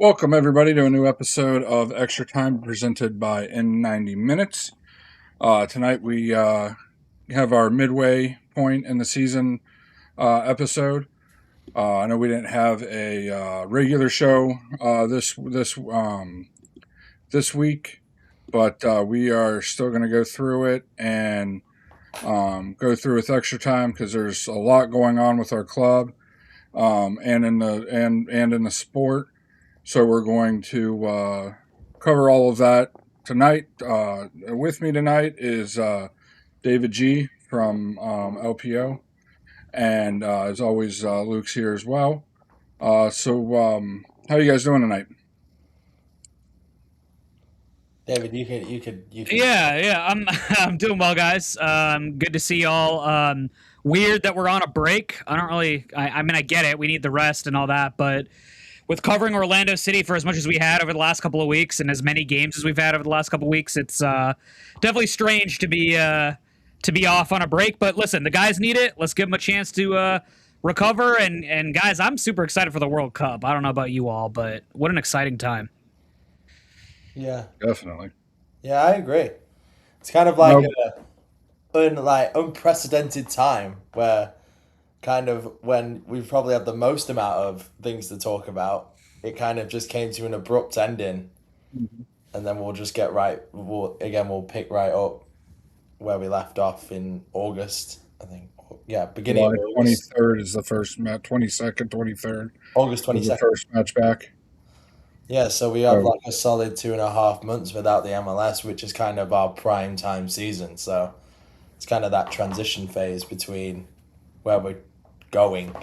Welcome, everybody, to a new episode of Extra Time presented by N90 Minutes. Tonight we have our midway point in the season episode. I know we didn't have a regular show this week, but we are still going to go through it and go through with extra time because there's a lot going on with our club and in the sport. So we're going to cover all of that tonight. With me tonight is David G from LPO, and as always, Luke's here as well. How are you guys doing tonight? David, you could. Yeah. I'm doing well, guys. Good to see y'all. Weird that we're on a break. I don't really. I mean, I get it. We need the rest and all that, but with covering Orlando City for as much as we had over the last couple of weeks and as many games as we've had over the last couple of weeks, it's definitely strange to be off on a break. But listen, the guys need it. Let's give them a chance to recover. And guys, I'm super excited for the World Cup. I don't know about you all, but what an exciting time. Yeah, Definitely. yeah, I agree. It's kind of like No, unprecedented time where kind of when we probably had the most amount of things to talk about, it kind of just came to an abrupt ending, and then we'll just get right. We'll pick right up where we left off in August. I think, yeah, beginning July of August, 23rd is the first match. 22nd, 23rd August twenty is the second. first match back. Yeah, so we have So like a solid 2.5 months without the MLS, which is kind of our prime time season. So it's kind of that transition phase between where we're going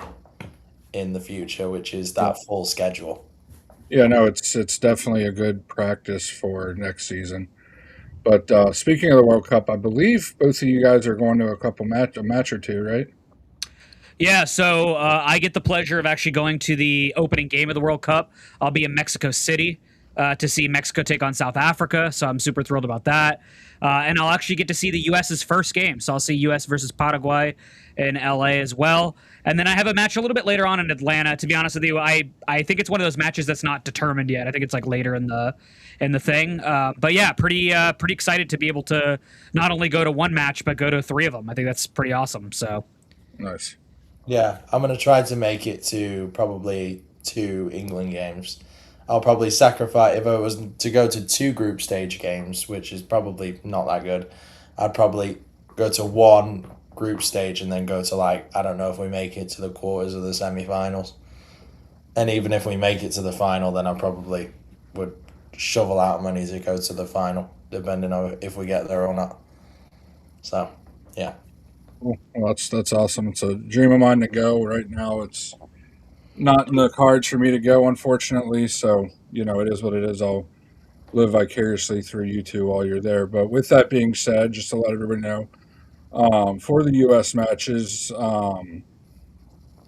in the future, which is yeah, that full schedule. yeah, no, it's definitely a good practice for next season. But speaking of the World Cup, I believe both of you guys are going to a match or two, right? Yeah, so I get the pleasure of actually going to the opening game of the World Cup. I'll be in Mexico City to see Mexico take on South Africa, so I'm super thrilled about that. And I'll actually get to see the U.S.'s first game, so I'll see U.S. versus Paraguay in L.A. as well. And then I have a match a little bit later on in Atlanta. To be honest with you, I think it's one of those matches that's not determined yet. I think it's like later in the thing. But yeah, pretty excited to be able to not only go to one match but go to three of them. I think that's pretty awesome. So. Nice. Yeah, I'm going to try to make it to probably two England games. I'll probably sacrifice, if I was to go to two group stage games, which is probably not that good, I'd probably go to one group stage and then go to, like, I don't know if we make it to the quarters or the semi-finals. And even if we make it to the final, then I probably would shovel out money to go to the final, depending on if we get there or not. So, yeah. Cool. Well, that's awesome. It's a dream of mine to go. Right now, it's not in the cards for me to go, unfortunately. So it is what it is. I'll live vicariously through you two while you're there. But with that being said, just to let everybody know, for the U.S. matches, I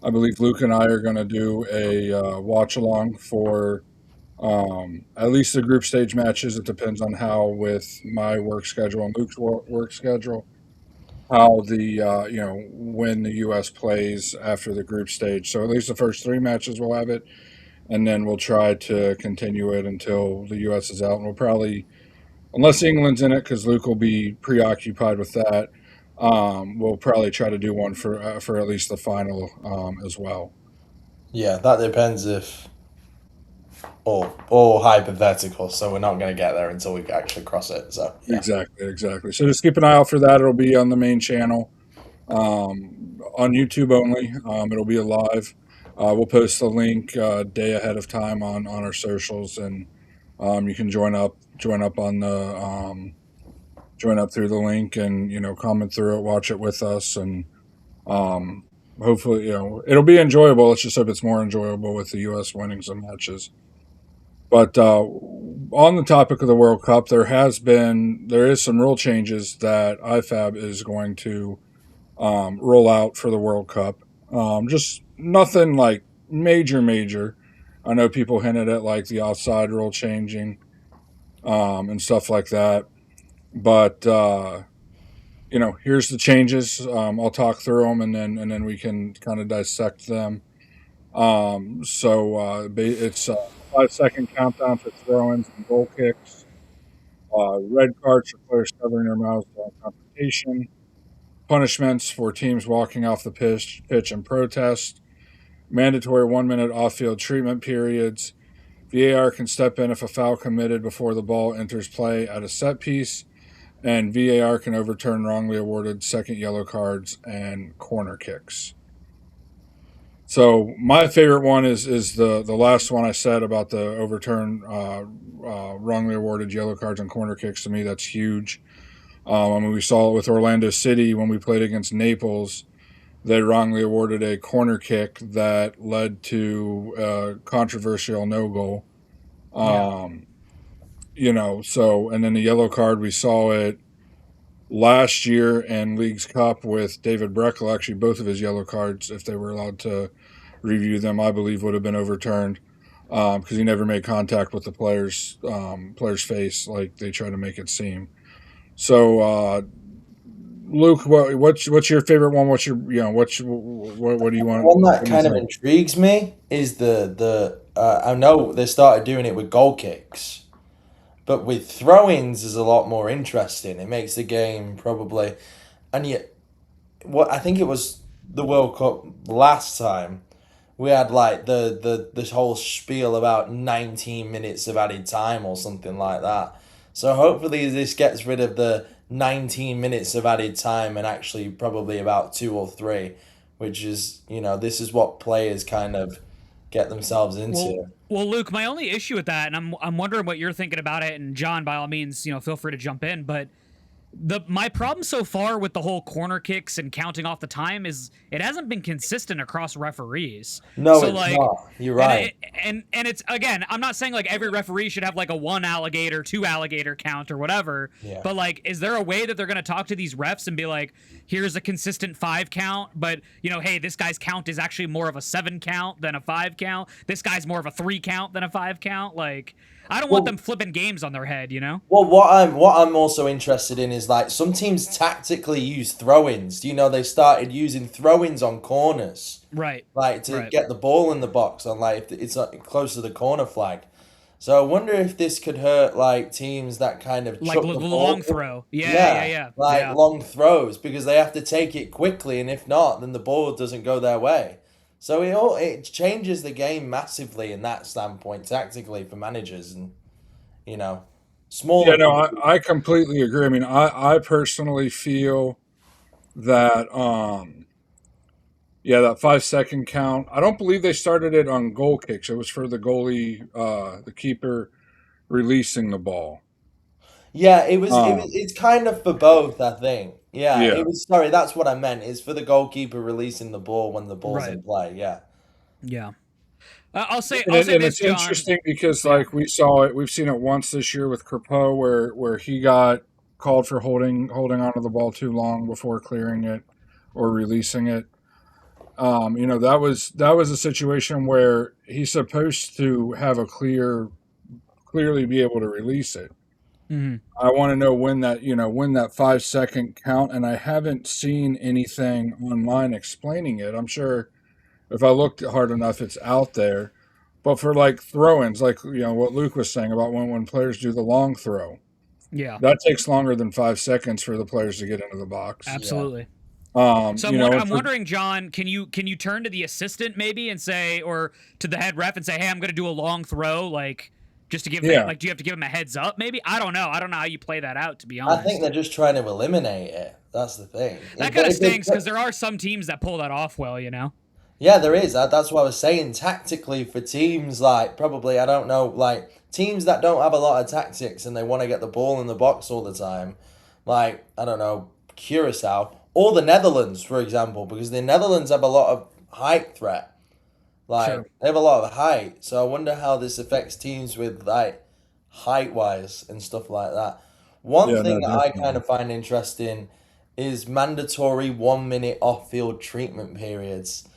believe Luke and I are going to do a watch along for at least the group stage matches. It depends on how with my work schedule and Luke's work schedule, how the when the U.S. plays after the group stage. So at least the first three matches we'll have it, and then we'll try to continue it until the U.S. is out. And we'll probably, unless England's in it, because Luke will be preoccupied with that. We'll probably try to do one for at least the final as well. Yeah, that depends if all hypothetical, so we're not going to get there until we actually cross it. So yeah, Exactly, exactly. So just keep an eye out for that. It'll be on the main channel, on YouTube only. It'll be live. We'll post the link day ahead of time on our socials, and you can join up on the join up through the link, and comment through it, watch it with us, and um, hopefully it'll be enjoyable. Let's just hope it's more enjoyable with the U.S. winning some matches. But on the topic of the World Cup, there is some rule changes that IFAB is going to roll out for the World Cup. Just nothing like major. I know people hinted at like the offside rule changing and stuff like that. But here's the changes. I'll talk through them, and then we can kind of dissect them. It's 5-second countdown for throw-ins and goal kicks. Red cards for players covering their mouths during confrontation. Punishments for teams walking off the pitch in protest. Mandatory 1-minute off-field treatment periods. VAR can step in if a foul committed before the ball enters play at a set piece, and VAR can overturn wrongly awarded second yellow cards and corner kicks. So my favorite one is the last one I said about the overturn wrongly awarded yellow cards and corner kicks. To me, that's huge. I mean, we saw it with Orlando City when we played against Naples. They wrongly awarded a corner kick that led to a controversial no goal. So, and then the yellow card, we saw it last year in League's Cup with David Breckel. Actually, both of his yellow cards, if they were allowed to review them, I believe would have been overturned because he never made contact with the player's face like they try to make it seem. So, Luke, what's your favorite one? What do you want? One that kind of intrigues me is the I know they started doing it with goal kicks, but with throw-ins is a lot more interesting. It makes the game probably, and yet, what I think it was the World Cup last time, we had like this whole spiel about 19 minutes of added time or something like that. So hopefully this gets rid of the 19 minutes of added time and actually probably about 2 or 3, which is, this is what players kind of get themselves into. Well, Luke, my only issue with that, and I'm wondering what you're thinking about it, and John, by all means, feel free to jump in, but my problem so far with the whole corner kicks and counting off the time is it hasn't been consistent across referees. No, so it's not. You're right. And it's, again, I'm not saying like every referee should have like a 1 alligator, 2 alligator count or whatever. Yeah. But like, is there a way that they're going to talk to these refs and be like, here's a consistent 5 count, but hey, this guy's count is actually more of a 7 count than a 5 count. This guy's more of a 3 count than a 5 count. Like, I don't want them flipping games on their head, Well, what I'm also interested in is like some teams tactically use throw-ins. They started using throw-ins on corners, right? Like to get the ball in the box on like if it's close to the corner flag. So I wonder if this could hurt like teams that kind of like long throw, yeah, long throws because they have to take it quickly, and if not, then the ball doesn't go their way. So it changes the game massively in that standpoint, tactically for managers and, small. Yeah, no, I completely agree. I mean, I personally feel that, that 5-second count. I don't believe they started it on goal kicks. It was for the goalie, the keeper releasing the ball. Yeah, it's kind of for both, I think. Yeah, it was. Sorry, that's what I meant. It's for the goalkeeper releasing the ball when the ball's in play. Yeah. Yeah. I'll say this, it's John. Interesting because like we've seen it once this year with Crepeau where he got called for holding onto the ball too long before clearing it or releasing it. That was a situation where he's supposed to have clearly be able to release it. Mm-hmm. I want to know when that 5-second count, and I haven't seen anything online explaining it. I'm sure if I looked hard enough, it's out there. But for like throw-ins, like what Luke was saying about when players do the long throw, that takes longer than 5 seconds for the players to get into the box. Absolutely. Yeah. So I'm wondering, John, can you turn to the assistant maybe and say, or to the head ref and say, hey, I'm going to do a long throw, like. Just to give them, do you have to give them a heads up? Maybe I don't know. I don't know how you play that out. To be honest, I think they're just trying to eliminate it. That's the thing. That kind of stinks because there are some teams that pull that off well. Yeah, there is. That's what I was saying. Tactically, for teams like probably I don't know, like teams that don't have a lot of tactics and they want to get the ball in the box all the time, like I don't know, Curacao or the Netherlands, for example, because the Netherlands have a lot of height threat. They have a lot of height, so I wonder how this affects teams with like height-wise and stuff like that. One thing that I kind of find interesting is mandatory 1-minute off-field treatment periods.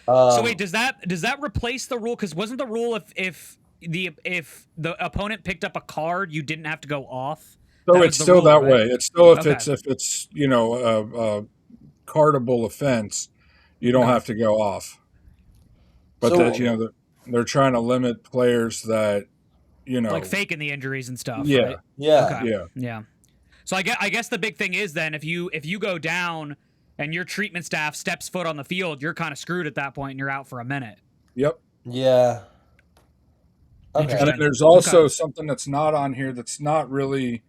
So wait, does that replace the rule? Because wasn't the rule if the opponent picked up a card, you didn't have to go off? So it's still that way. It's still if it's a cardable offense, you don't have to go off. But they're trying to limit players that, like faking the injuries and stuff, yeah, right? Yeah. Okay. yeah, Yeah. So I guess the big thing is then if you go down and your treatment staff steps foot on the field, you're kind of screwed at that point and you're out for a minute. yep. Yeah. Okay. And then Interesting. there's also Okay. something that's not on here that's not really,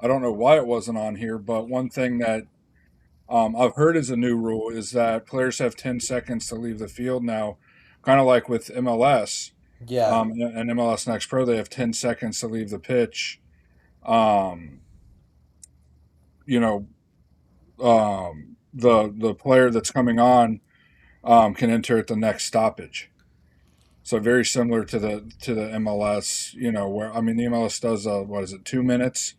I don't know why it wasn't on here, but one thing that I've heard is a new rule is that players have 10 seconds to leave the field now, kind of like with MLS. Yeah. And MLS Next Pro, they have 10 seconds to leave the pitch. Um, you know, the player that's coming on can enter at the next stoppage. So very similar to the MLS, where the MLS does what is it, 2 minutes?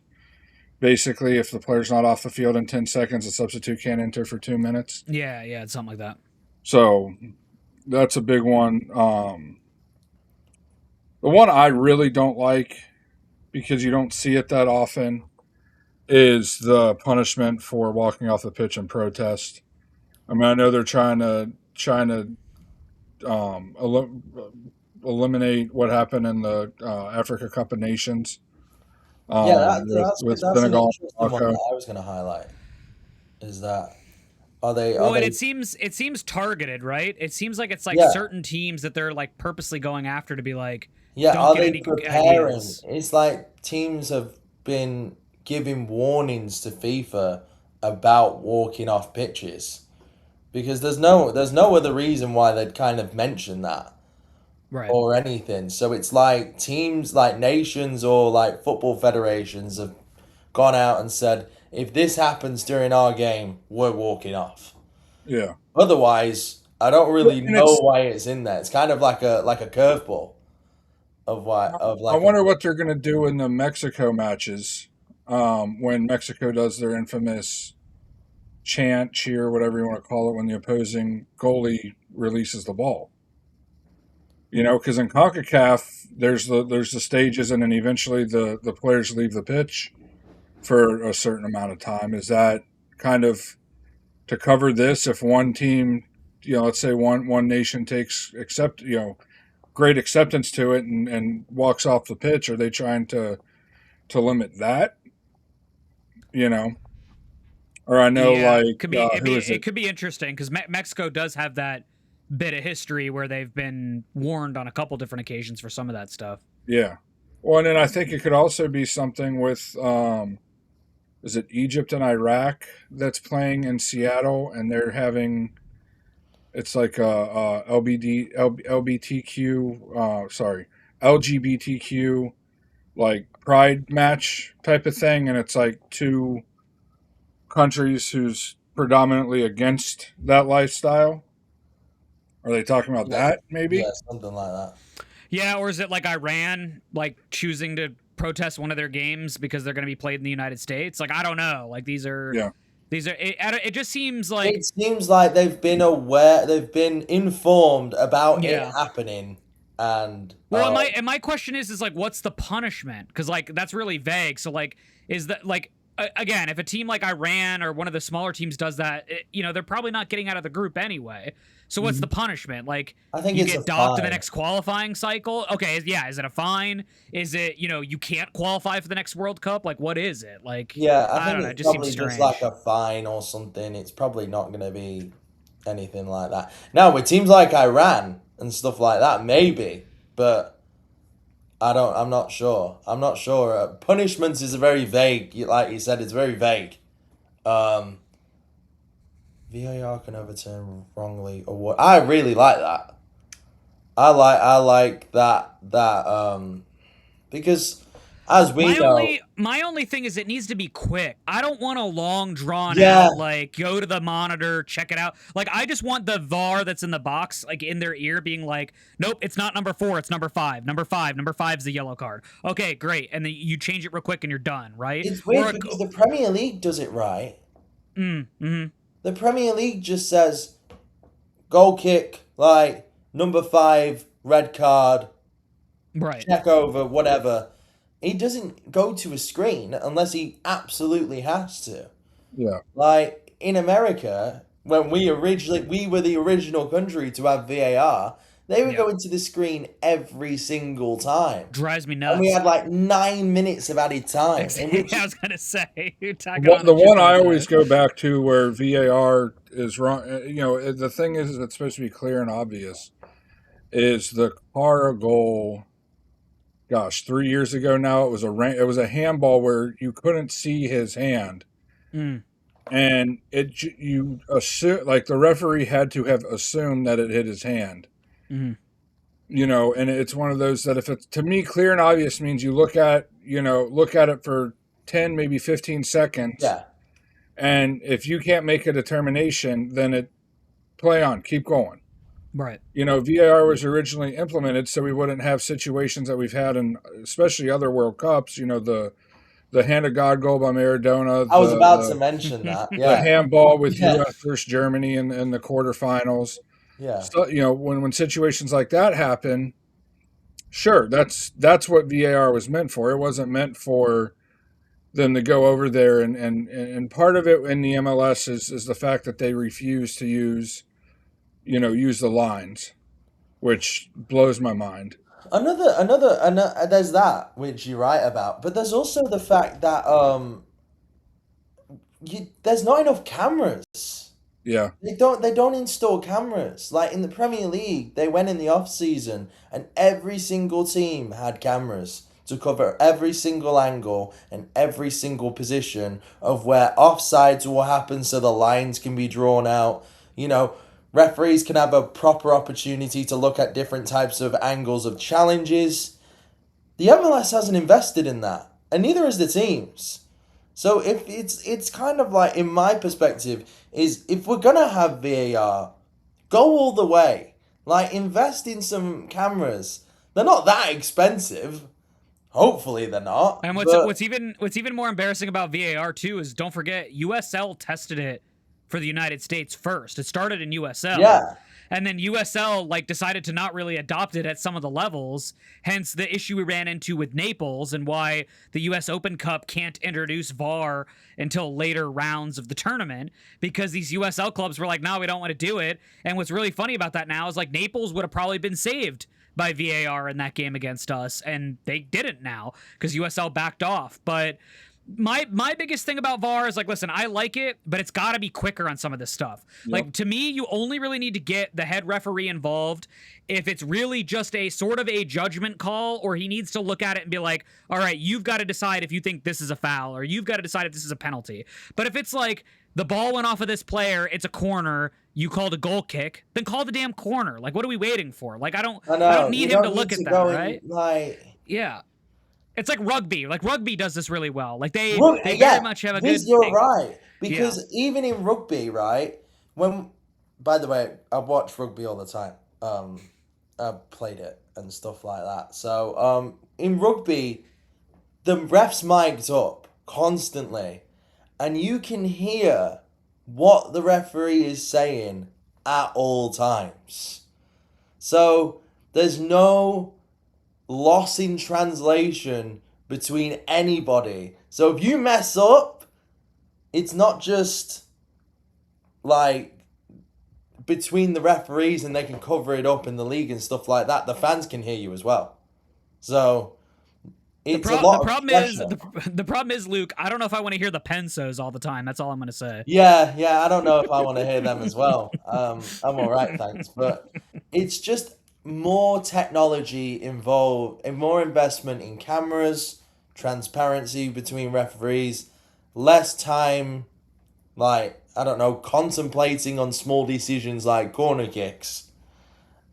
Basically, if the player's not off the field in 10 seconds, the substitute can't enter for 2 minutes. Yeah, it's something like that. So that's a big one. The one I really don't like, because you don't see it that often, is the punishment for walking off the pitch in protest. I know they're trying to eliminate what happened in the Africa Cup of Nations. Yeah, With that's an Senegal interesting and one Morocco. that I was going to highlight. Is that are they? Well, Are and they? it seems targeted, right? It seems like it's like Yeah. certain teams that they're like purposely going after to be like, Yeah, don't are get they any preparing? ideas. It's like teams have been giving warnings to FIFA about walking off pitches because there's no other reason why they'd kind of mention that Right. or anything. So it's like teams like nations or like football federations have gone out and said, if this happens during our game, we're walking off. Yeah. Otherwise, I don't really And know why it's in there. It's kind of like a curveball of why I wonder what they're going to do in the Mexico matches when Mexico does their infamous cheer, whatever you want to call it, when the opposing goalie releases the ball. Because in CONCACAF, there's the stages, and then eventually the players leave the pitch for a certain amount of time. Is that kind of to cover this? If one team, let's say one nation takes great acceptance to it and walks off the pitch, are they trying to limit that? Or I know like could be who is it it? could be interesting because Mexico does have that bit of history where they've been warned on a couple different occasions for some of that stuff. Yeah. Well, and then I think it could also be something with is it Egypt and Iraq that's playing in Seattle, and they're having it's like a LGBTQ like pride match type of thing, and it's like two countries who's predominantly against that lifestyle. Are they talking about that? Maybe. Yeah, something like that. Yeah, or is it like Iran like choosing to protest one of their games because they're going to be played in the United States? Like I don't know. Like these are it just seems like It seems like they've been aware, they've been informed about it Yeah. happening, and Well, and my question is like, what's the punishment? Because like that's really vague. So like, is that like again, if a team like Iran or one of the smaller teams does that, they're probably not getting out of the group anyway. So what's the punishment? Like, I think you it's get a docked in the fine. next qualifying cycle. Okay, yeah, is it a fine? Is it you can't qualify for the next World Cup? Like, what is it? Like, Yeah, I I think don't know. It it's just seems probably strange. just like a fine or something. It's probably not going to be anything like that. Now, with teams like Iran and stuff like that, maybe, but I'm not sure. I'm not sure. Punishments is a very vague, like you said, it's very vague. VAR can overturn wrongly award. I really like that. I like that because as we know, My only thing is it needs to be quick. I don't want a long drawn Yeah. out like go to the monitor, check it out. Like I just want the VAR that's in the box like in their ear being like, "Nope, it's not number 4, it's number 5. Number 5's the yellow card." Okay, great. And then you change it real quick and you're done, right? it's weird because the Premier League does it right. Mm-hmm. The Premier League just says goal kick, like number 5, red card, Right. check over, whatever. He doesn't go to a screen unless he absolutely has to. Yeah. Like in America, when we were the original country to have VAR, They were Yeah. going to the screen every single time. Drives me And we nuts. had like 9 minutes of added time. In which, I was gonna say you're tagging What on the a shit one ton I of always time. go back to where VAR is wrong. The thing is, it's supposed to be clear and obvious. Is the Cara goal? Gosh, 3 years ago now, it was a handball where you couldn't see his hand, Mm, and you assume like the referee had to have assumed that it hit his hand. mhm. And it's one of those that if it's to me clear and obvious means you look at it for 10 maybe 15 seconds, yeah. and if you can't make a determination, then it play on, keep going. Right. VAR was originally implemented so we wouldn't have situations that we've had in especially other World Cups. The hand of God goal by Maradona, I was about to mention that. the Yeah. handball with Yeah. U.S. versus Germany in the quarterfinals. Yeah. So when situations like that happen, sure, that's what VAR was meant for. It wasn't meant for them to go over there and part of it in the MLS is the fact that they refuse to use the lines, which blows my mind. Another there's that which you're right about, but there's also the fact that there's not enough cameras. Yeah. They don't install cameras. Like in the Premier League, they went in the off season and every single team had cameras to cover every single angle and every single position of where offsides will happen so the lines can be drawn out. Referees can have a proper opportunity to look at different types of angles of challenges. The MLS hasn't invested in that, and neither has the teams. So if it's kind of like, in my perspective, is if we're gonna have VAR, go all the way. Like, invest in some cameras. They're not that expensive. Hopefully they're not. And but- what's even more embarrassing about VAR too is don't forget USL tested it for the United States first. It started in USL. Yeah. And then USL decided to not really adopt it at some of the levels, hence the issue we ran into with Naples and why the US Open Cup can't introduce VAR until later rounds of the tournament, because these USL clubs were like, no, we don't want to do it. And what's really funny about that now is Naples would have probably been saved by VAR in that game against us, and they didn't now because USL backed off. But my biggest thing about VAR is listen, I like it, but it's got to be quicker on some of this stuff. Yep. To me, you only really need to get the head referee involved if it's really just a sort of a judgment call, or he needs to look at it and be like, all right, you've got to decide if you think this is a foul, or you've got to decide if this is a penalty. But if it's the ball went off of this player, it's a corner, you called a goal kick, then call the damn corner. What are we waiting for? I don't need him to look at that, right? Yeah. It's like rugby. Rugby does this really well. They very much have a good... You're right. Because even in rugby, right, by the way, I watch rugby all the time. I've played it and stuff like that. So, in rugby, the ref's mic'd up constantly, and you can hear what the referee is saying at all times. So, there's no loss in translation between anybody. So if you mess up, it's not just between the referees and they can cover it up in the league and stuff like that. The fans can hear you as well. So it's a lot of pressure. The problem is, Luke, I don't know if I want to hear the Pensos all the time. That's all I'm going to say. Yeah, I don't know if I want to hear them as well. I'm all right, thanks. But it's just more technology involved and more investment in cameras, transparency between referees, less time, contemplating on small decisions like corner kicks,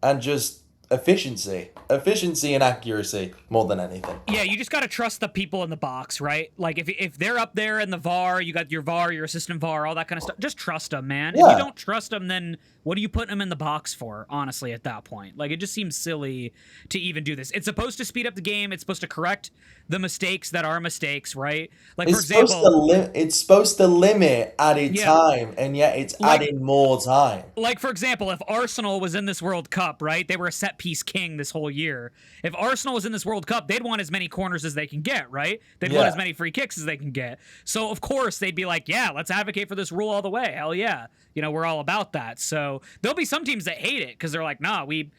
and just efficiency and accuracy more than anything. Yeah, you just got to trust the people in the box, right? If they're up there in the VAR, you got your VAR, your assistant VAR, all that kind of stuff. Just trust them, man. Yeah. If you don't trust them, then what are you putting them in the box for, honestly, at that point? It just seems silly to even do this. It's supposed to speed up the game. It's supposed to correct the mistakes that are mistakes, right? For example... it's supposed to limit added time, and yet it's adding more time. For example, if Arsenal was in this World Cup, right, they were a set set-piece king this whole year. If Arsenal was in this World Cup, they'd want as many corners as they can get, right? They'd want as many free kicks as they can get. So, of course, they'd be like, yeah, let's advocate for this rule all the way. Hell yeah. We're all about that. So there'll be some teams that hate it because they're like, nah, we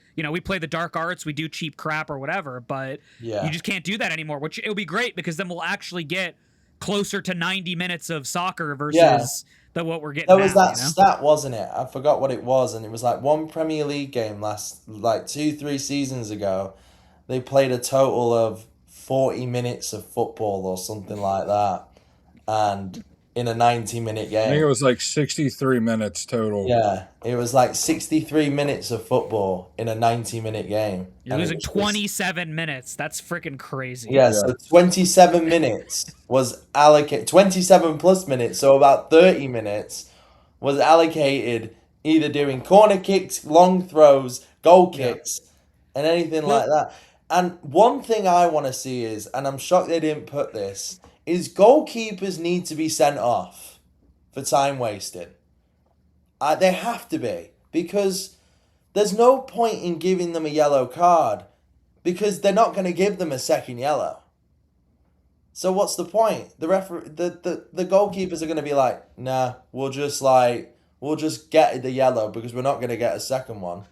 play the dark arts, we do cheap crap or whatever, but you just can't do that anymore, which it'll be great because then we'll actually get closer to 90 minutes of soccer versus what we're getting There was now, that stat, wasn't it? I forgot what it was, and it was like one Premier League game last, like 2-3 seasons ago. They played a total of 40 minutes of football or something like that, and in a 90-minute game. I think it was like 63 minutes total. Yeah, it was like 63 minutes of football in a 90-minute game. You're losing 27 minutes. That's freaking crazy. Yeah, so 27 minutes was allocated, 27 plus minutes, so about 30 minutes was allocated either doing corner kicks, long throws, goal kicks, and anything like that. And one thing I want to see is, and I'm shocked they didn't put this, is goalkeepers need to be sent off for time wasting. They have to be, because there's no point in giving them a yellow card because they're not going to give them a second yellow. So what's the point? The goalkeepers are going to be like, nah, we'll just get the yellow because we're not going to get a second one.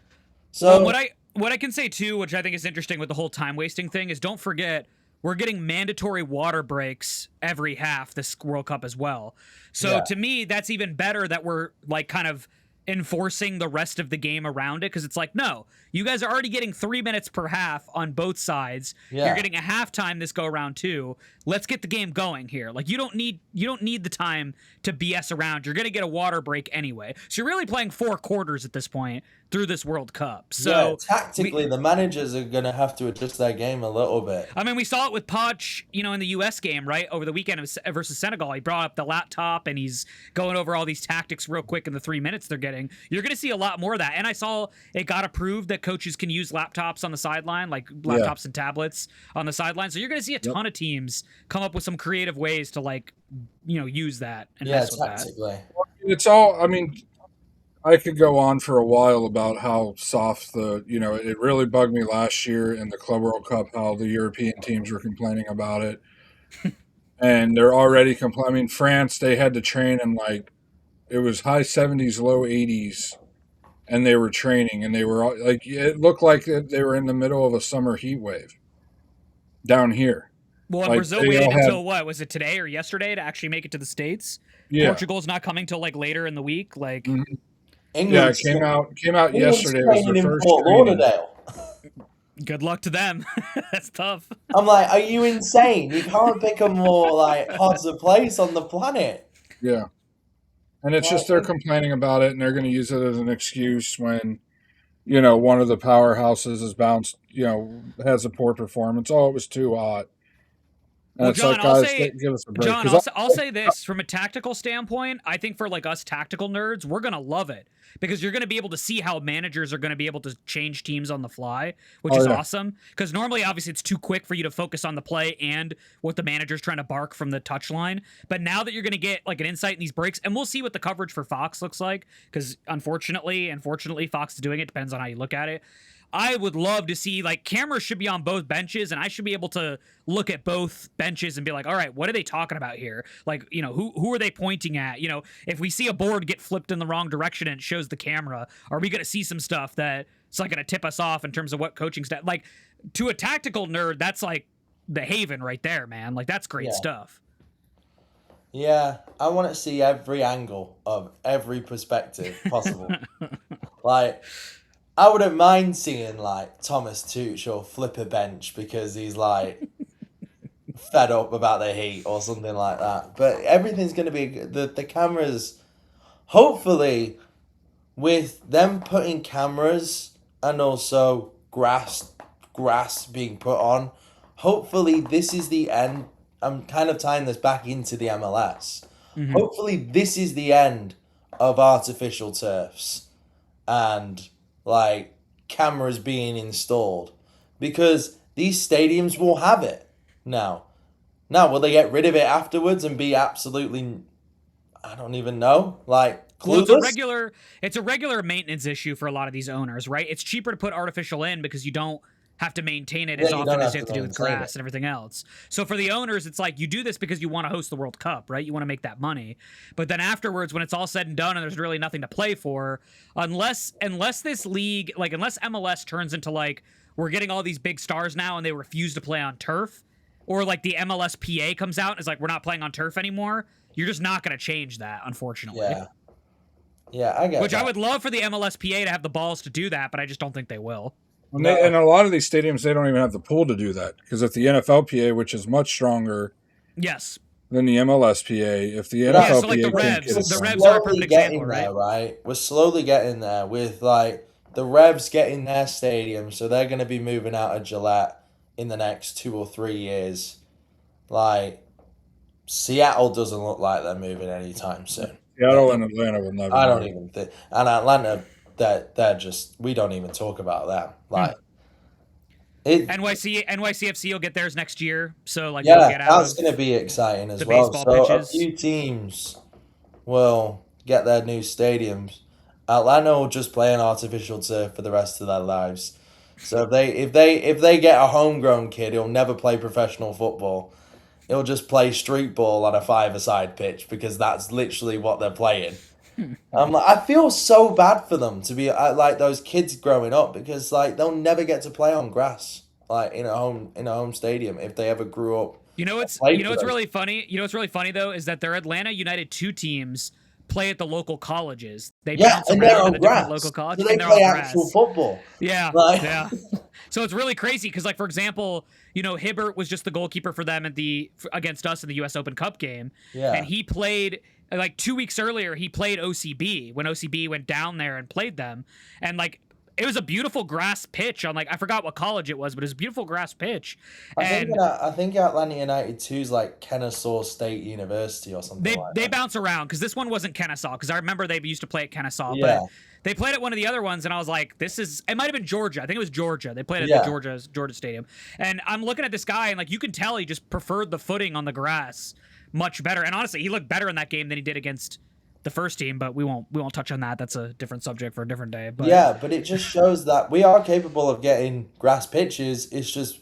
So what I can say too, which I think is interesting with the whole time wasting thing, is don't forget we're getting mandatory water breaks every half this World Cup as well. So to me, that's even better that we're like kind of enforcing the rest of the game around it, because it's like, no, you guys are already getting 3 minutes per half on both sides. You're getting a halftime this go around too. Let's get the game going here. Like you don't need the time to BS around. You're gonna get a water break anyway. So you're really playing 4 quarters at this point through this World Cup. So tactically, the managers are gonna have to adjust their game a little bit. I mean, we saw it with Poch, in the U.S. game, right, over the weekend versus Senegal. He brought up the laptop and he's going over all these tactics real quick in the 3 minutes they're getting. You're going to see a lot more of that. And I saw it got approved that coaches can use laptops on the sideline, like laptops and tablets on the sideline. So you're going to see a ton of teams come up with some creative ways to use that and mess with tactically. that. It's all, I mean, I could go on for a while about how soft it really bugged me last year in the Club World Cup, how the European teams were complaining about it. And they're already complaining. I mean, France, they had to train in it was high 70s, low 80s, and they were training, and they were it looked like they were in the middle of a summer heat wave down here. Well, and Brazil waited until what was it, today or yesterday, to actually make it to the States? Yeah. Portugal's not coming till later in the week. It came out yesterday. It was their first training. Good luck to them. That's tough. I'm like, are you insane? You can't pick a more hotter place on the planet. Yeah. And it's just they're complaining about it, and they're going to use it as an excuse when, one of the powerhouses is bounced, has a poor performance. Oh, it was too hot. And well, it's John, guys, give us a break. John, I'll say this from a tactical standpoint. I think for us tactical nerds, we're gonna love it because you're gonna be able to see how managers are gonna be able to change teams on the fly, which is awesome. Because normally, obviously, it's too quick for you to focus on the play and what the manager's trying to bark from the touchline. But now that you're gonna get an insight in these breaks, and we'll see what the coverage for Fox looks like, because unfortunately, Fox is doing it. Depends on how you look at it. I would love to see, cameras should be on both benches, and I should be able to look at both benches and be like, all right, what are they talking about here? Who are they pointing at? If we see a board get flipped in the wrong direction and it shows the camera, are we going to see some stuff that's going to tip us off in terms of what coaching staff? To a tactical nerd, that's the haven right there, man. That's great stuff. Yeah, I want to see every angle of every perspective possible. I wouldn't mind seeing Thomas Tuchel flip a bench because he's fed up about the heat or something like that. But everything's going to be the cameras. Hopefully, with them putting cameras and also grass being put on, hopefully this is the end. I'm kind of tying this back into the MLS. Mm-hmm. Hopefully this is the end of artificial turfs and cameras being installed, because these stadiums will have it now. Will they get rid of it afterwards and be absolutely, I don't even know. Well, clueless. it's a regular maintenance issue for a lot of these owners, right? It's cheaper to put artificial in because you don't have to maintain it Yeah, as you often don't as have you have to to do with maintain grass it. and everything else. So for the owners, it's like you do this because you want to host the World Cup, right? You want to make that money. But then afterwards, when it's all said and done and there's really nothing to play for, unless this league, like unless MLS turns into like we're getting all these big stars now and they refuse to play on turf, or like the MLSPA comes out and is like we're not playing on turf anymore, you're just not going to change that, unfortunately. Yeah. Yeah, I get Which that. I would love for the MLSPA to have the balls to do that, but I just don't think they will. And, No. and a lot of these stadiums, they don't even have the pool to do that. Because if the NFLPA, which is much stronger Yes. than the MLSPA, if the Yeah, so like the NFLPA can't Revs- get it the done. Revs are a perfect Slowly getting example, right? there, right? We're slowly getting there with like the Revs getting their stadium, so they're going to be moving out of Gillette in the next 2 or 3 years. Like Seattle doesn't look like they're moving anytime soon. Seattle and Atlanta will never I don't move. even think, and Atlanta, they're just, we don't even talk about them. Like it, NYCFC will get theirs next year, so like yeah, they'll get out that's of going to be exciting as the well. baseball So pitches. a few teams will get their new stadiums. Atlanta will just play on artificial turf for the rest of their lives. So if they get a homegrown kid, he'll never play professional football. He'll just play street ball on a 5-a-side pitch because that's literally what they're playing. I feel so bad for them to be like those kids growing up because like they'll never get to play on grass like in a home stadium if they ever grew up. You know what's really funny? You know what's really funny though is that their Atlanta United 2 teams play at the local colleges. They bounce and they're around on to the different grass. local colleges So they and they're play on actual grass. football. Yeah, Like- yeah. So it's really crazy because, like, for example, you know, Hibbert was just the goalkeeper for them against us in the U.S. Open Cup game, Yeah. and he played like 2 weeks earlier. He played OCB when OCB went down there and played them, and like it was a beautiful grass pitch on like I forgot what college it was, but it was a beautiful grass pitch. I think Atlanta United 2 is like Kennesaw State University or something like They that. bounce around because this one wasn't Kennesaw because I remember they used to play at Kennesaw, Yeah. but they played at one of the other ones and I was like, it might have been Georgia. I think it was Georgia. They played at Yeah. the Georgia Stadium, and I'm looking at this guy and like you can tell he just preferred the footing on the grass much better. And honestly, he looked better in that game than he did against the first team. But we won't touch on that. That's a different subject for a different day. But Yeah, but it just shows that we are capable of getting grass pitches. It's just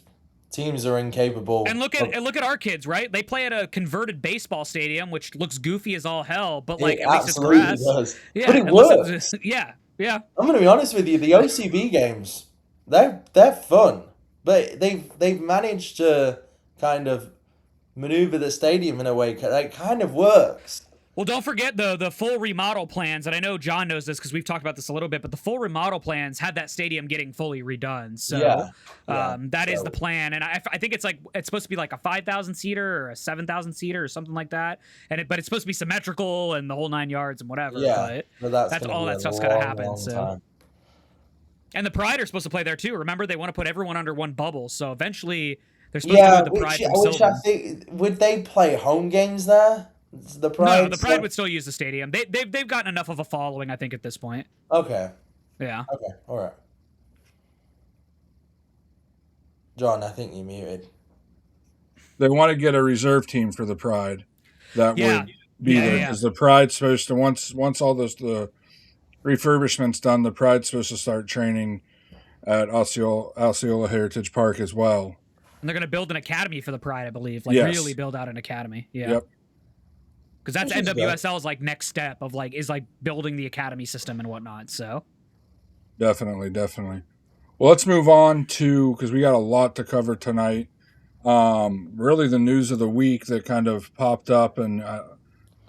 teams are incapable. And look at our kids, right? They play at a converted baseball stadium, which looks goofy as all hell, but like It at least it's absolutely grass. does. Yeah, But it unless works. it's yeah. I'm gonna be honest with you. The OCB games, they're fun, but they've managed to kind of maneuver the stadium in a way that kind of works. Well, don't forget the full remodel plans, and I know John knows this because we've talked about this a little bit, but the full remodel plans had that stadium getting fully redone. So Yeah. that is the plan, and I think it's supposed to be like a 5,000 seater or a 7,000 seater or something like that, but it's supposed to be symmetrical and the whole 9 yards and whatever. Yeah, but that's gonna all be that a stuff's gonna long, happen. long So. time. And the Pride are supposed to play there too. Remember, they want to put everyone under one bubble. So eventually, they're supposed to move the Pride from which I Sylvan. think would they play home games there? The Pride. No, the Pride would still use the stadium. They've gotten enough of a following, I think, at this point. Okay. Yeah. Okay. All right. John, I think you muted. They want to get a reserve team for the Pride that Yeah. would be Yeah, there yeah. because the Pride's supposed to once all the refurbishment's done, the Pride's supposed to start training at Osceola Heritage Park as well. And they're going to build an academy for the Pride, I believe. Like Yes. really build out an academy. Yeah. Yep. Because that's Which is NWSL's like next step of like is like building the academy system and whatnot. So Definitely. Well, let's move on to because we got a lot to cover tonight. Really, the news of the week that kind of popped up and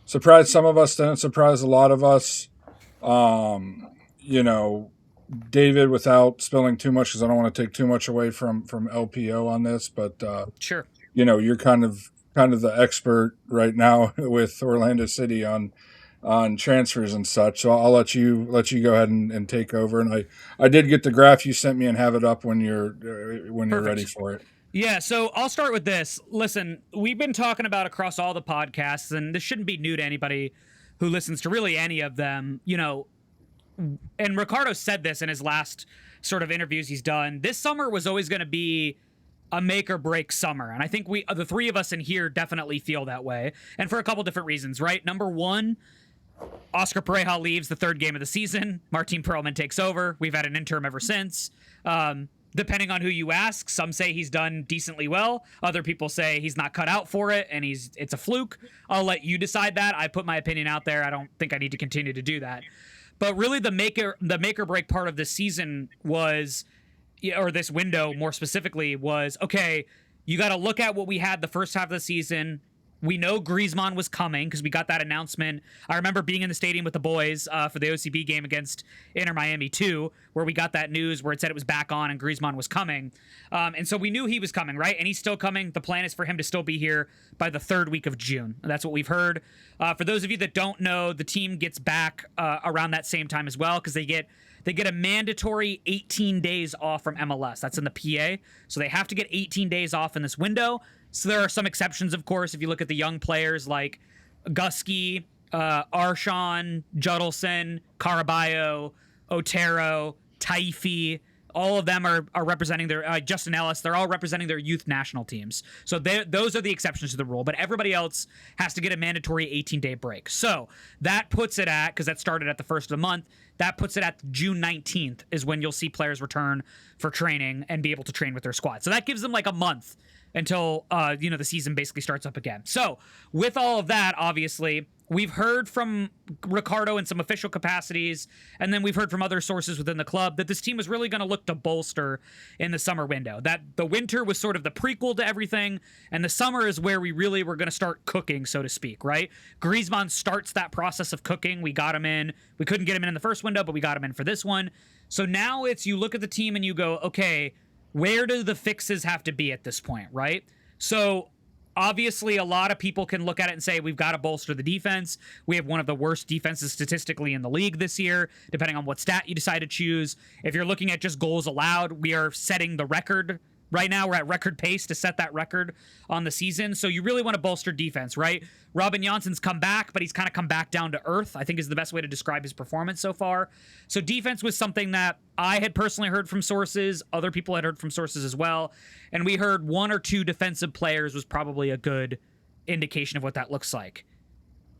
surprised some of us, didn't surprise a lot of us. You know, David, without spilling too much, because I don't want to take too much away from LPO on this, but sure. you know, you're kind of the expert right now with Orlando City on transfers and such. So I'll let you go ahead and take over. And I did get the graph you sent me and have it up when you're ready for it. Yeah, so I'll start with this. Listen, we've been talking about across all the podcasts, and this shouldn't be new to anybody who listens to really any of them, you know, and Ricardo said this in his last sort of interviews he's done. This summer was always going to be a make or break summer. And I think the three of us in here definitely feel that way. And for a couple different reasons, right? Number one, Oscar Pareja leaves the third game of the season. Martin Perelman takes over. We've had an interim ever since. Depending on who you ask, some say he's done decently well. Other people say he's not cut out for it and it's a fluke. I'll let you decide that. I put my opinion out there. I don't think I need to continue to do that. But really the make or break part of this season was, or this window more specifically, was, okay, you got to look at what we had the first half of the season. We know Griezmann was coming because we got that announcement. I remember being in the stadium with the boys for the OCB game against Inter Miami 2, where we got that news where it said it was back on and Griezmann was coming. And so we knew he was coming, right? And he's still coming. The plan is for him to still be here by the third week of June. That's what we've heard. For those of you that don't know, the team gets back around that same time as well because they get a mandatory 18 days off from MLS. That's in the PA. So they have to get 18 days off in this window. So there are some exceptions, of course, if you look at the young players like Gusky, Arshawn, Judelson, Caraballo, Otero, Taifi. All of them are representing their Justin Ellis. They're all representing their youth national teams. So those are the exceptions to the rule. But everybody else has to get a mandatory 18-day break. So that puts it at, because that started at the first of the month, that puts it at June 19th is when you'll see players return for training and be able to train with their squad. So that gives them like a month until the season basically starts up again. So with all of that, obviously, we've heard from Ricardo in some official capacities, and then we've heard from other sources within the club that this team was really going to look to bolster in the summer window. That the winter was sort of the prequel to everything, and the summer is where we really were going to start cooking, so to speak, right? Griezmann starts that process of cooking. We got him in. We couldn't get him in the first window, but we got him in for this one. So now it's you look at the team and you go, okay, where do the fixes have to be at this point, right? So obviously, a lot of people can look at it and say, we've got to bolster the defense. We have one of the worst defenses statistically in the league this year, depending on what stat you decide to choose. If you're looking at just goals allowed, we are setting the record. Right now, we're at record pace to set that record on the season. So you really want to bolster defense, right? Robin Jansson's come back, but he's kind of come back down to earth, I think is the best way to describe his performance so far. So defense was something that I had personally heard from sources. Other people had heard from sources as well. And we heard one or two defensive players was probably a good indication of what that looks like.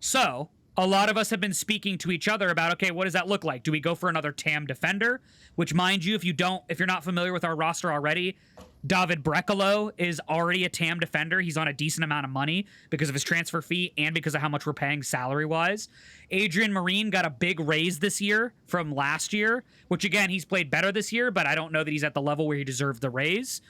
So a lot of us have been speaking to each other about, okay, what does that look like? Do we go for another TAM defender? Which, mind you, if you're not familiar with our roster already, David Brekalo is already a TAM defender. He's on a decent amount of money because of his transfer fee and because of how much we're paying salary-wise. Adrian Marine got a big raise this year from last year, which, again, he's played better this year, but I don't know that he's at the level where he deserved the raise.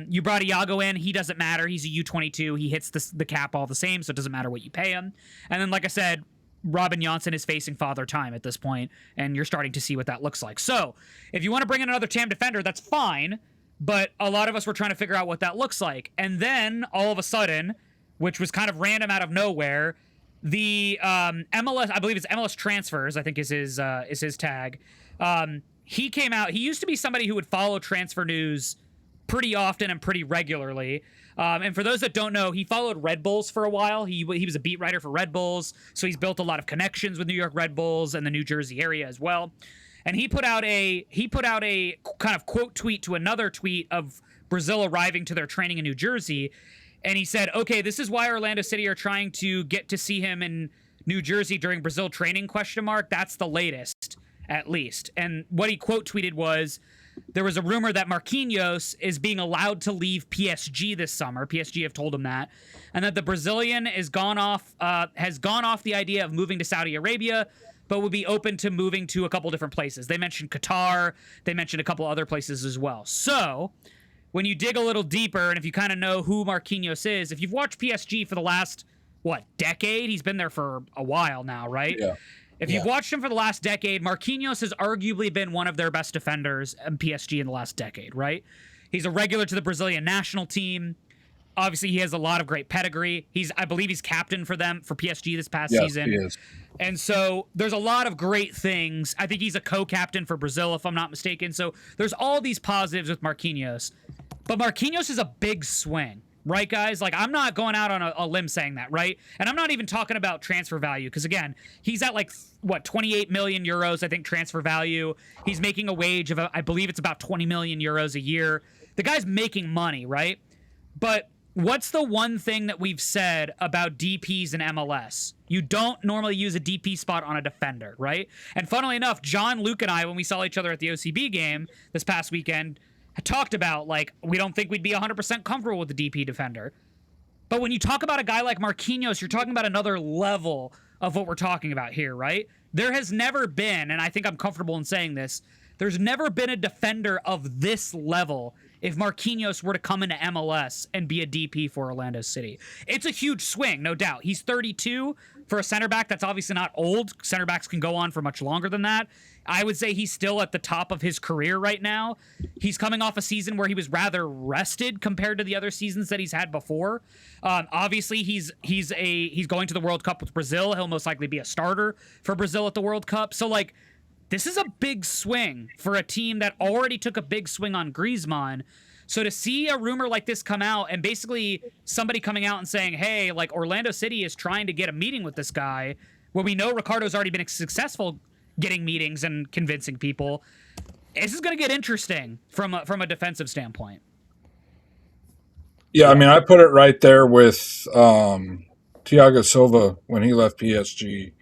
You brought Iago in. He doesn't matter. He's a U22. He hits the cap all the same, so it doesn't matter what you pay him. And then, like I said, Robin Janssen is facing father time at this point, and you're starting to see what that looks like. So if you want to bring in another TAM defender, that's fine, but a lot of us were trying to figure out what that looks like. And then, all of a sudden, which was kind of random out of nowhere, the MLS, I believe it's MLS Transfers, I think is his tag. He came out. He used to be somebody who would follow transfer news pretty often and pretty regularly. And for those that don't know, he followed Red Bulls for a while. He was a beat writer for Red Bulls, so he's built a lot of connections with New York Red Bulls and the New Jersey area as well. And he put out a kind of quote tweet to another tweet of Brazil arriving to their training in New Jersey. And he said, okay, this is why Orlando City are trying to get to see him in New Jersey during Brazil training, ? That's the latest, at least. And what he quote tweeted was, there was a rumor that Marquinhos is being allowed to leave PSG this summer. PSG have told him that. And that the Brazilian has gone off the idea of moving to Saudi Arabia, but would be open to moving to a couple different places. They mentioned Qatar. They mentioned a couple other places as well. So when you dig a little deeper, and if you kind of know who Marquinhos is, if you've watched PSG for the last, decade? He's been there for a while now, right? Yeah. If you've watched him for the last decade, Marquinhos has arguably been one of their best defenders in PSG in the last decade, right? He's a regular to the Brazilian national team. Obviously, he has a lot of great pedigree. I believe he's captain for PSG this past season. He is. And so there's a lot of great things. I think he's a co-captain for Brazil, if I'm not mistaken. So there's all these positives with Marquinhos. But Marquinhos is a big swing. Right, guys? Like, I'm not going out on a limb saying that, right? And I'm not even talking about transfer value, because, again, he's at, 28 million euros, I think, transfer value. He's making a wage of, I believe it's about 20 million euros a year. The guy's making money, right? But what's the one thing that we've said about DPs in MLS? You don't normally use a DP spot on a defender, right? And funnily enough, John, Luke, and I, when we saw each other at the OCB game this past weekend, talked about, like, we don't think we'd be 100% comfortable with the DP defender. But when you talk about a guy like Marquinhos, you're talking about another level of what we're talking about here, right? There has never been, and I think I'm comfortable in saying this, there's never been a defender of this level if Marquinhos were to come into MLS and be a DP for Orlando City. It's a huge swing, no doubt. He's 32 for a center back. That's obviously not old. Center backs can go on for much longer than that. I would say he's still at the top of his career right now. He's coming off a season where he was rather rested compared to the other seasons that he's had before. Obviously, he's going to the World Cup with Brazil. He'll most likely be a starter for Brazil at the World Cup. So, like, this is a big swing for a team that already took a big swing on Griezmann. So to see a rumor like this come out and basically somebody coming out and saying, hey, like, Orlando City is trying to get a meeting with this guy, when we know Ricardo's already been successful getting meetings and convincing people, this is going to get interesting from a defensive standpoint. Yeah, I mean, I put it right there with Thiago Silva when he left PSG.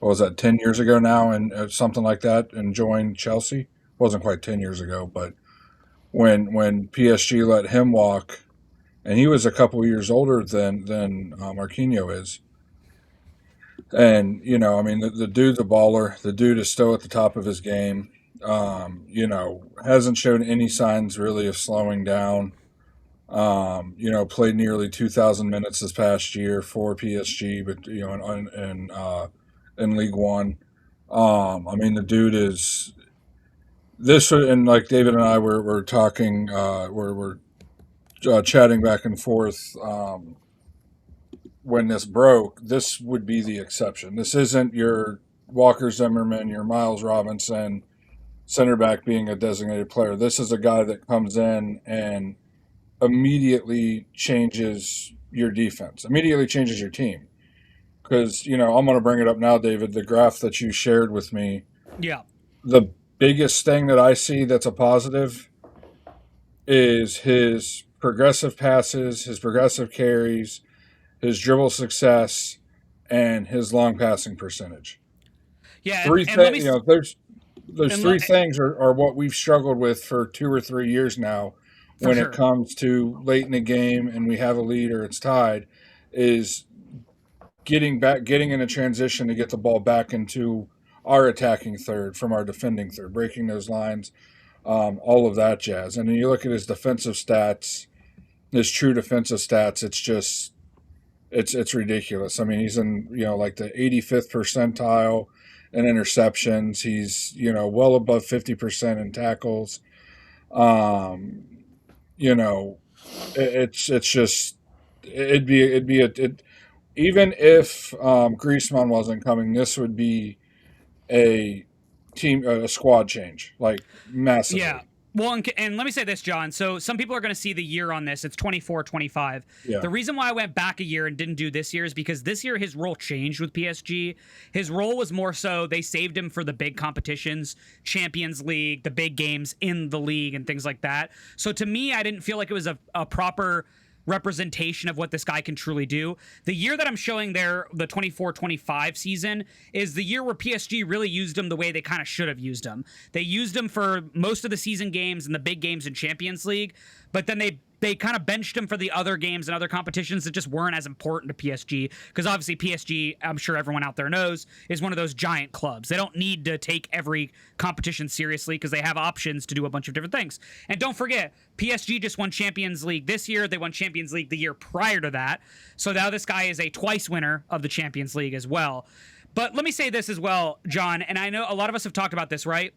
What was that, 10 years ago now, and something like that, and joined Chelsea? Wasn't quite 10 years ago, but when PSG let him walk, and he was a couple of years older than Marquinhos is. And, you know, I mean, the dude's a baller. The dude is still at the top of his game. You know, hasn't shown any signs really of slowing down. You know, played nearly 2,000 minutes this past year for PSG, but, you know, in League One. I mean, the dude is this, and like David and I were talking, we're chatting back and forth. When this broke, this would be the exception. This isn't your Walker Zimmerman, your Miles Robinson center back being a designated player. This is a guy that comes in and immediately changes your defense, immediately changes your team. Because, you know, I'm going to bring it up now, David, the graph that you shared with me. Yeah. The biggest thing that I see that's a positive is his progressive passes, his progressive carries, his dribble success, and his long passing percentage. Yeah, Three things, you know, those three things are what we've struggled with for 2 or 3 years now when it comes to late in the game and we have a lead or it's tied, is getting in a transition to get the ball back into our attacking third from our defending third, breaking those lines, all of that jazz. And then you look at his defensive stats, his true defensive stats, it's just, it's ridiculous. I mean, he's in, you know, like the 85th percentile in interceptions. He's, you know, well above 50% in tackles. You know, it's just, even if Griezmann wasn't coming, this would be a squad change, like massively. Yeah. Well, and let me say this, John. So some people are going to see the year on this. It's 24-25. Yeah. The reason why I went back a year and didn't do this year is because this year his role changed with PSG. His role was more so they saved him for the big competitions, Champions League, the big games in the league and things like that. So to me, I didn't feel like it was a proper representation of what this guy can truly do. The year that I'm showing there, the 24-25 season, is the year where PSG really used him the way they kind of should have used him. They used him for most of the season games and the big games in Champions League, but then they kind of benched him for the other games and other competitions that just weren't as important to PSG, because obviously PSG, I'm sure everyone out there knows, is one of those giant clubs. They don't need to take every competition seriously because they have options to do a bunch of different things. And don't forget, PSG just won Champions League this year. They won Champions League the year prior to that. So now this guy is a twice winner of the Champions League as well. But let me say this as well, John, and I know a lot of us have talked about this, right?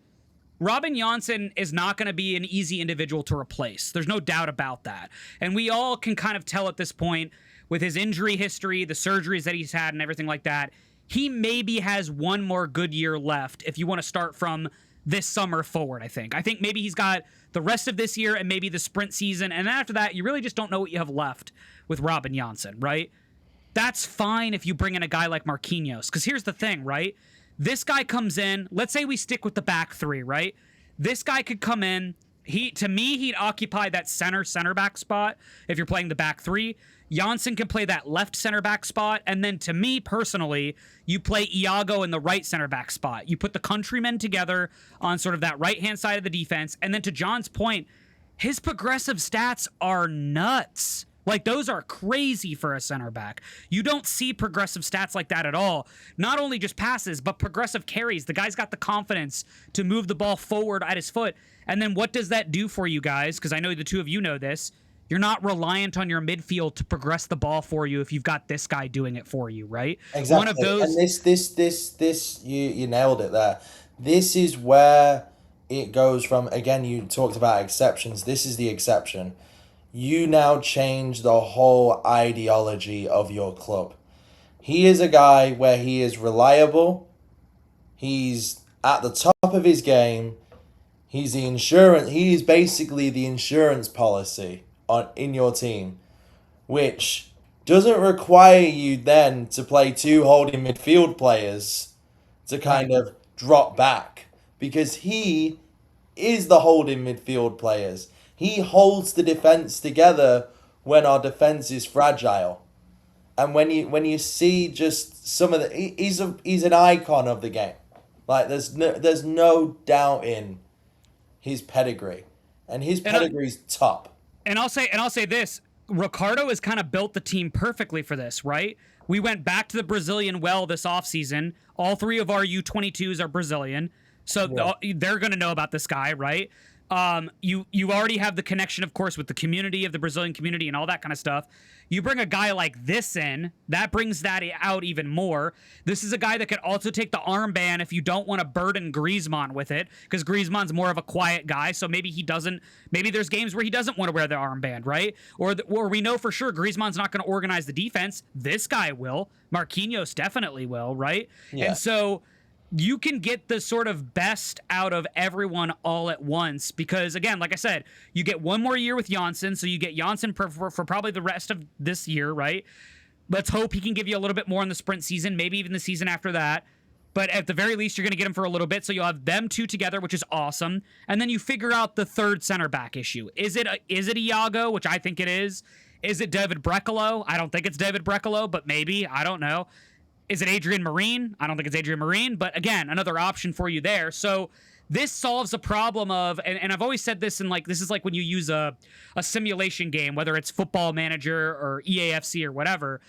Robin Janssen is not going to be an easy individual to replace. There's no doubt about that. And we all can kind of tell at this point, with his injury history, the surgeries that he's had and everything like that, he maybe has one more good year left if you want to start from this summer forward, I think. I think maybe he's got the rest of this year and maybe the sprint season. And then after that, you really just don't know what you have left with Robin Janssen, right? That's fine if you bring in a guy like Marquinhos. Because here's the thing, right? This guy comes in, let's say we stick with the back three, right? This guy could come in, To me, he'd occupy that center back spot if you're playing the back three. Janssen can play that left center back spot, and then to me personally, you play Iago in the right center back spot. You put the countrymen together on sort of that right hand side of the defense, and then to John's point, his progressive stats are nuts. Like, those are crazy for a center back. You don't see progressive stats like that at all. Not only just passes, but progressive carries. The guy's got the confidence to move the ball forward at his foot. And then what does that do for you guys? Because I know the two of you know this. You're not reliant on your midfield to progress the ball for you if you've got this guy doing it for you, right? Exactly. One of those. And this, you nailed it there. This is where it goes from, again, you talked about exceptions. This is the exception. You now change the whole ideology of your club. He is a guy where he is reliable. He's at the top of his game. He's the insurance. He is basically the insurance policy in your team, which doesn't require you then to play two holding midfield players to kind of drop back, because he is the holding midfield players. He holds the defense together when our defense is fragile. And when you see just some of the, he's an icon of the game. Like, there's no doubting his pedigree, and his pedigree's top. And I'll say this: Ricardo has kind of built the team perfectly for this, right? We went back to the Brazilian well this offseason. All three of our U22s are Brazilian, so they're going to know about this guy, right? You already have the connection, of course, with the community of the Brazilian community and all that kind of stuff. You bring a guy like this in, that brings that out even more. This is a guy that could also take the armband if you don't want to burden Griezmann with it, because Griezmann's more of a quiet guy, so maybe there's games where he doesn't want to wear the armband, right? Or we know for sure Griezmann's not going to organize the defense. This guy will. Marquinhos definitely will, right? Yeah. And so you can get the sort of best out of everyone all at once, because, again, like I said, you get one more year with Janssen, so you get Janssen for probably the rest of this year, right? Let's hope he can give you a little bit more in the sprint season, maybe even the season after that. But at the very least, you're going to get him for a little bit, so you'll have them two together, which is awesome. And then you figure out the third center back issue. Is it Iago, which I think it is? Is it David Brecalo? I don't think it's David Brecalo, but maybe. I don't know. Is it Adrian Marine? I don't think it's Adrian Marine, but again, another option for you there. So this solves a problem of, and I've always said this, this is like when you use a simulation game, whether it's Football Manager or EAFC or whatever.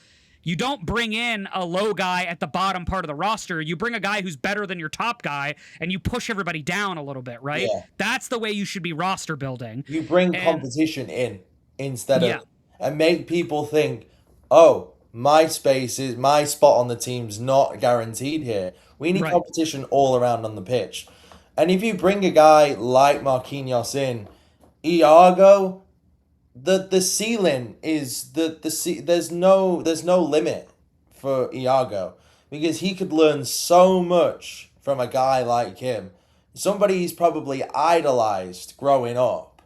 You don't bring in a low guy at the bottom part of the roster. You bring a guy who's better than your top guy, and you push everybody down a little bit, right? Yeah. That's the way you should be roster building. You bring competition in instead of, and make people think, oh, my spot on the team's not guaranteed here. We need competition all around on the pitch. And if you bring a guy like Marquinhos in, Iago, the ceiling is there's no limit for Iago, because he could learn so much from a guy like him. Somebody he's probably idolized growing up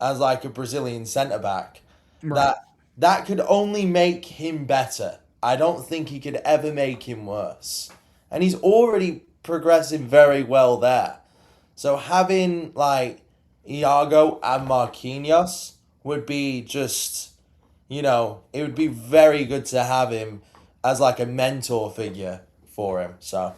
as like a Brazilian centre back. Right. That could only make him better. I don't think he could ever make him worse. And he's already progressing very well there. So having like Iago and Marquinhos would be just, it would be very good to have him as like a mentor figure for him. So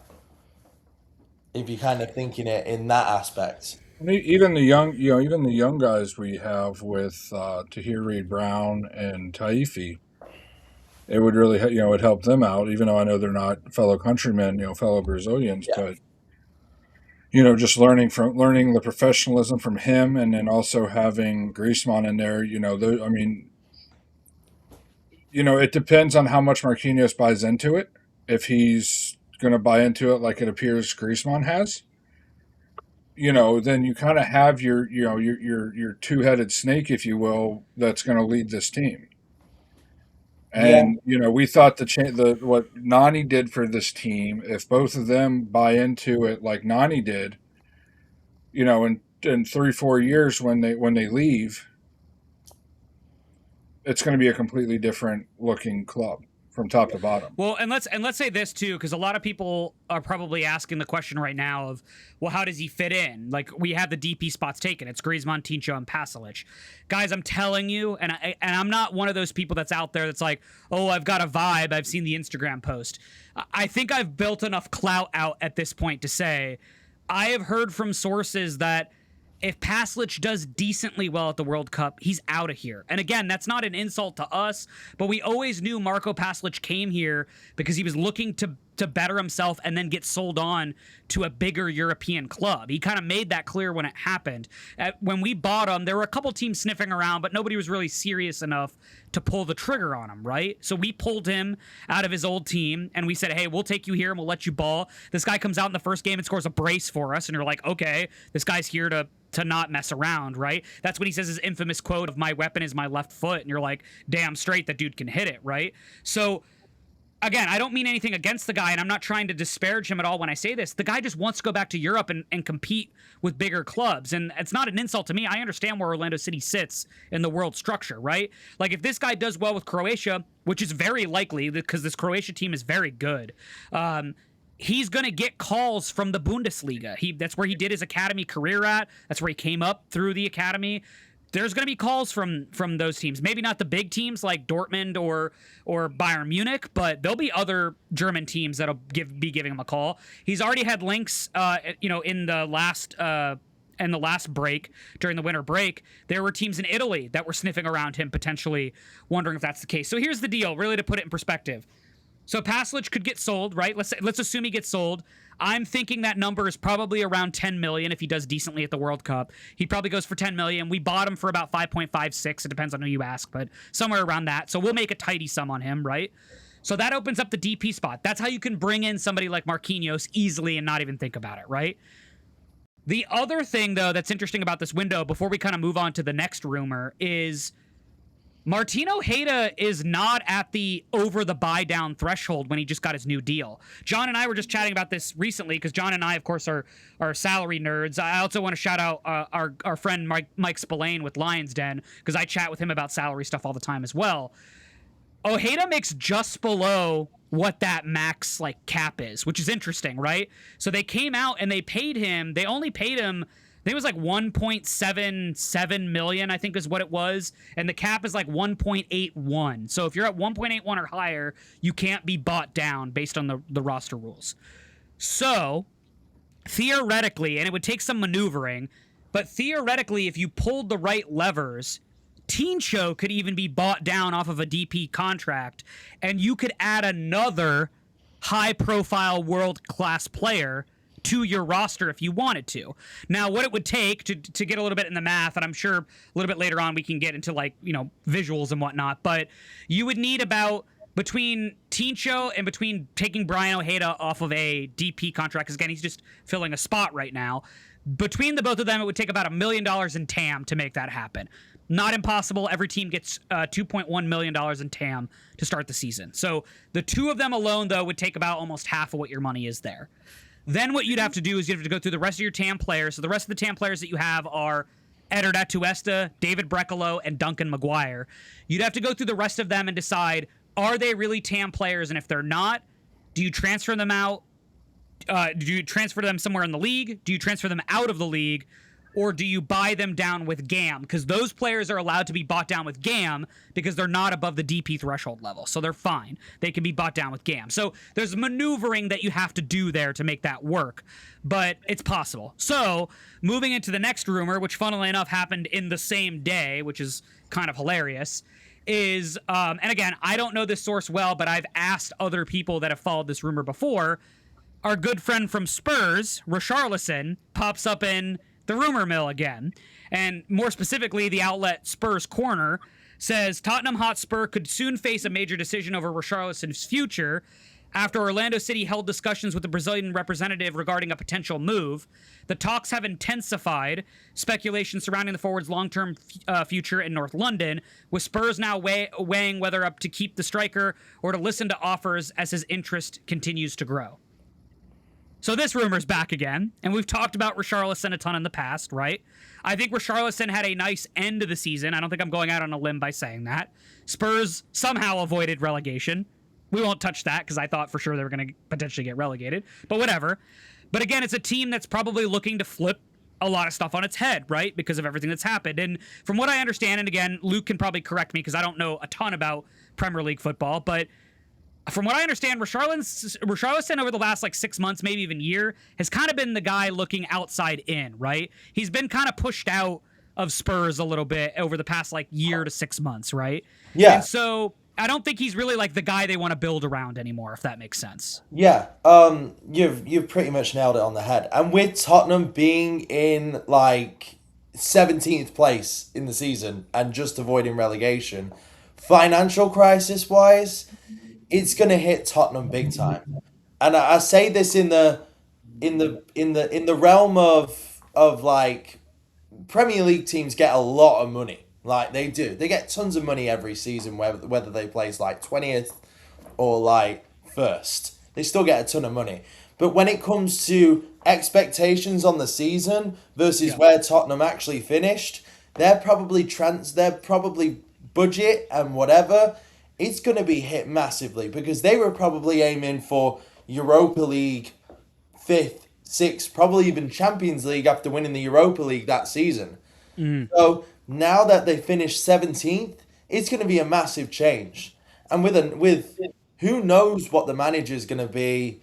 if you're kind of thinking it in that aspect. Even the young guys we have with Tahir Reid-Brown and Taifi, it would really, it help them out. Even though I know they're not fellow countrymen, fellow Brazilians, but just learning the professionalism from him, and then also having Griezmann in there. It depends on how much Marquinhos buys into it. If he's going to buy into it like it appears Griezmann has, then you kind of have your two-headed snake, if you will, that's going to lead this team. And we thought what Nani did for this team, if both of them buy into it like Nani did, in 3-4 years when they leave, it's going to be a completely different looking club. from top to bottom. Well, and let's say this too, because a lot of people are probably asking the question right now of, well, how does he fit in? Like, we have the DP spots taken. It's Griezmann, Tincho, and Pasalic. Guys, I'm telling you, and I'm not one of those people that's out there that's like, oh, I've got a vibe. I've seen the Instagram post. I think I've built enough clout out at this point to say I have heard from sources that if Pasalic does decently well at the World Cup, he's out of here. And again, that's not an insult to us, but we always knew Marco Pasalic came here because he was looking to better himself and then get sold on to a bigger European club. He kind of made that clear when it happened. When we bought him, there were a couple teams sniffing around, but nobody was really serious enough to pull the trigger on him, right? So we pulled him out of his old team and we said, hey, we'll take you here and we'll let you ball. This guy comes out in the first game and scores a brace for us, and you're like, okay, this guy's here to not mess around, right? That's when he says his infamous quote of my weapon is my left foot, and you're like, damn straight, that dude can hit it, right? So again, I don't mean anything against the guy, and I'm not trying to disparage him at all when I say this. The guy just wants to go back to Europe and compete with bigger clubs, and it's not an insult to me. I understand where Orlando City sits in the world structure, right? Like, if this guy does well with Croatia, which is very likely because this Croatia team is very good, he's going to get calls from the Bundesliga. That's where he did his academy career at. That's where he came up through the academy. There's going to be calls from those teams. Maybe not the big teams like Dortmund or Bayern Munich, but there'll be other German teams that'll be giving him a call. He's already had links, in the last break, during the winter break. There were teams in Italy that were sniffing around him, potentially wondering if that's the case. So here's the deal, really, to put it in perspective. So Pasalic could get sold, right? Let's assume he gets sold. I'm thinking that number is probably around 10 million if he does decently at the World Cup. He probably goes for 10 million. We bought him for about 5.56. It depends on who you ask, but somewhere around that. So we'll make a tidy sum on him, right? So that opens up the DP spot. That's how you can bring in somebody like Marquinhos easily and not even think about it, right? The other thing, though, that's interesting about this window, before we kind of move on to the next rumor, is Martin Ojeda is not at the over the buy down threshold when he just got his new deal. John and I were just chatting about this recently because John and I, of course, are salary nerds. I also want to shout out our friend Mike Spillane with Lions Den, because I chat with him about salary stuff all the time as well. Ojeda makes just below what that max cap is, which is interesting, right? So they came out and they only paid him, I think it was like 1.77 million, I think is what it was. And the cap is like 1.81. So if you're at 1.81 or higher, you can't be bought down based on the roster rules. So theoretically, and it would take some maneuvering, but theoretically, if you pulled the right levers, Tincho could even be bought down off of a DP contract, and you could add another high-profile world-class player to your roster if you wanted to. Now, what it would take to get a little bit in the math, and I'm sure a little bit later on we can get into visuals and whatnot, but you would need about between Tincho and between taking Brian Ojeda off of a DP contract, because again, he's just filling a spot right now. Between the both of them, it would take about $1 million in TAM to make that happen. Not impossible. Every team gets $2.1 million in TAM to start the season. So the two of them alone, though, would take about almost half of what your money is there. Then what you'd have to do is you'd have to go through the rest of your TAM players. So the rest of the TAM players that you have are Eder Atuesta, David Brecalo, and Duncan Maguire. You'd have to go through the rest of them and decide, are they really TAM players? And if they're not, do you transfer them out? Do you transfer them somewhere in the league? Do you transfer them out of the league? Or do you buy them down with GAM? Because those players are allowed to be bought down with GAM because they're not above the DP threshold level. So they're fine. They can be bought down with GAM. So there's maneuvering that you have to do there to make that work. But it's possible. So moving into the next rumor, which funnily enough happened in the same day, which is kind of hilarious, is, and again, I don't know this source well, but I've asked other people that have followed this rumor before. Our good friend from Spurs, Richarlison, pops up in the rumor mill again. And more specifically, the outlet Spurs Corner says Tottenham Hotspur could soon face a major decision over Richarlison's future after Orlando City held discussions with the Brazilian representative regarding a potential move. The talks have intensified speculation surrounding the forward's long-term future in North London, with Spurs now weighing whether up to keep the striker or to listen to offers as his interest continues to grow. So this rumor's back again, and we've talked about Richarlison a ton in the past, right? I think Richarlison had a nice end of the season. I don't think I'm going out on a limb by saying that. Spurs somehow avoided relegation. We won't touch that because I thought for sure they were going to potentially get relegated, but whatever. But again, it's a team that's probably looking to flip a lot of stuff on its head, right? Because of everything that's happened. And from what I understand, and again, Luke can probably correct me because I don't know a ton about Premier League football, but from what I understand, Richarlison over the last like 6 months, maybe even year, has kind of been the guy looking outside in, right? He's been kind of pushed out of Spurs a little bit over the past like year to 6 months, right? Yeah. And so I don't think he's really like the guy they want to build around anymore, if that makes sense. Yeah, you've pretty much nailed it on the head. And with Tottenham being in like 17th place in the season and just avoiding relegation, financial crisis wise, it's gonna hit Tottenham big time. And I say this in the realm of like Premier League teams get a lot of money. Like they do. They get tons of money every season whether they place like 20th or like first. They still get a ton of money. But when it comes to expectations on the season versus where Tottenham actually finished, they're probably budget and whatever, it's going to be hit massively because they were probably aiming for Europa League 5th, 6th, probably even Champions League after winning the Europa League that season. So now that they finished 17th, it's going to be a massive change. And with who knows what the manager is going to be,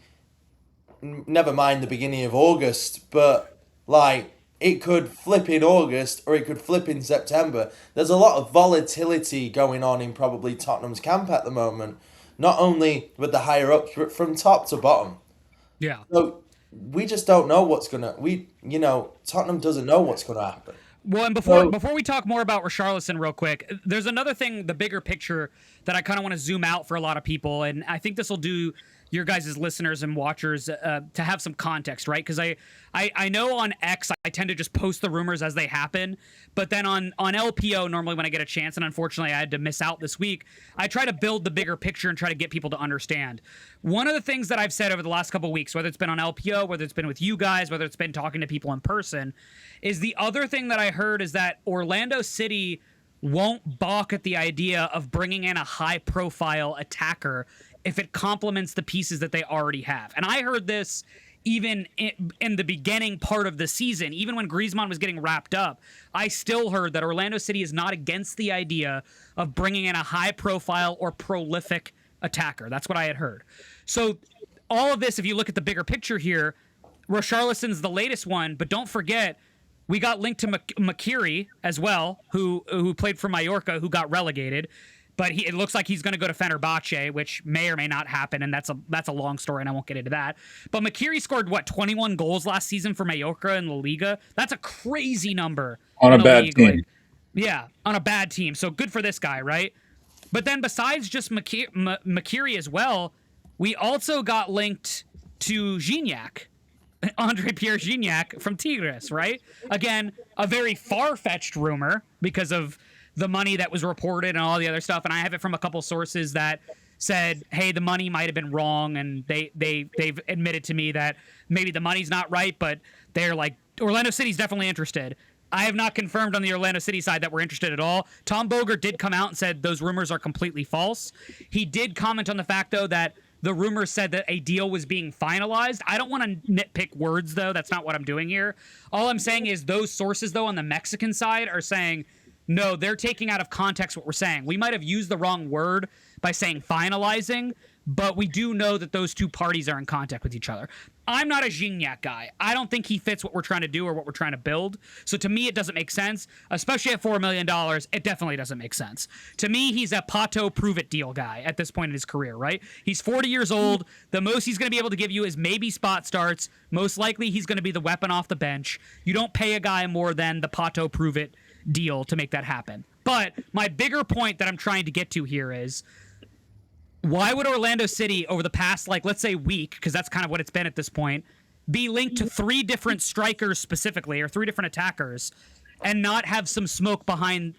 never mind the beginning of August, but like it could flip in August or it could flip in September. There's a lot of volatility going on in probably Tottenham's camp at the moment, not only with the higher ups, but from top to bottom. Yeah. So we just don't know Tottenham doesn't know what's going to happen. Well, and before we talk more about Richarlison real quick, there's another thing, the bigger picture, that I kind of want to zoom out for a lot of people, and I think this will do your guys' listeners and watchers to have some context, right? Because I know on X, I tend to just post the rumors as they happen, but then on LPO, normally when I get a chance, and unfortunately I had to miss out this week, I try to build the bigger picture and try to get people to understand. One of the things that I've said over the last couple of weeks, whether it's been on LPO, whether it's been with you guys, whether it's been talking to people in person, is the other thing that I heard is that Orlando City won't balk at the idea of bringing in a high-profile attacker if it complements the pieces that they already have. And I heard this even in the beginning part of the season, even when Griezmann was getting wrapped up, I still heard that Orlando City is not against the idea of bringing in a high-profile or prolific attacker. That's what I had heard. So all of this, if you look at the bigger picture here, Richarlison's the latest one, but don't forget, we got linked to Makiri as well, who played for Mallorca, who got relegated. But it looks like he's going to go to Fenerbahce, which may or may not happen, and that's a long story, and I won't get into that. But Makiri scored, 21 goals last season for Mallorca in La Liga? That's a crazy number. On a bad team. On a bad team. So good for this guy, right? But then besides just Makiri as well, we also got linked to Gignac. Andre-Pierre Gignac from Tigres, right? Again, a very far-fetched rumor because of the money that was reported and all the other stuff. And I have it from a couple sources that said, hey, the money might have been wrong. And they've admitted to me that maybe the money's not right, but they're like, Orlando City's definitely interested. I have not confirmed on the Orlando City side that we're interested at all. Tom Bogert did come out and said those rumors are completely false. He did comment on the fact, though, that the rumors said that a deal was being finalized. I don't want to nitpick words, though. That's not what I'm doing here. All I'm saying is those sources, though, on the Mexican side are saying, no, they're taking out of context what we're saying. We might have used the wrong word by saying finalizing, but we do know that those two parties are in contact with each other. I'm not a Gignac guy. I don't think he fits what we're trying to do or what we're trying to build. So to me, it doesn't make sense, especially at $4 million. It definitely doesn't make sense. To me, he's a Pato prove-it deal guy at this point in his career, right? He's 40 years old. The most he's going to be able to give you is maybe spot starts. Most likely, he's going to be the weapon off the bench. You don't pay a guy more than the Pato prove-it deal to make that happen. But my bigger point that I'm trying to get to here is, why would Orlando City over the past, let's say week, because that's kind of what it's been at this point, be linked to 3 different strikers specifically, or 3 different attackers, and not have some fire behind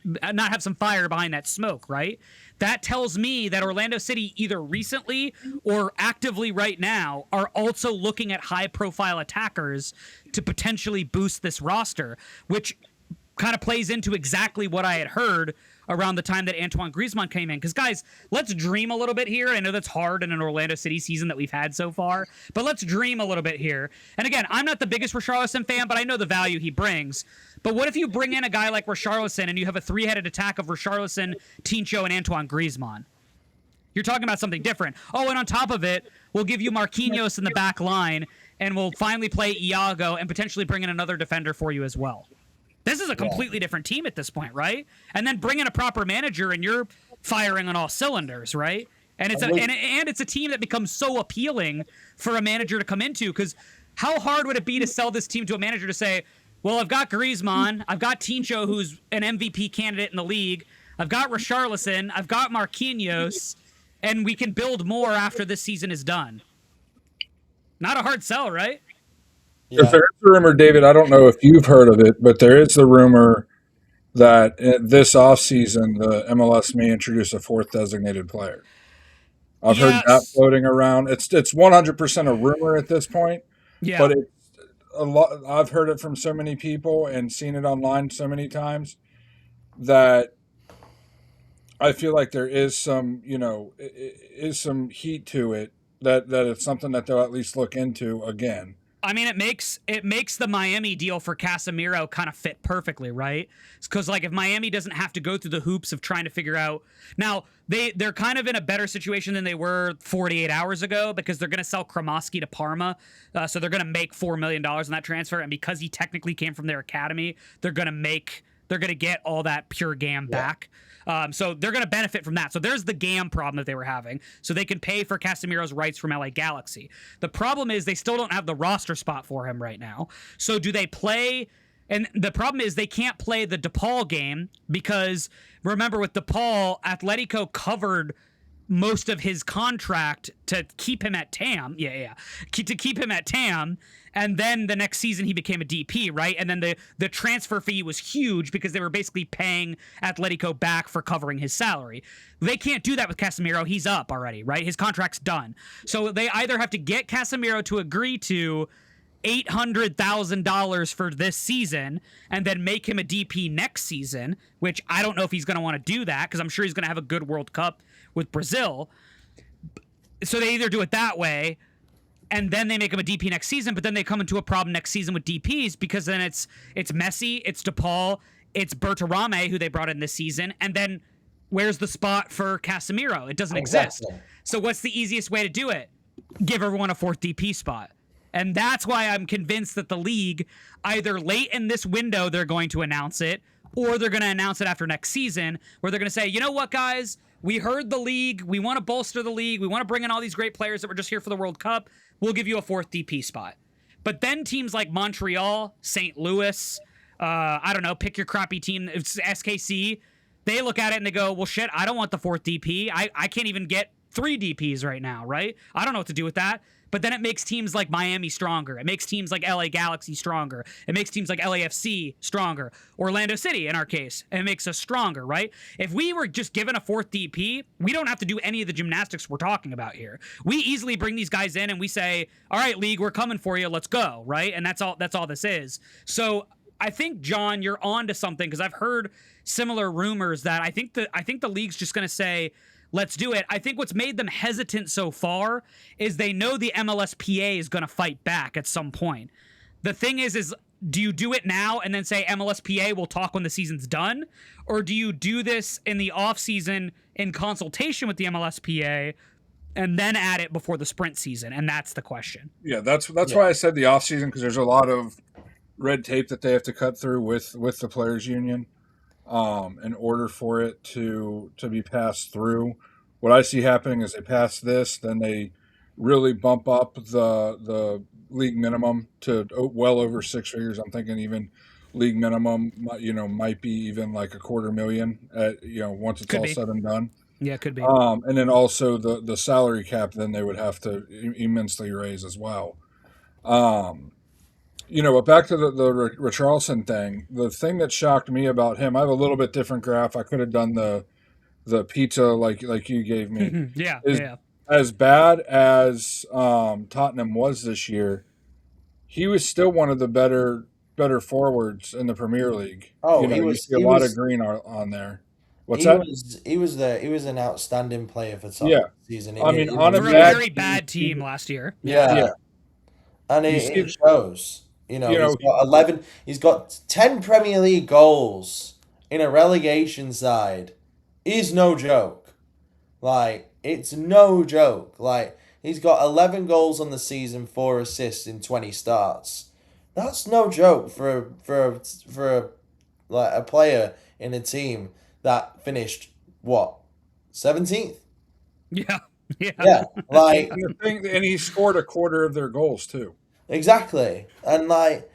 that smoke, right? That tells me that Orlando City either recently or actively right now are also looking at high-profile attackers to potentially boost this roster, which kind of plays into exactly what I had heard around the time that Antoine Griezmann came in. Because, guys, let's dream a little bit here. I know that's hard in an Orlando City season that we've had so far, but let's dream a little bit here. And again, I'm not the biggest Richarlison fan, but I know the value he brings. But what if you bring in a guy like Richarlison and you have a three-headed attack of Richarlison, Tincho, and Antoine Griezmann? You're talking about something different. Oh, and on top of it, we'll give you Marquinhos in the back line, and we'll finally play Iago and potentially bring in another defender for you as well. This is a completely different team at this point, right? And then bring in a proper manager, and you're firing on all cylinders, right? And it's a team that becomes so appealing for a manager to come into, because how hard would it be to sell this team to a manager to say, well, I've got Griezmann, I've got Tincho, who's an MVP candidate in the league, I've got Richarlison, I've got Marquinhos, and we can build more after this season is done. Not a hard sell, right? Yeah. If there's a rumor, David, I don't know if you've heard of it, but there is the rumor that this offseason, the MLS may introduce a fourth designated player. I've heard that floating around. It's 100% a rumor at this point. Yeah. But it's a lot. I've heard it from so many people and seen it online so many times that I feel like there is some, is some heat to it, that it's something that they'll at least look into again. I mean, it makes the Miami deal for Casemiro kind of fit perfectly, right? Because like if Miami doesn't have to go through the hoops of trying to figure out now, they're kind of in a better situation than they were 48 hours ago, because they're going to sell Kremoski to Parma, so they're going to make $4 million in that transfer, and because he technically came from their academy, they're going to get all that pure GAM back. So they're going to benefit from that. So there's the GAM problem that they were having. So they can pay for Casemiro's rights from LA Galaxy. The problem is they still don't have the roster spot for him right now. So do they play? And the problem is they can't play the DePaul game, because remember, with DePaul, Atletico covered most of his contract to keep him at TAM. To keep him at TAM. And then the next season he became a DP, right? And then the transfer fee was huge because they were basically paying Atletico back for covering his salary. They can't do that with Casemiro. He's up already, right? His contract's done. So they either have to get Casemiro to agree to $800,000 for this season and then make him a DP next season, which I don't know if he's going to want to do that, because I'm sure he's going to have a good World Cup with Brazil. So they either do it that way, and then they make him a DP next season, but then they come into a problem next season with DPs, because then it's Messi, it's DePaul, it's Berterame, who they brought in this season, and then where's the spot for Casemiro? It doesn't exist. So what's the easiest way to do it? Give everyone a fourth DP spot. And that's why I'm convinced that the league, either late in this window they're going to announce it, or they're going to announce it after next season, where they're going to say, you know what, guys? We heard the league. We want to bolster the league. We want to bring in all these great players that were just here for the World Cup. We'll give you a fourth DP spot. But then teams like Montreal, St. Louis, I don't know, pick your crappy team, it's SKC, they look at it and they go, well, shit, I don't want the fourth DP. I can't even get 3 DPs right now, right? I don't know what to do with that. But then it makes teams like Miami stronger. It makes teams like LA Galaxy stronger. It makes teams like LAFC stronger. Orlando City, in our case, it makes us stronger, right? If we were just given a fourth DP, we don't have to do any of the gymnastics we're talking about here. We easily bring these guys in and we say, all right, league, we're coming for you. Let's go, right? And that's all this is. So I think, John, you're on to something, because I've heard similar rumors that I think the league's just going to say, let's do it. I think what's made them hesitant so far is they know the MLSPA is going to fight back at some point. The thing is do you do it now and then say MLSPA will talk when the season's done? Or do you do this in the offseason in consultation with the MLSPA and then add it before the sprint season? And that's the question. Yeah, that's why I said the offseason, because there's a lot of red tape that they have to cut through with the players union. In order for it to be passed through. What I see happening is they pass this, then they really bump up the league minimum to well over 6 figures. I'm thinking even league minimum, might be even like $250,000 once it's all said and done. Yeah, it could be. And then also the salary cap, then they would have to immensely raise as well. But back to the Richarlison thing, the thing that shocked me about him, I have a little bit different graph. I could have done the pizza like you gave me. Yeah. As bad as Tottenham was this year, he was still one of the better better forwards in the Premier League. Oh, You see a lot of green on there. What's he that? he was an outstanding player for Yeah. Tottenham this season. I mean, on a For a bad very bad team last year. Yeah. Yeah. And You it see- shows. You know, he's got 11. He's got 10 Premier League goals in a relegation side. Is no joke. Like, it's no joke. Like, he's got 11 goals on the season, 4 assists in 20 starts. That's no joke for a player in a team that finished what, 17th? Yeah. Yeah. Yeah, like and he scored a quarter of their goals too. exactly. And like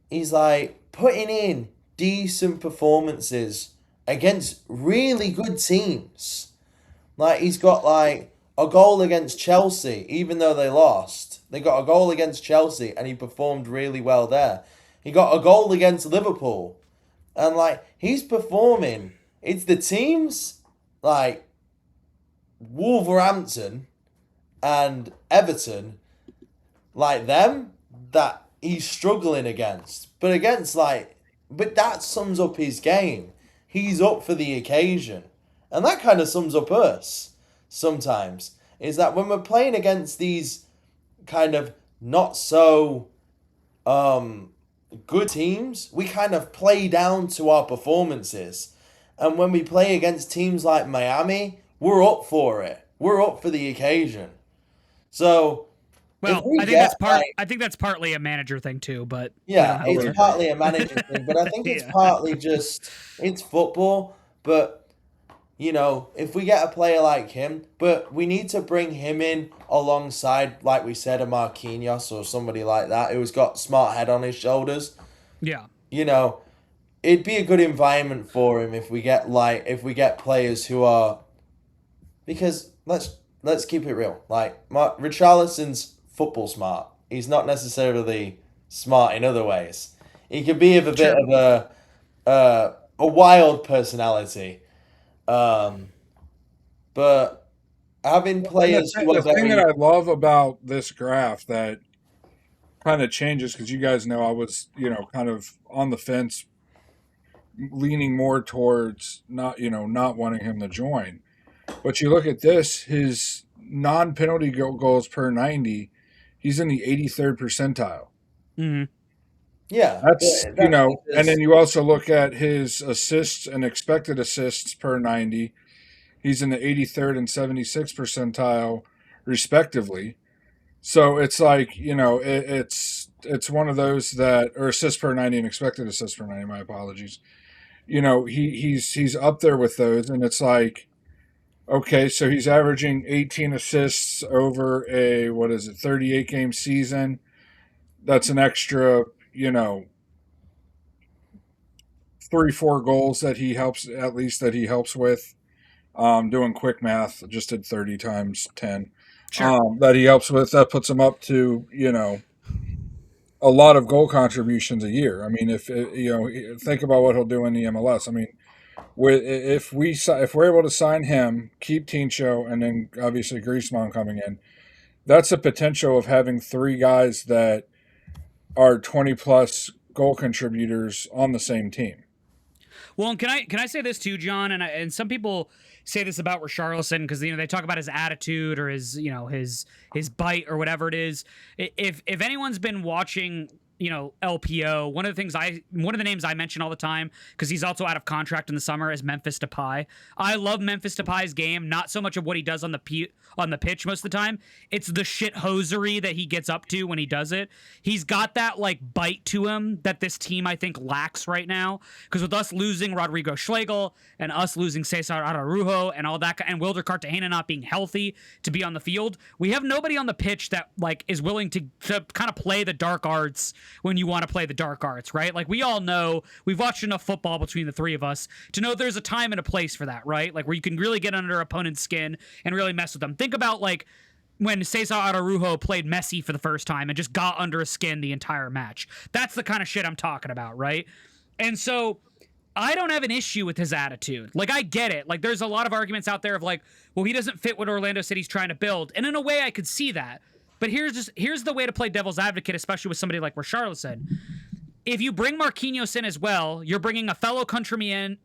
he's like putting in decent performances against really good teams. Like he's got like a goal against Chelsea, even though they lost. They got a goal against Chelsea and he performed really well there. He got a goal against Liverpool. And like he's performing. It's the teams like Wolverhampton and Everton, like them, that he's struggling against. But that sums up his game. He's up for the occasion. And that kind of sums up us sometimes. Is that when we're playing against these kind of not so good teams, we kind of play down to our performances. And when we play against teams like Miami, we're up for it. We're up for the occasion. So, well, I think that's partly a manager thing too, but yeah, it's partly a manager thing, but I think it's partly just it's football. But you know, if we get a player like him, but we need to bring him in alongside, like we said, a Marquinhos or somebody like that who's got smart head on his shoulders. Yeah, you know, it'd be a good environment for him if we get players who are, because let's keep it real. Like Richarlison's football smart. He's not necessarily smart in other ways. He could be of a bit of a wild personality. But having players the thing that I love about this graph that kind of changes, because you guys know I was, kind of on the fence, leaning more towards not wanting him to join. But you look at this, his non-penalty goals per 90, he's in the 83rd percentile. Mm-hmm. Yeah. That's and then you also look at his assists and expected assists per 90. He's in the 83rd and 76th percentile, respectively. So it's like, it's one of those that, or assists per 90 and expected assists per 90, my apologies. He's up there with those, and it's like, okay, so he's averaging 18 assists over a 38 game season. That's an extra, 3-4 goals that he helps with. Doing quick math, just did 30 times 10. Sure. That he helps with. That puts him up to, a lot of goal contributions a year. I mean, if think about what he'll do in the MLS. I mean, if we're able to sign him, keep Tincho, and then obviously Griezmann coming in, that's a potential of having 3 guys that are 20 plus goal contributors on the same team. Well, and can I say this too, John? And some people say this about Richarlison because they talk about his attitude or his bite or whatever it is. If anyone's been watching LPO, one of the names I mention all the time, because he's also out of contract in the summer, is Memphis Depay. I love Memphis Depay's game, not so much of what he does on the pitch most of the time. It's the shit-hosery that he gets up to when he does it. He's got that like bite to him that this team I think lacks right now, because with us losing Rodrigo Schlegel and us losing Cesar Araujo and all that, and Wilder Cartagena not being healthy to be on the field, we have nobody on the pitch that like is willing to kind of play the dark arts when you want to play the dark arts, right? Like we all know, we've watched enough football between the 3 of us to know there's a time and a place for that, right? Like where you can really get under opponent's skin and really mess with them. Think about like when Cesar Araujo played Messi for the first time and just got under his skin the entire match. That's the kind of shit I'm talking about, right? And so I don't have an issue with his attitude. Like, I get it. Like, there's a lot of arguments out there of like, well, he doesn't fit what Orlando City's trying to build. And in a way, I could see that. But here's the way to play devil's advocate, especially with somebody like Richarlison. if you bring Marquinhos in as well, you're bringing a fellow countryman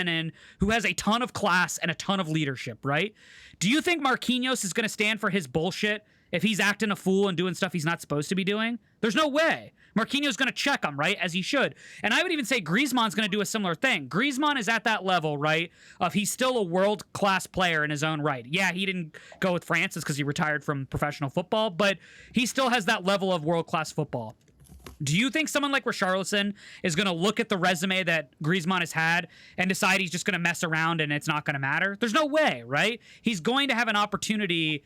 in who has a ton of class and a ton of leadership, right? Do you think Marquinhos is going to stand for his bullshit if he's acting a fool and doing stuff he's not supposed to be doing? There's no way. Marquinhos is going to check him, right, as he should. And I would even say Griezmann's going to do a similar thing. Griezmann is at that level, right, of he's still a world-class player in his own right. Yeah, he didn't go with France because he retired from professional football, but he still has that level of world-class football. Do you think someone like Richarlison is going to look at the resume that Griezmann has had and decide he's just going to mess around and it's not going to matter? There's no way, right? He's going to have an opportunity.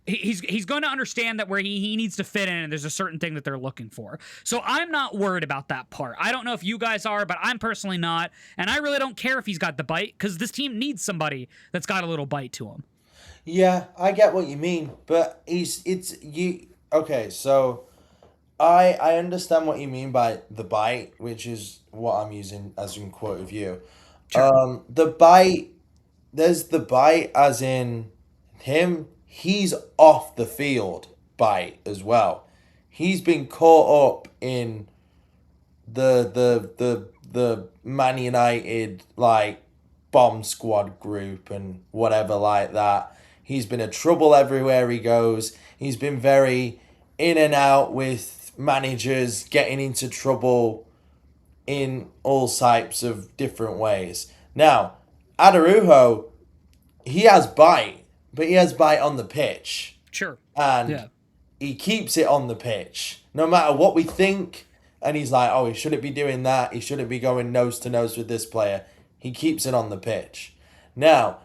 He's going to understand that where he needs to fit in and there's a certain thing that they're looking for. So I'm not worried about that part. I don't know if you guys are, but I'm personally not. And I really don't care if he's got the bite because this team needs somebody that's got a little bite to him. Yeah, I get what you mean, but okay, so I understand what you mean by the bite, which is what I'm using as in quote of you. Sure. The bite, there's the bite as in him, he's off the field bite as well. He's been caught up in the Man United like bomb squad group and whatever like that. He's been a trouble everywhere he goes. He's been very in and out with managers, getting into trouble in all types of different ways. Now, Adarujo, he has bite, but he has bite on the pitch. Sure. And he keeps it on the pitch. No matter what we think, and he's like, oh, he shouldn't be doing that. He shouldn't be going nose to nose with this player. He keeps it on the pitch. Now,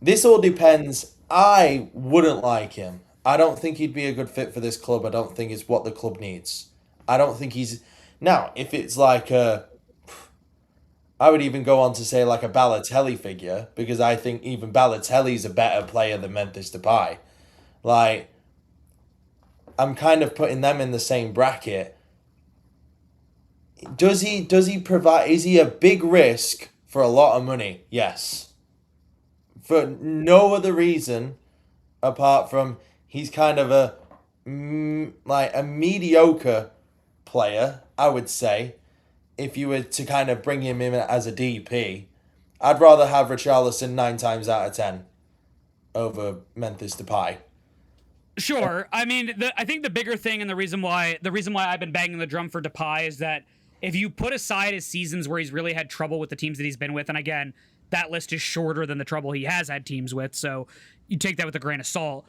this all depends. I wouldn't like him. I don't think he'd be a good fit for this club. I don't think it's what the club needs. I don't think he's... Now, if it's like I would even go on to say like a Balotelli figure, because I think even Balotelli's a better player than Memphis Depay. Like, I'm kind of putting them in the same bracket. Does he provide... Is he a big risk for a lot of money? Yes. For no other reason apart from he's kind of a mediocre player, I would say. If you were to kind of bring him in as a DP, I'd rather have Richarlison 9 times out of 10 over Memphis Depay. Sure. I mean, I think the bigger thing and the reason why I've been banging the drum for Depay is that if you put aside his seasons where he's really had trouble with the teams that he's been with, and again, that list is shorter than the trouble he has had teams with, so you take that with a grain of salt.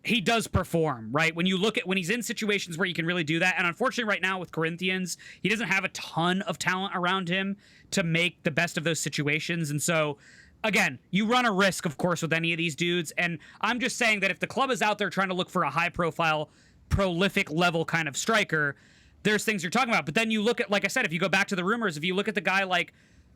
He does perform, right? When you look at when he's in situations where you can really do that, and unfortunately right now with Corinthians, he doesn't have a ton of talent around him to make the best of those situations, and so again, you run a risk, of course, with any of these dudes, and I'm just saying that if the club is out there trying to look for a high-profile, prolific level kind of striker, there's things you're talking about. But then you look at, like I said, if you go back to the rumors, if you look at the guy like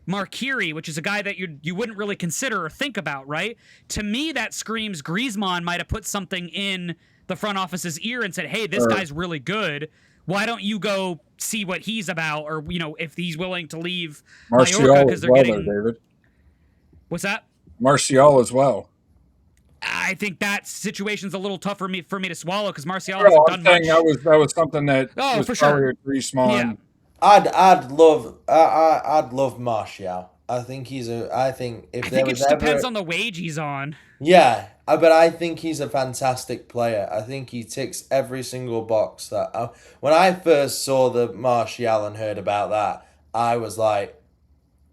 Marquinhos, which is a guy that you wouldn't really consider or think about, right? To me, that screams Griezmann might have put something in the front office's ear and said, hey, this guy's really good. Why don't you go see what he's about? Or, if he's willing to leave Mallorca because they're getting... David. What's that? Martial as well. I think that situation's a little tough for me to swallow because Martial hasn't done much. That was something that was for probably sure. a Griezmann. Yeah. I'd love Martial. I think if I think it just depends on the wage he's on. Yeah, but I think he's a fantastic player. I think he ticks every single box that. When I first saw the Martial and heard about that, I was like,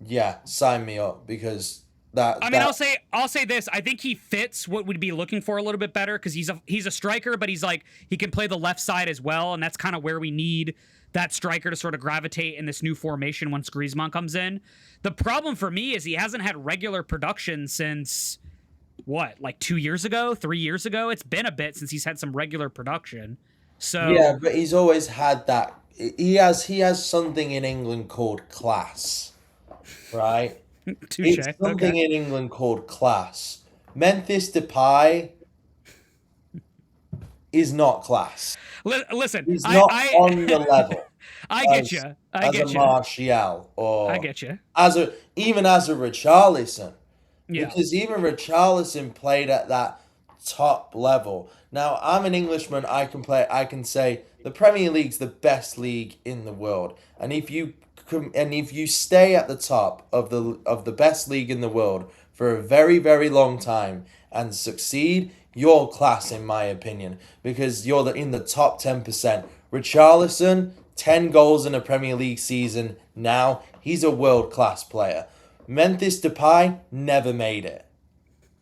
yeah, sign me up because. I'll say this. I think he fits what we'd be looking for a little bit better because he's a striker, but he can play the left side as well, and that's kind of where we need that striker to sort of gravitate in this new formation once Griezmann comes in. The problem for me is he hasn't had regular production since, like 2 years ago, 3 years ago? It's been a bit since he's had some regular production. So yeah, but he's always had that. He has something in England called class, right? Touché. It's something in England called class. Memphis Depay is not class. Listen, he's not on the level. I get you. As a Martial, or I get you. Even as a Richarlison, yeah. Because even Richarlison played at that top level. Now, I'm an Englishman. I can say the Premier League's the best league in the world, and if you stay at the top of the best league in the world for a very very long time and succeed, you're class in my opinion because you're in the top 10%. Richarlison, 10 goals in a Premier League season. Now he's a world class player. Memphis Depay never made it,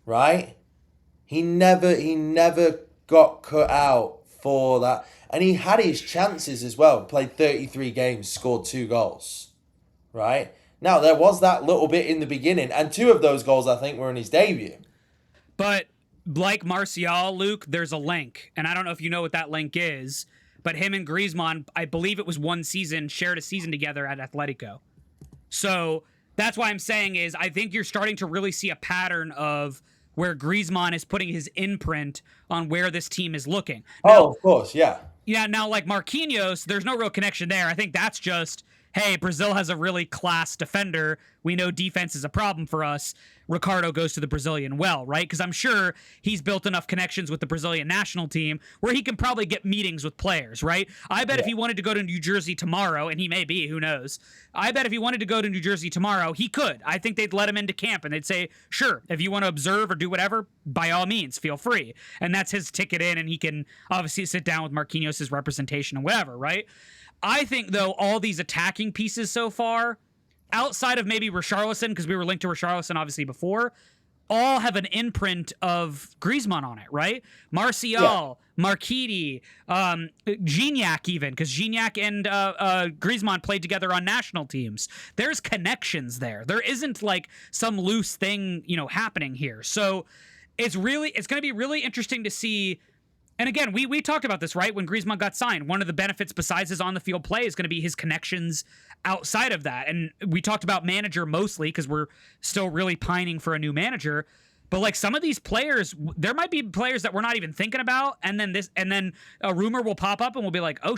right? He never got cut out for that. And he had his chances as well. Played 33 games, scored 2 goals. Right? Now, there was that little bit in the beginning. And 2 of those goals, I think, were in his debut. But like Martial, Luke, there's a link. And I don't know if you know what that link is. But him and Griezmann, I believe it was one season, shared a season together at Atletico. So that's why I'm saying is I think you're starting to really see a pattern of where Griezmann is putting his imprint on where this team is looking. Now, of course, yeah. Yeah, now like Marquinhos, there's no real connection there. I think that's just, hey, Brazil has a really class defender. We know defense is a problem for us. Ricardo goes to the Brazilian well, right? Because I'm sure he's built enough connections with the Brazilian national team where he can probably get meetings with players, right? I bet if he wanted to go to New Jersey tomorrow, and he may be, who knows? I bet if he wanted to go to New Jersey tomorrow, he could. I think they'd let him into camp and they'd say, sure, if you want to observe or do whatever, by all means, feel free. And that's his ticket in, and he can obviously sit down with Marquinhos' representation and whatever, right? I think, though, all these attacking pieces so far, outside of maybe Richarlison, because we were linked to Richarlison obviously before, all have an imprint of Griezmann on it, right? Martial, Marquinhos, Gignac even, because Gignac and Griezmann played together on national teams. There's connections there. There isn't like some loose thing, happening here. So it's going to be really interesting to see. And again, we talked about this, right? When Griezmann got signed, one of the benefits besides his on-the-field play is going to be his connections outside of that. And we talked about manager mostly because we're still really pining for a new manager. But like some of these players, there might be players that we're not even thinking about, and then a rumor will pop up, and we'll be like, oh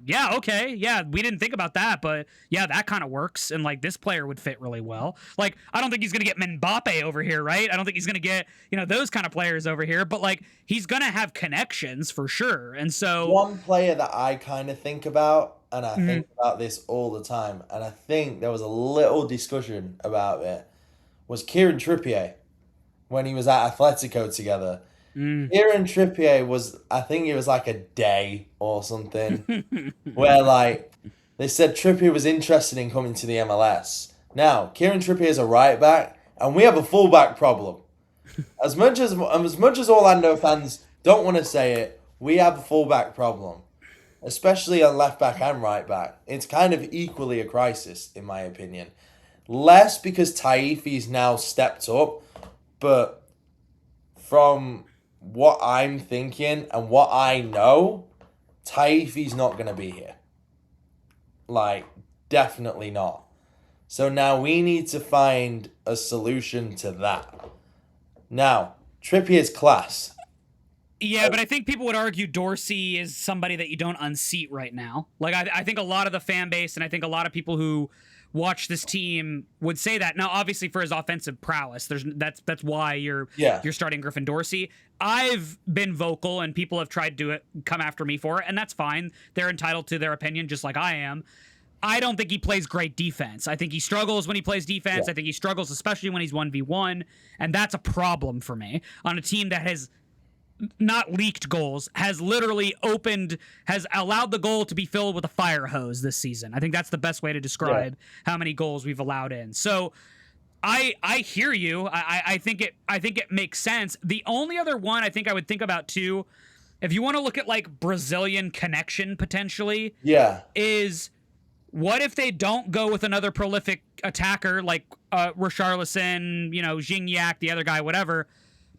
yeah, okay, yeah, we didn't think about that, but yeah, that kind of works, and like this player would fit really well. Like I don't think he's gonna get Mbappe over here, right? I don't think he's gonna get those kind of players over here, but like he's gonna have connections for sure. And so one player that I kind of think about, and I think about this all the time, and I think there was a little discussion about it, was Kieran Trippier. When he was at Atletico together. Kieran Trippier was, I think it was like a day or something, where like they said Trippier was interested in coming to the MLS. Now, Kieran Trippier is a right back, and we have a fullback problem. As much as Orlando fans don't want to say it, we have a fullback problem, especially on left back and right back. It's kind of equally a crisis, in my opinion. Less because Taifi's now stepped up, but from what I'm thinking and what I know, Taifi's not going to be here. Like, definitely not. So now we need to find a solution to that. Now, Trippier's class. Yeah, but I think people would argue Dorsey is somebody that you don't unseat right now. Like, I think a lot of the fan base and I think a lot of people who watch this team would say that. Now, obviously, for his offensive prowess, that's why you're starting Griffin Dorsey. I've been vocal, and people have tried to come after me for it, and that's fine. They're entitled to their opinion, just like I am. I don't think he plays great defense. I think he struggles when he plays defense. I think he struggles especially when he's 1v1, and that's a problem for me on a team that has not leaked goals, has literally has allowed the goal to be filled with a fire hose this season. I think that's the best way to describe how many goals we've allowed in. So I hear you. I think it makes sense. The only other one I think I would think about too, if you want to look at like Brazilian connection potentially, is what if they don't go with another prolific attacker like Richarlison, Gignac, the other guy, whatever.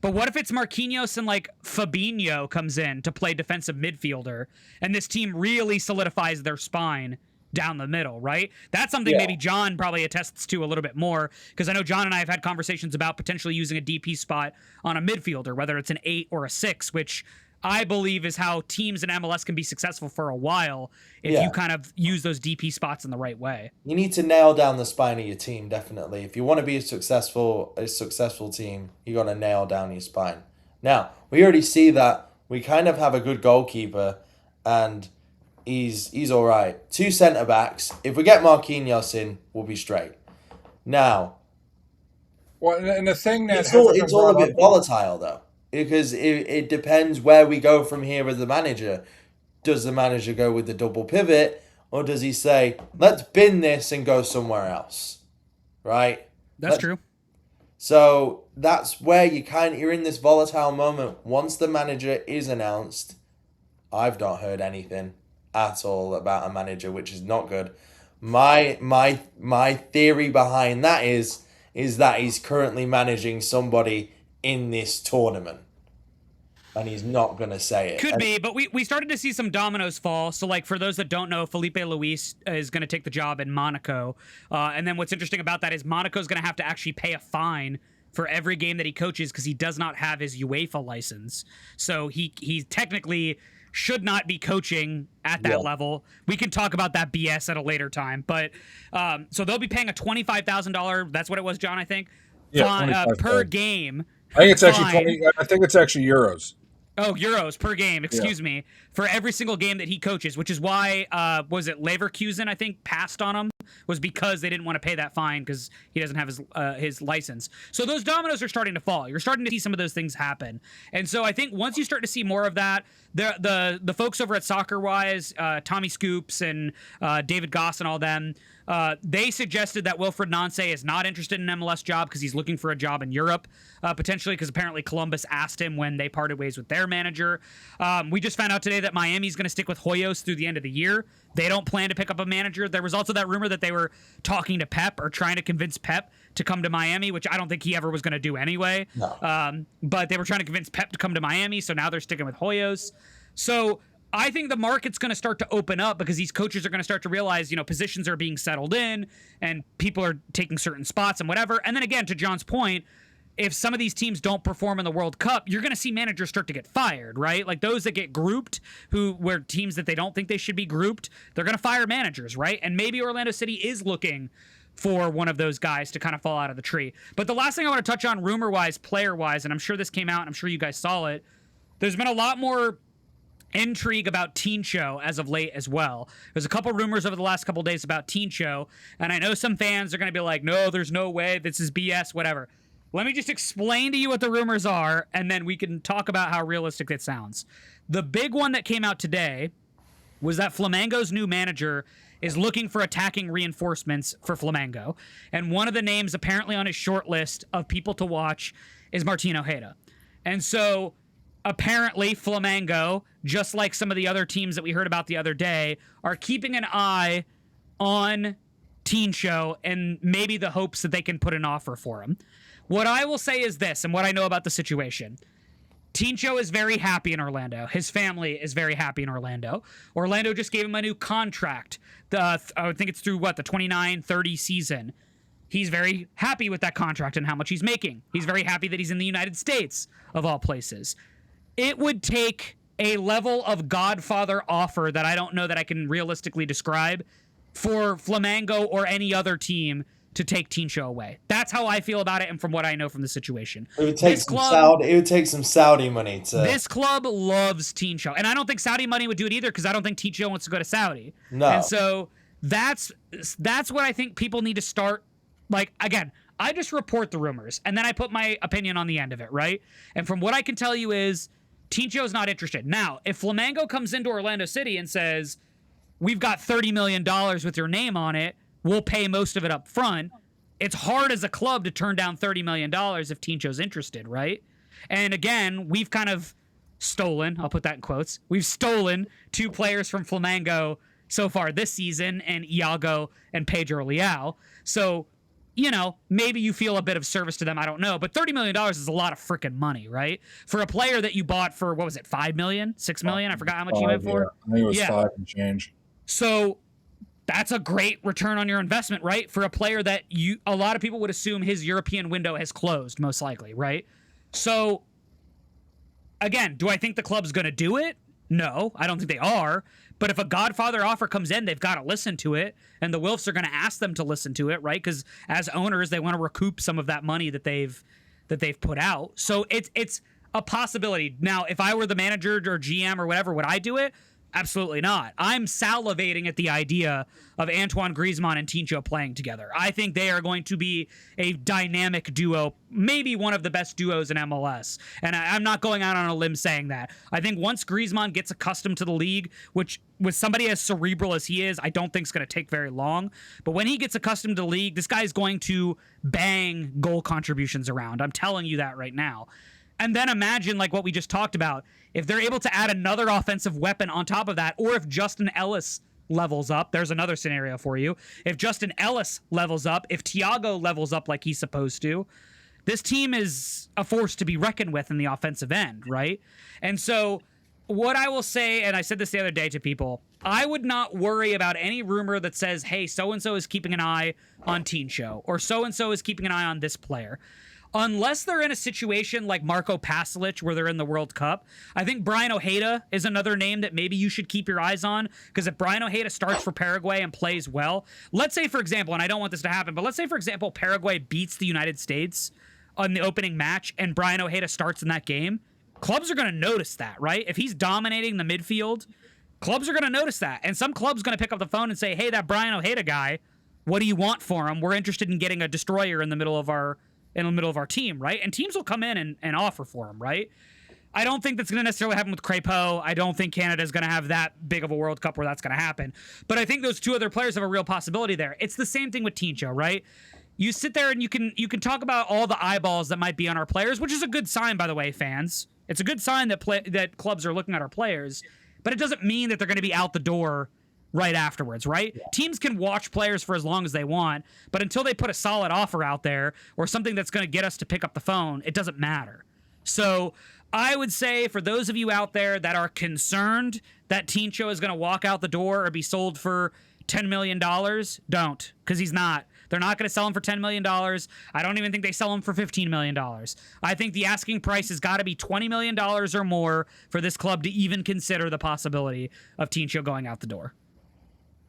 But what if it's Marquinhos and like Fabinho comes in to play defensive midfielder, and this team really solidifies their spine down the middle, right? That's something maybe John probably attests to a little bit more, because I know John and I have had conversations about potentially using a DP spot on a midfielder, whether it's an 8 or a 6, which I believe is how teams in MLS can be successful for a while if you kind of use those DP spots in the right way. You need to nail down the spine of your team, definitely. If you want to be a successful team, you got to nail down your spine. Now, we already see that We kind of have a good goalkeeper, and he's all right. 2 centre backs. If we get Marquinhos in, we'll be straight. Now, Well, and the thing that it's all a bit volatile though, because it depends where we go from here with the manager. Does the manager go with the double pivot, or does he say, let's bin this and go somewhere else? Right? That's true. So that's where you're in this volatile moment. Once the manager is announced, I've not heard anything at all about a manager, which is not good. My theory behind that is that he's currently managing somebody in this tournament. And he's not going to say it. Could be, but we started to see some dominoes fall. So, like, for those that don't know, Felipe Luis is going to take the job in Monaco. And then what's interesting about that is Monaco's going to have to actually pay a fine for every game that he coaches because he does not have his UEFA license. So he technically should not be coaching at that level. We can talk about that BS at a later time. But so they'll be paying a $25,000. That's what it was, John, I think, per game. I think it's actually 20. I think it's actually euros. Oh, euros per game, excuse me, for every single game that he coaches, which is why, was it Leverkusen, I think, passed on him, was because they didn't want to pay that fine because he doesn't have his license. So those dominoes are starting to fall. You're starting to see some of those things happen. And so I think once you start to see more of that, the folks over at Soccer Wise, Tommy Scoops and David Goss and all them, they suggested that Wilfred Nancy is not interested in an MLS job because he's looking for a job in Europe, potentially because apparently Columbus asked him when they parted ways with their manager. We just found out today that Miami's going to stick with Hoyos through the end of the year. They don't plan to pick up a manager. There was also that rumor that they were talking to Pep or trying to convince Pep to come to Miami, which I don't think he ever was going to do anyway. No. But they were trying to convince Pep to come to Miami, so now they're sticking with Hoyos. So I think the market's going to start to open up because these coaches are going to start to realize, positions are being settled in and people are taking certain spots and whatever. And then again, to John's point, if some of these teams don't perform in the World Cup, you're going to see managers start to get fired, right? Like those that get grouped, were teams that they don't think they should be grouped, they're going to fire managers, right? And maybe Orlando City is looking for one of those guys to kind of fall out of the tree. But the last thing I want to touch on rumor-wise, player-wise, and I'm sure this came out, and I'm sure you guys saw it, there's been a lot more intrigue about Tincho as of late as well. There's a couple rumors over the last couple days about Tincho, and I know some fans are going to be like, no, there's no way, this is BS, whatever. Let me just explain to you what the rumors are, and then we can talk about how realistic it sounds. The big one that came out today was that Flamengo's new manager is looking for attacking reinforcements for Flamengo, and one of the names apparently on his short list of people to watch is Martin Ojeda. And so apparently Flamengo, just like some of the other teams that we heard about the other day, are keeping an eye on Tincho and maybe the hopes that they can put an offer for him. What I will say is this, and what I know about the situation. Tincho is very happy in Orlando. His family is very happy in Orlando. Orlando just gave him a new contract. I think it's through, the 29-30 season. He's very happy with that contract and how much he's making. He's very happy that he's in the United States, of all places. It would take a level of Godfather offer that I don't know that I can realistically describe for Flamengo or any other team to take Tincho away. That's how I feel about it, and from what I know from the situation. It would take some Saudi money to... This club loves Tincho, and I don't think Saudi money would do it either because I don't think Tincho wants to go to Saudi. No. And so that's what I think people need to start. Like, again, I just report the rumors, and then I put my opinion on the end of it, right? And from what I can tell you is Tincho's not interested. Now, if Flamengo comes into Orlando City and says, we've got $30 million with your name on it, we'll pay most of it up front, it's hard as a club to turn down $30 million if Tincho's interested, right? And again, we've kind of stolen, I'll put that in quotes, we've stolen 2 players from Flamengo so far this season, and Iago and Pedro Leal. So, maybe you feel a bit of service to them, I don't know, but $30 million is a lot of freaking money, right? For a player that you bought for, what was it, $5 million, $6 million? I forgot how much you went for. I think it was 5 and change. So that's a great return on your investment, right? For a player that a lot of people would assume his European window has closed, most likely, right? So, again, do I think the club's going to do it? No, I don't think they are. But if a Godfather offer comes in, they've got to listen to it, and the Wilfs are going to ask them to listen to it, right? Because as owners, they want to recoup some of that money that they've put out. So it's a possibility. Now, if I were the manager or GM or whatever, would I do it? Absolutely not. I'm salivating at the idea of Antoine Griezmann and Tincho playing together. I think they are going to be a dynamic duo, maybe one of the best duos in MLS. And I'm not going out on a limb saying that. I think once Griezmann gets accustomed to the league, which with somebody as cerebral as he is, I don't think it's going to take very long. But when he gets accustomed to the league, this guy's going to bang goal contributions around. I'm telling you that right now. And then imagine, like what we just talked about, if they're able to add another offensive weapon on top of that, or if Justin Ellis levels up, there's another scenario for you. If Justin Ellis levels up, if Thiago levels up like he's supposed to, this team is a force to be reckoned with in the offensive end, right? And so what I will say, and I said this the other day to people, I would not worry about any rumor that says, hey, so-and-so is keeping an eye on Tincho, or so-and-so is keeping an eye on this player. Unless they're in a situation like Marco Pasalic where they're in the World Cup, I think Brian Ojeda is another name that maybe you should keep your eyes on, because if Brian Ojeda starts for Paraguay and plays well, let's say, for example, and I don't want this to happen, but let's say, for example, Paraguay beats the United States on the opening match and Brian Ojeda starts in that game, clubs are going to notice that, right? If he's dominating the midfield, clubs are going to notice that. And some club's going to pick up the phone and say, hey, that Brian Ojeda guy, what do you want for him? We're interested in getting a destroyer in the middle of our team, right? And teams will come in and offer for him, right? I don't think that's going to necessarily happen with Crépeau. I don't think Canada's going to have that big of a World Cup where that's going to happen. But I think those two other players have a real possibility there. It's the same thing with Tincho, right? You sit there and you can talk about all the eyeballs that might be on our players, which is a good sign, by the way, fans. It's a good sign that clubs are looking at our players, but it doesn't mean that they're going to be out the door right afterwards, right? Yeah. Teams can watch players for as long as they want, but until they put a solid offer out there or something that's going to get us to pick up the phone, it doesn't matter. So I would say for those of you out there that are concerned that Tincho is going to walk out the door or be sold for $10 million, don't, because he's not. They're not going to sell him for $10 million. I don't even think they sell him for $15 million. I think the asking price has got to be $20 million or more for this club to even consider the possibility of Tincho going out the door.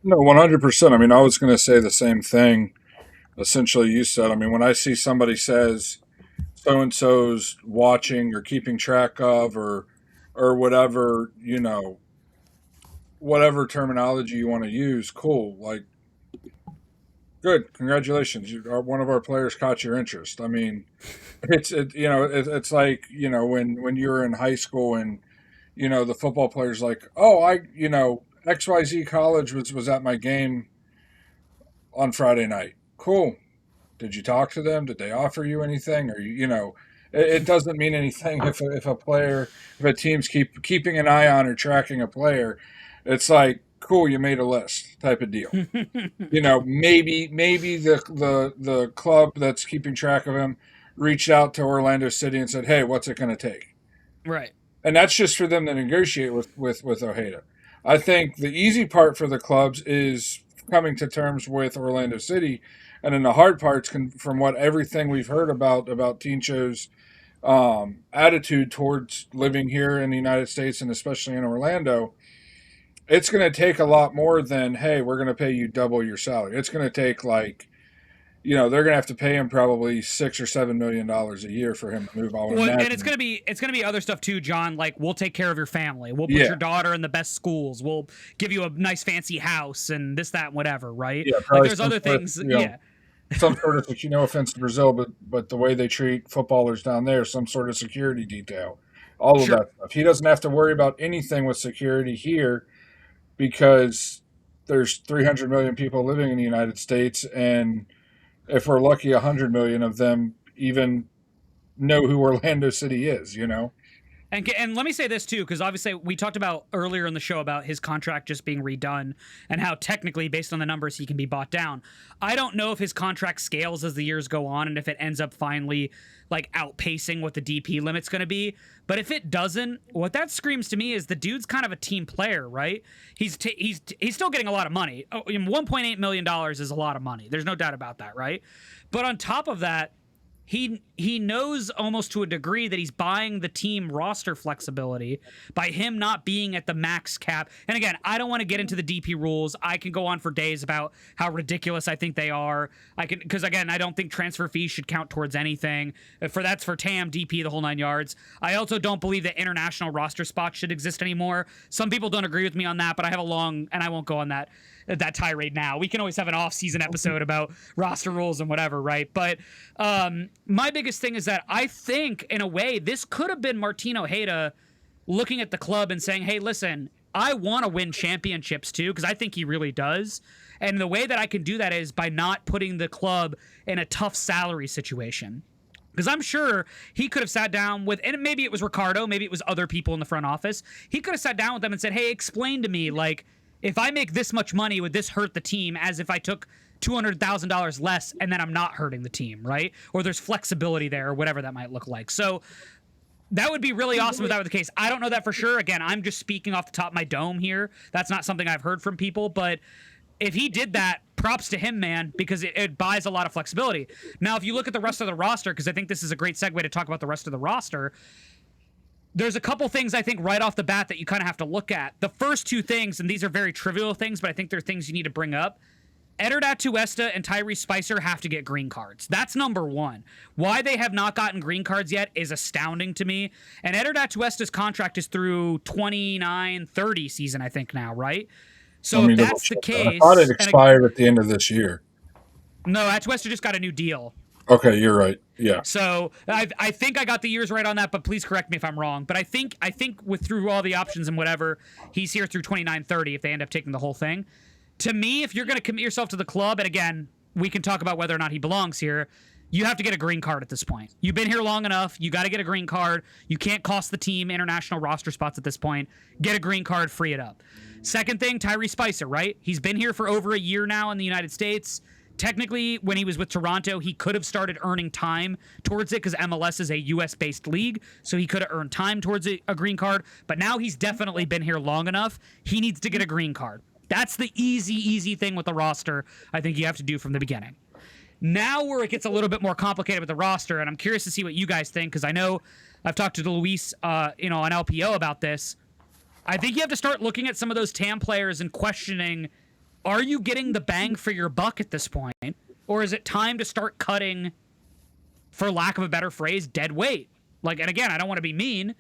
No, 100%. I mean, I was going to say the same thing. Essentially, you said. I mean, when I see somebody says so-and-so's watching or keeping track of or whatever, whatever terminology you want to use, cool. Like, good. Congratulations. One of our players caught your interest. I mean, it's like, when you were in high school and, the football player's like, oh, XYZ College was at my game on Friday night. Cool. Did you talk to them? Did they offer you anything? Or it doesn't mean anything if a team's keeping an eye on or tracking a player. It's like, cool, you made a list type of deal. Maybe the club that's keeping track of him reached out to Orlando City and said, hey, what's it going to take? Right. And that's just for them to negotiate with Ojeda. I think the easy part for the clubs is coming to terms with Orlando City, and then the hard parts, from what everything we've heard about Tincho's attitude towards living here in the United States and especially in Orlando, it's going to take a lot more than, hey, we're going to pay you double your salary. It's going to take they're going to have to pay him probably $6 or $7 million a year for him to move on. Well, and it's going to be other stuff too, John. Like, we'll take care of your family. We'll put your daughter in the best schools. We'll give you a nice fancy house and this, that, and whatever. Right? Yeah. Like, there's other things. Yeah. Some sort of, no offense to Brazil, but the way they treat footballers down there, some sort of security detail, all of that stuff. He doesn't have to worry about anything with security here because there's 300 million people living in the United States, and if we're lucky, 100 million of them even know who Orlando City is, And let me say this too, because obviously we talked about earlier in the show about his contract just being redone and how technically, based on the numbers, he can be bought down. I don't know if his contract scales as the years go on and if it ends up finally outpacing what the DP limit's going to be. But if it doesn't, what that screams to me is the dude's kind of a team player, right? He's still getting a lot of money. $1.8 million is a lot of money. There's no doubt about that, right? But on top of that, he knows almost to a degree that he's buying the team roster flexibility by him not being at the max cap. And again, I don't want to get into the DP rules. I can go on for days about how ridiculous I think they are. Because again, I don't think transfer fees should count towards anything. That's for TAM, DP, the whole 9 yards. I also don't believe that international roster spots should exist anymore. Some people don't agree with me on that, but I have and I won't go on that tirade now. We can always have an off-season episode about roster rules and whatever, right? But my biggest thing is that I think, in a way, this could have been Martin Ojeda looking at the club and saying, hey, listen, I want to win championships too, because I think he really does. And the way that I can do that is by not putting the club in a tough salary situation. Because I'm sure he could have sat down with, and maybe it was Ricardo, maybe it was other people in the front office. He could have sat down with them and said, hey, explain to me, like, if I make this much money, would this hurt the team as if I took $200,000 less and then I'm not hurting the team, right? Or there's flexibility there or whatever that might look like. So that would be really awesome if that were the case. I don't know that for sure. Again, I'm just speaking off the top of my dome here. That's not something I've heard from people, but if he did that, props to him, man, because it buys a lot of flexibility. Now, if you look at the rest of the roster, because I think this is a great segue to talk about the rest of the roster, there's a couple things I think right off the bat that you kind of have to look at. The first two things, and these are very trivial things, but I think they're things you need to bring up. Eder Tuesta and Tyrese Spicer have to get green cards. That's number one. Why they have not gotten green cards yet is astounding to me. And Eder Tuesta's contract is through 29-30 season, I think now, right? So if that's the case... I thought it expired at the end of this year. No, Tuesta just got a new deal. Okay, you're right. Yeah. So I think I got the years right on that, but please correct me if I'm wrong. But I think through all the options and whatever, he's here through 29-30 if they end up taking the whole thing. To me, if you're going to commit yourself to the club, and again, we can talk about whether or not he belongs here, you have to get a green card at this point. You've been here long enough. You got to get a green card. You can't cost the team international roster spots at this point. Get a green card, free it up. Second thing, Tyrese Spicer, right? He's been here for over a year now in the United States. Technically, when he was with Toronto, he could have started earning time towards it because MLS is a U.S.-based league, so he could have earned time towards a green card. But now he's definitely been here long enough. He needs to get a green card. That's the easy thing with the roster I think you have to do from the beginning. Now where it gets a little bit more complicated with the roster, and I'm curious to see what you guys think, because I know I've talked to Luis on LPO about this. I think you have to start looking at some of those TAM players and questioning, are you getting the bang for your buck at this point? Or is it time to start cutting, for lack of a better phrase, dead weight? Like, and again, I don't want to be mean,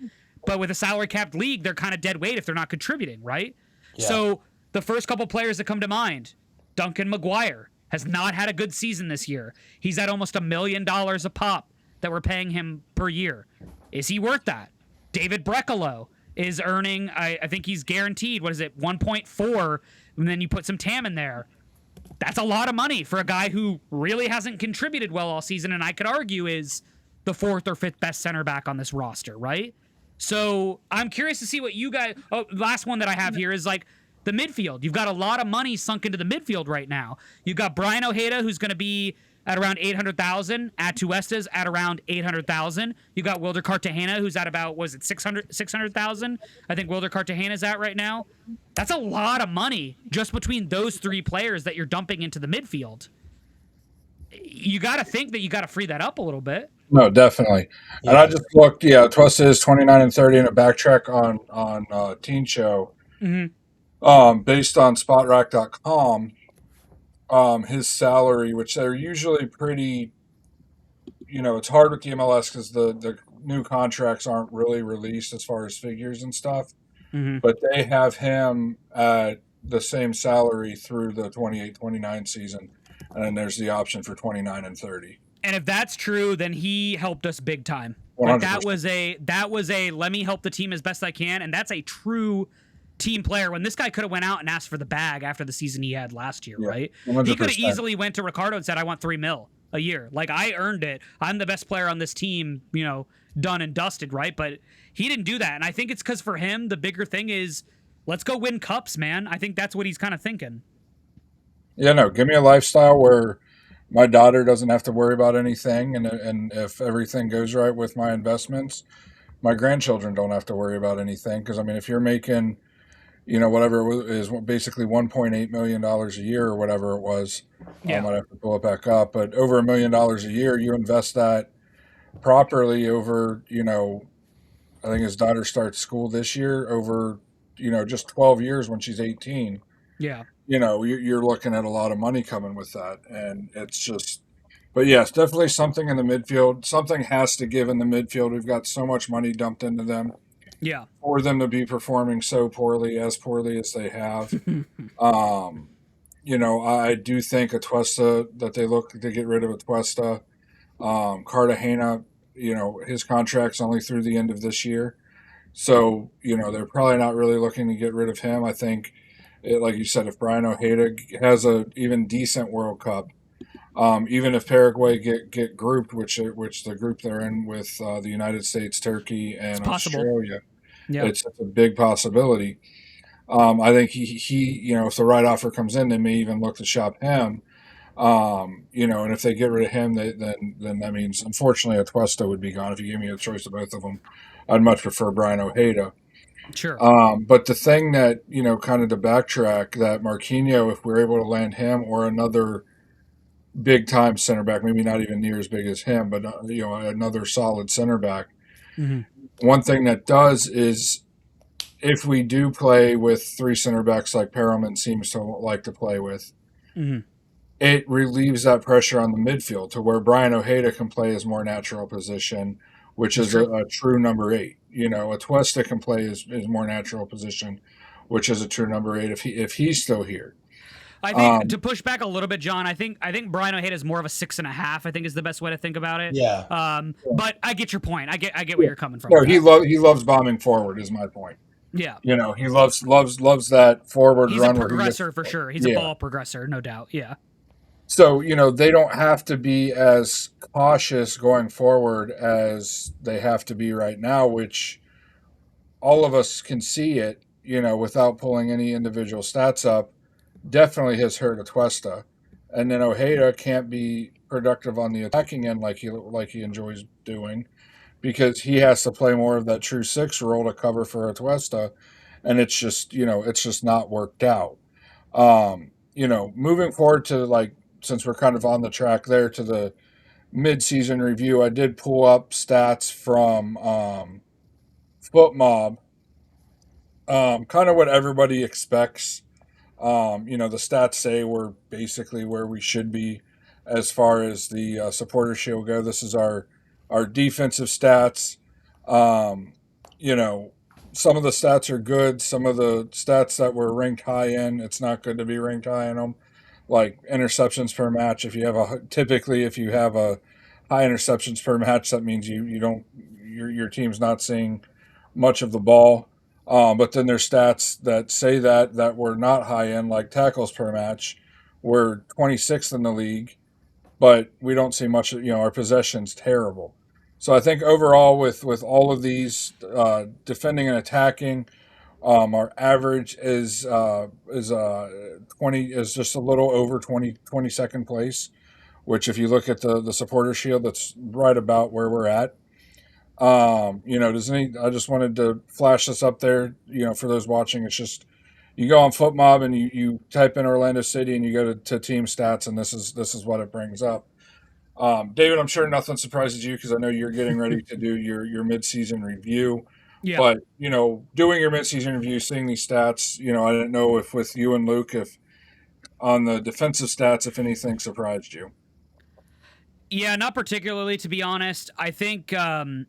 but with a salary capped league, they're kind of dead weight if they're not contributing, right? Yeah. So the first couple players that come to mind, Duncan McGuire has not had a good season this year. He's at almost $1 million a pop that we're paying him per year. Is he worth that? David Brecalo is earning, I think he's guaranteed, 1.4, and then you put some TAM in there. That's a lot of money for a guy who really hasn't contributed well all season, and I could argue is the fourth or fifth best center back on this roster, right? So I'm curious to see what you guys... Oh, last one that I have here is like the midfield. You've got a lot of money sunk into the midfield right now. You've got Brian Ojeda, who's going to be at around 800,000. Tuesta's at around 800,000. You got Wilder Cartagena, who's at about, 600,000? I think Wilder Cartagena's at right now. That's a lot of money just between those three players that you're dumping into the midfield. You got to think that you got to free that up a little bit. No, definitely. Yeah. And I just looked, Tuesta is 29-30 in a backtrack on Teen Show. Mm-hmm. Based on spotrack.com. His salary, which they're usually pretty, it's hard with the MLS because the new contracts aren't really released as far as figures and stuff. Mm-hmm. But they have him at the same salary through the 28-29 season. And then there's the option for 29-30. And if that's true, then he helped us big time. Like that was a let me help the team as best I can. And that's a true team player when this guy could have went out and asked for the bag after the season he had last year, right? 100%. He could have easily went to Ricardo and said, I want $3 million a year. Like, I earned it. I'm the best player on this team, done and dusted, right? But he didn't do that. And I think it's because for him, the bigger thing is, let's go win cups, man. I think that's what he's kind of thinking. Yeah, no, give me a lifestyle where my daughter doesn't have to worry about anything. And if everything goes right with my investments, my grandchildren don't have to worry about anything. Because, if you're making... whatever it is, basically $1.8 million a year or whatever it was. Yeah. I'd have to pull it back up. But over $1 million a year, you invest that properly over, I think his daughter starts school this year, over, just 12 years when she's 18. Yeah. You're looking at a lot of money coming with that. And it's just, but yes, definitely something in the midfield. Something has to give in the midfield. We've got so much money dumped into them Yeah. for them to be performing so poorly as they have. Um, I do think Atuesta, that they look to get rid of Atuesta. Cartagena, his contract's only through the end of this year. So, they're probably not really looking to get rid of him. I think, like you said, if Brian Ojeda has a even decent World Cup, even if Paraguay get grouped, which the group they're in with the United States, Turkey, It's and possible. Australia, Yeah. it's a big possibility. I think if the right offer comes in, they may even look to shop him. And if they get rid of him, then that means, unfortunately, Atuesta would be gone. If you give me a choice of both of them, I'd much prefer Brian Ojeda. Sure. But the thing that, kind of to backtrack, that Marquinhos, if we're able to land him or another big time center back, maybe not even near as big as him, but another solid center back. Mm-hmm. One thing that does is, if we do play with three center backs like Perelman seems to like to play with, Mm-hmm. it relieves that pressure on the midfield to where Brian Ojeda can play his more natural position, which That's is true. a true number 8. Atuesta can play his more natural position, which is a true number 8 if he's still here. I think to push back a little bit, John. I think Brian Ojeda is more of a 6.5. I think is the best way to think about it. Yeah. But I get your point. I get where you're coming from. No, with he that. he loves bombing forward. Is my point. Yeah. He loves that forward He's a run where he gets, progressor for sure. He's a ball progressor, no doubt. Yeah. So, they don't have to be as cautious going forward as they have to be right now, which all of us can see it, without pulling any individual stats up, definitely has hurt Atuesta. And then Ojeda can't be productive on the attacking end like he enjoys doing, because he has to play more of that true 6 role to cover for Atuesta, and it's just not worked out. Moving forward to, since we're kind of on the track there, to the mid-season review, I did pull up stats from Foot Mob, kind of what everybody expects. The stats say we're basically where we should be as far as the supporter shield go. This is our defensive stats. You know, some of the stats are good. Some of the stats that were ranked high in, it's not good to be ranked high in them. Like interceptions per match. If you have a high interceptions per match, that means you don't your team's not seeing much of the ball. But then there's stats that say that we're not high end, like tackles per match. We're 26th in the league, but we don't see much. Our possession's terrible. So I think overall, with all of these, defending and attacking, our average is 20, is just a little over 22nd place. Which, if you look at the supporter shield, that's right about where we're at. I just wanted to flash this up there, for those watching. It's just, you go on FootMob and you type in Orlando City and you go to team stats, and this is what it brings up. David, I'm sure nothing surprises you because I know you're getting ready to do your midseason review. Yeah. But, doing your midseason review, seeing these stats, I didn't know if with you and Luke, if on the defensive stats, if anything surprised you. Yeah, not particularly, to be honest. I think and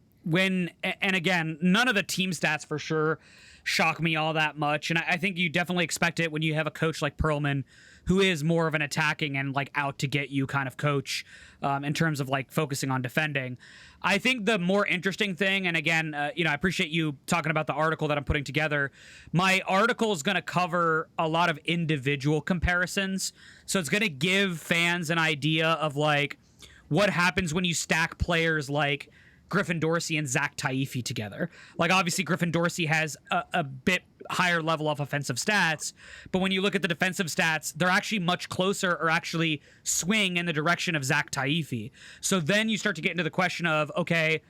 again, none of the team stats for sure shock me all that much. And I think you definitely expect it when you have a coach like Perlman, who is more of an attacking and out to get you kind of coach, in terms of focusing on defending. I think the more interesting thing, and again, I appreciate you talking about the article that I'm putting together. My article is going to cover a lot of individual comparisons. So it's going to give fans an idea of what happens when you stack players like Griffin Dorsey and Zach Taifi together. Obviously, Griffin Dorsey has a bit higher level of offensive stats, but when you look at the defensive stats, they're actually much closer, or actually swing in the direction of Zach Taifi. So then you start to get into the question of, okay,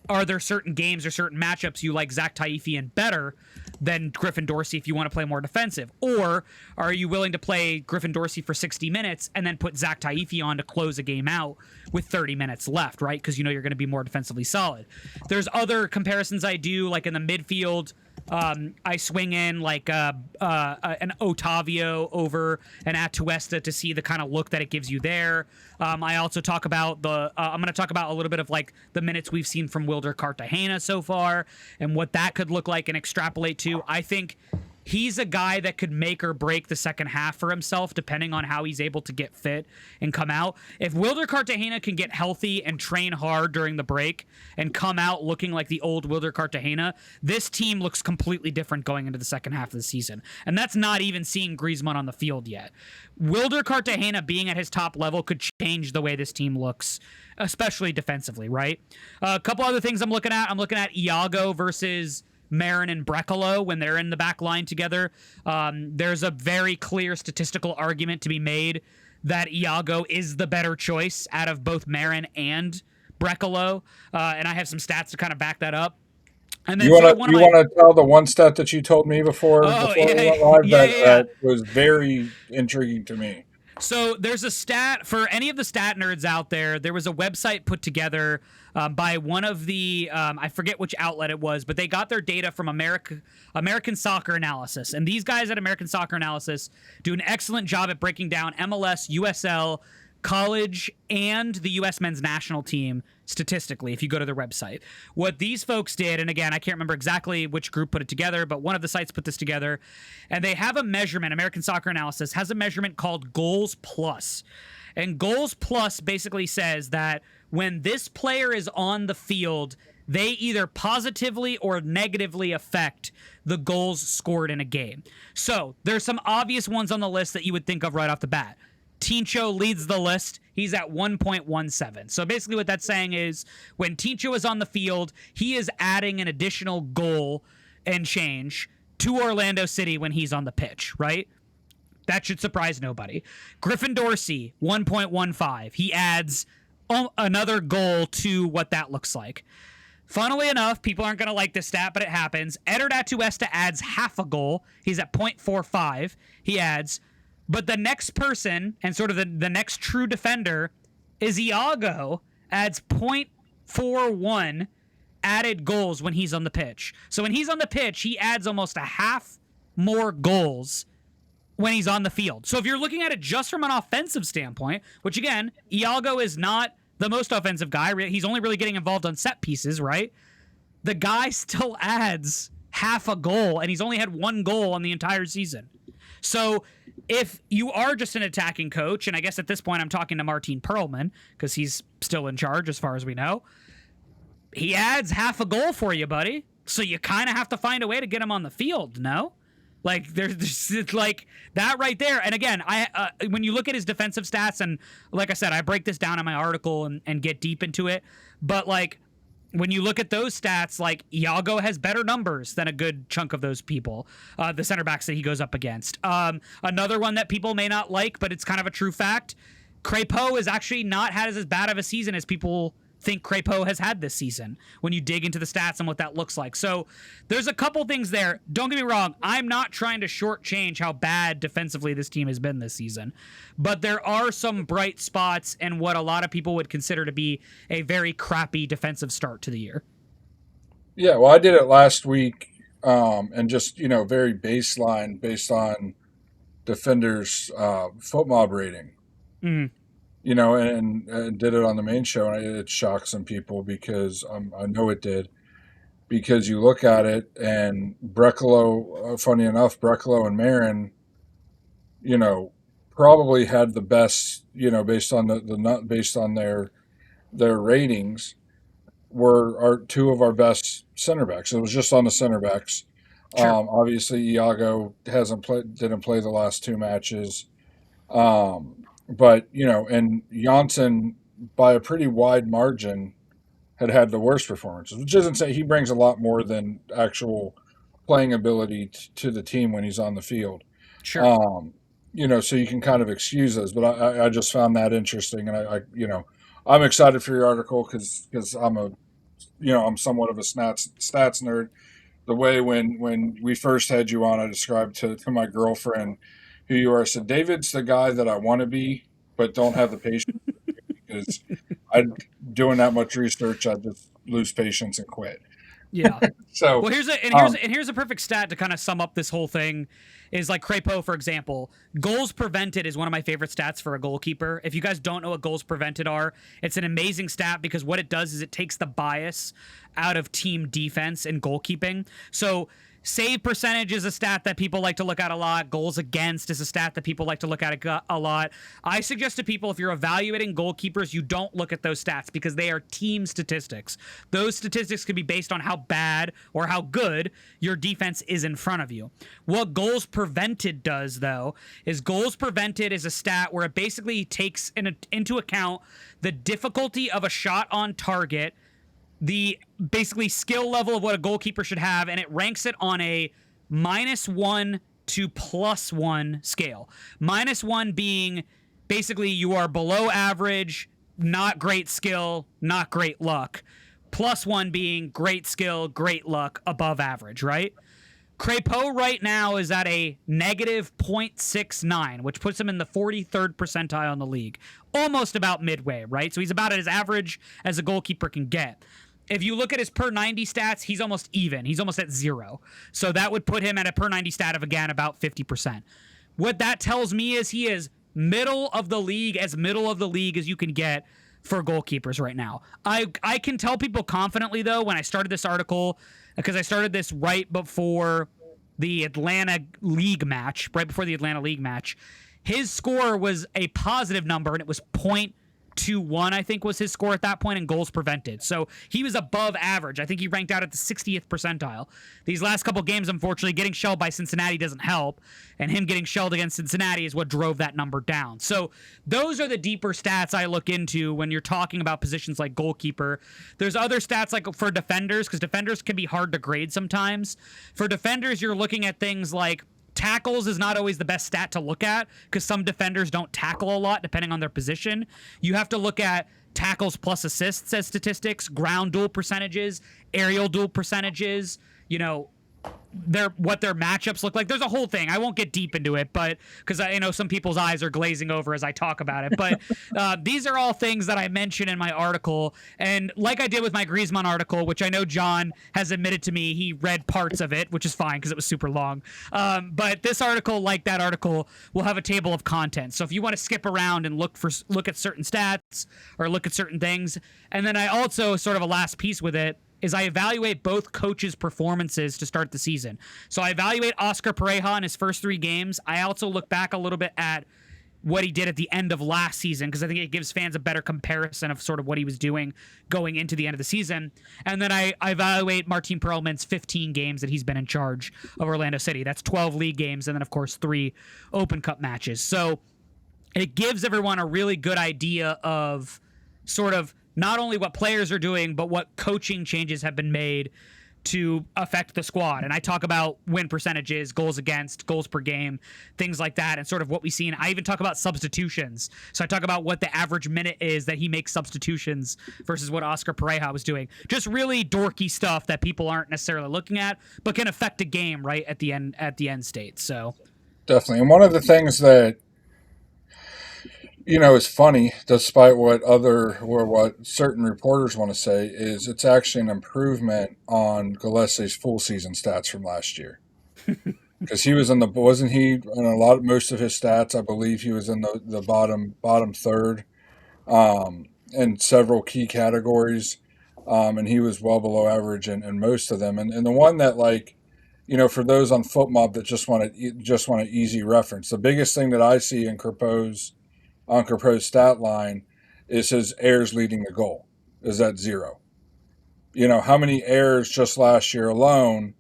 are there certain games or certain matchups you like Zach Taifi in better? than Griffin Dorsey if you want to play more defensive? Or are you willing to play Griffin Dorsey for 60 minutes and then put Zach Taifi on to close a game out with 30 minutes left, right? Because you know you're going to be more defensively solid. There's other comparisons I do, like in the midfield. I swing in like an Otavio over an Atuesta to see the kind of look that it gives you there. I also talk about I'm going to talk about a little bit of like the minutes we've seen from Wilder Cartagena so far and what that could look like and extrapolate to. I think he's a guy that could make or break the second half for himself, depending on how he's able to get fit and come out. If Wilder Cartagena can get healthy and train hard during the break and come out looking like the old Wilder Cartagena, this team looks completely different going into the second half of the season. And that's not even seeing Griezmann on the field yet. Wilder Cartagena being at his top level could change the way this team looks, especially defensively, right? A couple other things I'm looking at. I'm looking at Iago versus Marin and Brekalo when they're in the back line together. There's a very clear statistical argument to be made that Iago is the better choice out of both Marin and Brekalo, and I have some stats to kind of back that up. And then you want to tell the one stat that you told me before we went live that was very intriguing to me. So there's a stat for any of the stat nerds out there. There was a website put together by one of the I forget which outlet it was, but they got their data from American Soccer Analysis. And these guys at American Soccer Analysis do an excellent job at breaking down MLS, USL, college, and the U.S. men's national team statistically, if you go to their website. What these folks did, and again, I can't remember exactly which group put it together, but one of the sites put this together, and they have a measurement. American Soccer Analysis has a measurement called Goals Plus. And Goals Plus basically says that when this player is on the field, they either positively or negatively affect the goals scored in a game. So there's some obvious ones on the list that you would think of right off the bat. Tincho leads the list. He's at 1.17. So basically what that's saying is when Tincho is on the field, he is adding an additional goal and change to Orlando City when he's on the pitch, right? That should surprise nobody. Griffin Dorsey, 1.15. He adds another goal to what that looks like. Funnily enough, people aren't going to like this stat, but it happens. Eder Atuesta adds half a goal. He's at 0.45. He adds... But the next person, and sort of the next true defender, is Iago, adds 0.41 added goals when he's on the pitch. So when he's on the pitch, he adds almost a half more goals when he's on the field. So if you're looking at it just from an offensive standpoint, which again, Iago is not the most offensive guy. He's only really getting involved on set pieces, right? The guy still adds half a goal, and he's only had one goal on the entire season. So if you are just an attacking coach, and I guess at this point I'm talking to Martin Perlman because he's still in charge as far as we know, he adds half a goal for you, buddy. So you kind of have to find a way to get him on the field, no? Like there's like that right there. And again, when you look at his defensive stats, and like I said, I break this down in my article and get deep into it. But like when you look at those stats, like Iago has better numbers than a good chunk of those people, the center backs that he goes up against. Another one that people may not like, but it's kind of a true fact. Crépeau has actually not had as bad of a season as people think Crépeau has had this season when you dig into the stats and what that looks like. So there's a couple things there. Don't get me wrong. I'm not trying to shortchange how bad defensively this team has been this season, but there are some bright spots in what a lot of people would consider to be a very crappy defensive start to the year. Yeah, well, I did it last week, and just, very baseline based on defenders' foot mob rating. Mm. And did it on the main show, and it shocked some people because I know it did. Because you look at it, and Brekalo, funny enough, Brekalo and Marin, probably had the best, based on based on their ratings, are two of our best center backs. It was just on the center backs. Sure. Obviously, Iago didn't play the last two matches. But, and Janssen, by a pretty wide margin, had the worst performances, which doesn't say he brings a lot more than actual playing ability to the team when he's on the field. Sure. So you can kind of excuse those, but I just found that interesting. And I'm excited for your article because I'm I'm somewhat of a stats nerd. the way when we first had you on, I described to my girlfriend who you are. I said, David's the guy that I want to be, but don't have the patience because I doing that much research, I just lose patience and quit. Yeah. So, Well, um, here's a perfect stat to kind of sum up this whole thing. Is like Crepeau, for example, goals prevented is one of my favorite stats for a goalkeeper. If you guys don't know what goals prevented are, it's an amazing stat because what it does is it takes the bias out of team defense and goalkeeping. So save percentage is a stat that people like to look at a lot. Goals against is a stat that people like to look at a lot. I suggest to people, if you're evaluating goalkeepers, you don't look at those stats because they are team statistics. Those statistics can be based on how bad or how good your defense is in front of you. What goals prevented does, though, is goals prevented is a stat where it basically takes into account the difficulty of a shot on target, the basically skill level of what a goalkeeper should have, and it ranks it on a -1 to +1 scale. -1 being basically you are below average, not great skill, not great luck. +1 being great skill, great luck, above average, right? Crepeau right now is at a -0.69, which puts him in the 43rd percentile in the league. Almost about midway, right? So he's about as average as a goalkeeper can get. If you look at his per 90 stats, he's almost even. He's almost at 0. So that would put him at a per 90 stat of, again, about 50%. What that tells me is he is middle of the league as you can get for goalkeepers right now. I can tell people confidently, though, when I started this article, because I started this right before the Atlanta League match, his score was a positive number, and it was 0.21, I think, was his score at that point in goals prevented. So he was above average. I think he ranked out at the 60th percentile. These last couple games, unfortunately, getting shelled by Cincinnati doesn't help, and him getting shelled against Cincinnati is what drove that number down. So those are the deeper stats I look into when you're talking about positions like goalkeeper. There's other stats like for defenders, because defenders can be hard to grade sometimes. For defenders, you're looking at things like tackles is not always the best stat to look at because some defenders don't tackle a lot depending on their position. You have to look at tackles plus assists as statistics, ground duel percentages, aerial duel percentages, what their matchups look like. There's a whole thing. I won't get deep into it, but because I know some people's eyes are glazing over as I talk about it. But these are all things that I mention in my article. And like I did with my Griezmann article, which I know John has admitted to me, he read parts of it, which is fine because it was super long. But this article, like that article, will have a table of contents. So if you want to skip around and look at certain stats or look at certain things, and then I also sort of a last piece with it is I evaluate both coaches' performances to start the season. So I evaluate Oscar Pareja in his first 3 games. I also look back a little bit at what he did at the end of last season because I think it gives fans a better comparison of sort of what he was doing going into the end of the season. And then I evaluate Martin Perelman's 15 games that he's been in charge of Orlando City. That's 12 league games and then, of course, 3 Open Cup matches. So it gives everyone a really good idea of sort of not only what players are doing, but what coaching changes have been made to affect the squad. And I talk about win percentages, goals against, goals per game, things like that, and sort of what we've seen. I even talk about substitutions. So I talk about what the average minute is that he makes substitutions versus what Oscar Pareja was doing. Just really dorky stuff that people aren't necessarily looking at, but can affect a game right at the end state. So definitely. And one of the things that is funny, despite what certain reporters want to say, is it's actually an improvement on Gillespie's full season stats from last year. Because he was wasn't he in most of his stats? I believe he was in the bottom third, in several key categories, and he was well below average in most of them. And the one that for those on FootMob that just want an easy reference, the biggest thing that I see in Kerpo's stat line is his errors leading the goal is at 0. How many errors just last year alone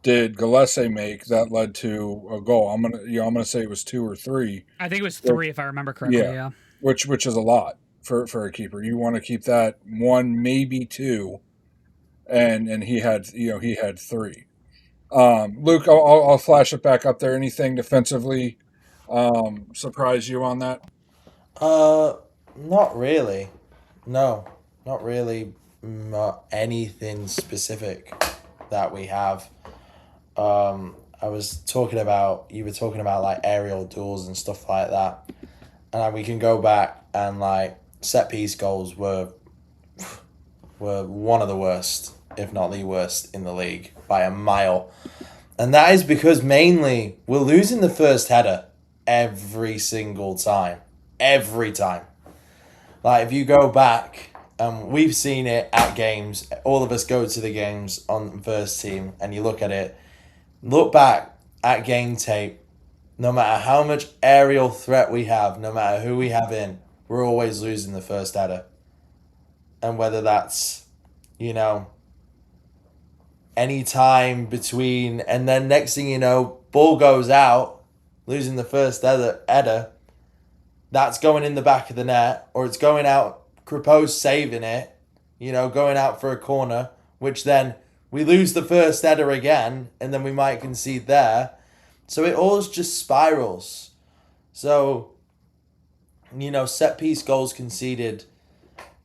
did Gillespie make that led to a goal? I'm gonna say it was 2 or 3. I think it was 3 if I remember correctly. Yeah. Which is a lot for a keeper. You want to keep that 1, maybe 2, and he had 3. Luke, I'll flash it back up there. Anything defensively surprise you on that? Not really. No, not really anything specific. that we have. I was talking about, you were talking about like aerial duels and stuff like that, and we can go back and like set piece goals were one of the worst, if not the worst, in the league by a mile. And that is because mainly we're losing the first header every single time. Every time. Like, if you go back, we've seen it at games, all of us go to the games on first team, and you look at it, look back at game tape, no matter how much aerial threat we have, no matter who we have in, we're always losing the first header. And whether that's, you know, any time between, and then next thing you know, ball goes out, losing the first header, that's going in the back of the net, or it's going out, Crepeau's saving it, you know, going out for a corner, which then we lose the first header again, and then we might concede there. So it all just spirals. So, you know, set piece goals conceded,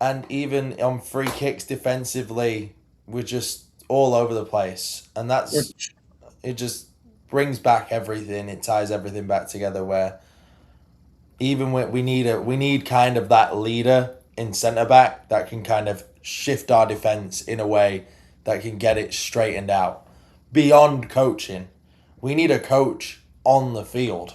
and even on free kicks defensively, we're just all over the place. And it just brings back everything. It ties everything back together, where even when we need kind of that leader in centre back that can kind of shift our defence in a way that can get it straightened out. Beyond coaching, we need a coach on the field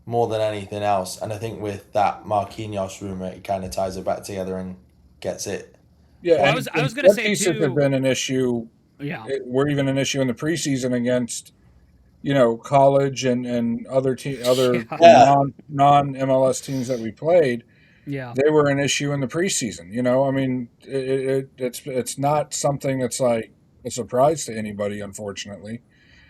more than anything else. And I think with that Marquinhos rumour, it kind of ties it back together and gets it. Yeah, Well, I was going to say pieces too. have been an issue. Yeah. Were even an issue in the preseason against, you know, college and other Yeah. non MLS teams that we played. Yeah. They were an issue in the preseason. You know, I mean, it's not something that's like a surprise to anybody, unfortunately.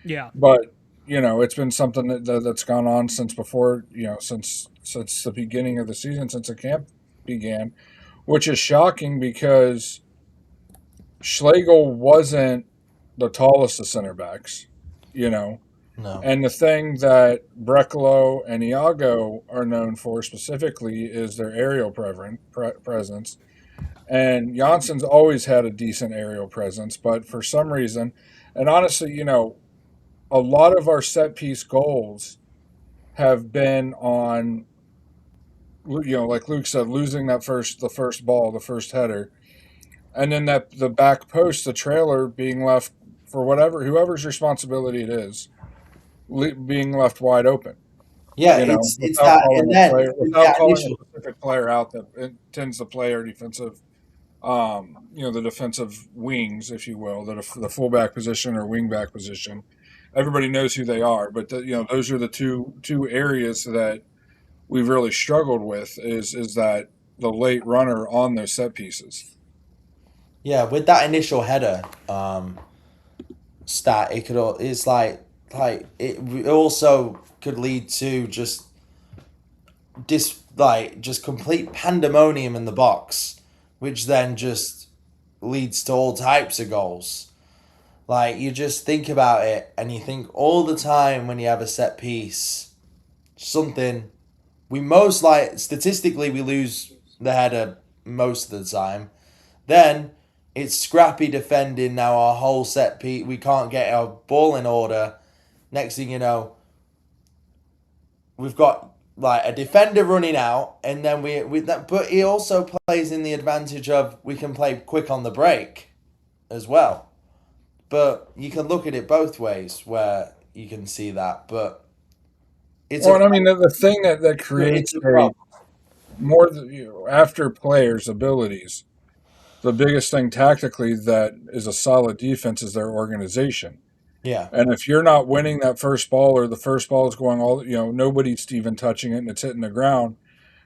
Yeah. But you know, it's been something that's gone on since before. You know, since the beginning of the season, since the camp began, which is shocking because Schlegel wasn't the tallest of center backs. You know, No. and the thing that Brecalo and Iago are known for specifically is their aerial presence. And Janssen's always had a decent aerial presence, but for some reason, and honestly, you know, a lot of our set piece goals have been on, you know, like Luke said, losing the first ball, the first header, and then that the back post, the trailer being left for whoever's responsibility it is, being left wide open. Yeah, You know, it's that, and then it's without that calling initial. a specific player out that intends to play our defensive, you know, the defensive wings, if you will, the fullback position or wingback position. Everybody knows who they are, but you know, those are the two areas that we've really struggled with. Is that the late runner on those set pieces? Yeah, with that initial header stat, it's like it also could lead to just just complete pandemonium in the box, which then just leads to all types of goals. Like, you just think about it, and you think all the time when you have a set piece, something statistically we lose the header most of the time. Then it's scrappy defending now, our whole set piece. We can't get our ball in order. Next thing you know, we've got like a defender running out, and then but he also plays in the advantage of we can play quick on the break as well. But you can look at it both ways where you can see that. But I mean, the thing that creates after players' abilities, the biggest thing tactically that is a solid defense is their organization. Yeah. And if you're not winning that first ball, or the first ball is going nobody's even touching it and it's hitting the ground,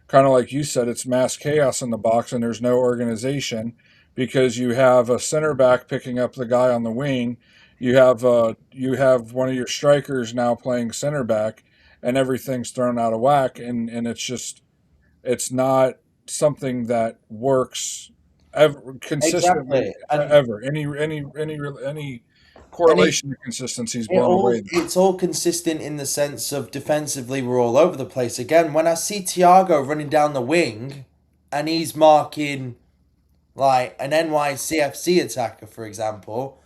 kind of like you said, it's mass chaos in the box and there's no organization because you have a center back picking up the guy on the wing. You have one of your strikers now playing center back, and everything's thrown out of whack, and it's not something that works ever consistently. Exactly. And Ever any correlation to consistency is blown away. it's all consistent in the sense of defensively we're all over the place. Again, when I see Thiago running down the wing and he's marking like an NYCFC attacker, for example,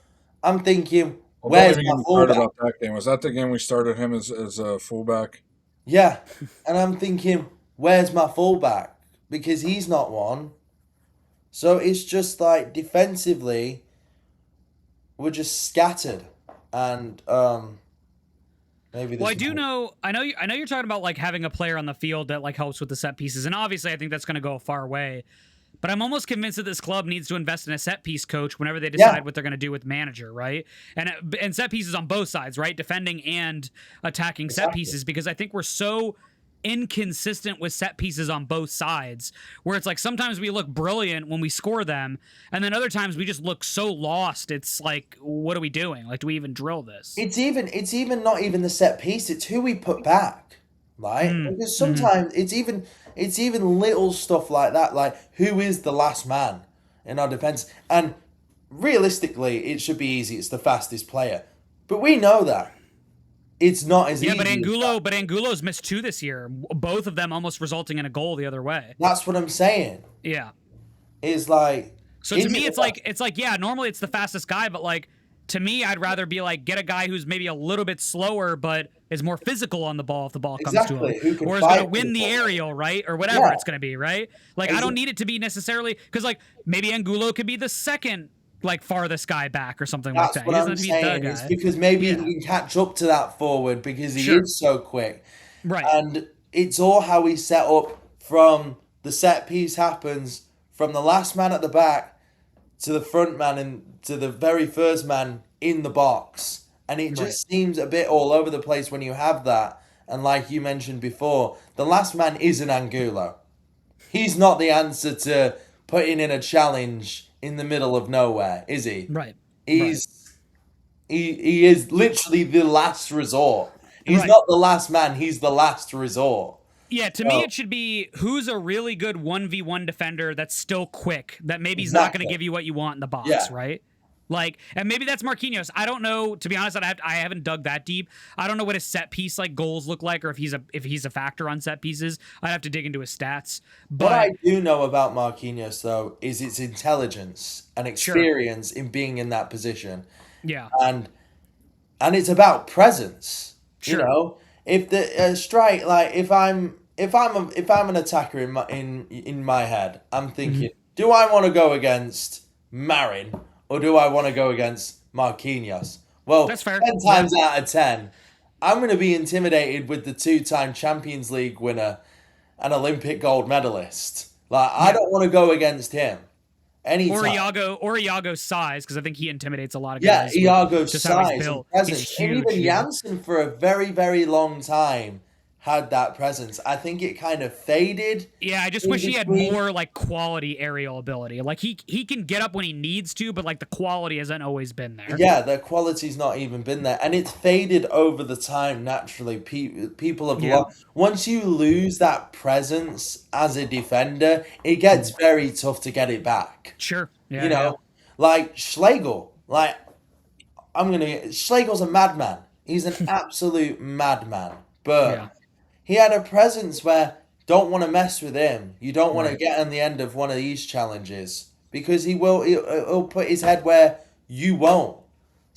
I'm thinking, Well, don't where's even my get me started fullback? about that game. Was that the game we started him as a fullback? Yeah, and I'm thinking, where's my fullback? Because he's not one. So it's just like defensively, we're just scattered, and maybe Well, this. I do know. I know you're talking about like having a player on the field that like helps with the set pieces, and obviously, I think that's going to go a far way. But I'm almost convinced that this club needs to invest in a set piece coach whenever they Yeah, decide what they're going to do with manager, right? And set pieces on both sides, right? Defending and attacking set exactly. pieces, because I think we're so inconsistent with set pieces on both sides, where it's like sometimes we look brilliant when we score them, and then other times we just look so lost. It's like, what are we doing? Like, do we even drill this? It's even not even the set piece. It's who we put back, right? Mm, Because hmm. sometimes it's even little stuff like that, like who is the last man in our defense, and realistically, it should be easy. It's the fastest player, but we know that it's not as Yeah, but easy as that. Angulo's missed two this year, both of them almost resulting in a goal the other way. That's what I'm saying. Yeah. Is like, So to is it me, the fast? it's like yeah. Normally, it's the fastest guy, but like to me, I'd rather be like get a guy who's maybe a little bit slower, but is more physical on the ball if the ball comes to him, Exactly, who can or is going to fight for the win the ball? aerial, right, or whatever Yeah, it's going to be, right? Like I don't exa- need it to be necessarily because like maybe Angulo could be the second like farthest guy back or something like that's that. He what doesn't I'm have to be the saying. It's guy. because maybe Yeah, he can catch up to that forward because he sure, is so quick. right, And it's all how we set up from the set piece happens from the last man at the back to the front man and to the very first man in the box. And it right. just seems a bit all over the place when you have that. And like you mentioned before, the last man is an Angulo. He's not the answer to putting in a challenge in the middle of nowhere, is he? Right. Right. He's he is literally the last resort. He's Right. not the last man, he's the last resort. Yeah, to me, So it should be who's a really good 1v1 defender that's still quick, that maybe he's not going to exactly. give you what you want in the box, Yeah. right? Like, and maybe that's Marquinhos. I don't know. To be honest, I haven't dug that deep. I don't know what his set piece like goals look like, or if he's a factor on set pieces. I'd have to dig into his stats. What I But do know about Marquinhos though is its intelligence and sure, experience in being in that position. yeah, And it's about presence. You sure, know, if the strike, like if I'm an attacker in my head, I'm thinking, do I want to go against Marin or do I want to go against Marquinhos? Well, that's fair. 10 times out of 10, I'm going to be intimidated with the two-time Champions League winner and Olympic gold medalist. Like, I Yeah, don't want to go against him anytime. or Iago's size, because I think he intimidates a lot of Yeah, guys with Iago's just how he's size and built. He's presence, and huge. even Yeah. Janssen for a very, very long time had that presence. I think it kind of faded Yeah, I just in wish he had between. more like quality aerial ability. Like he can get up when he needs to, but like the quality hasn't always been there. Yeah, the quality's not even been there, and it's faded over the time naturally. People have Yeah, lost. Once you lose that presence as a defender, it gets very tough to get it back. sure. You Yeah, yeah, know, like Schlegel. Like Schlegel's a madman. He's an absolute madman. But yeah. he had a presence where don't want to mess with him. You don't want to Right, get on the end of one of these challenges because he'll put his head where you won't.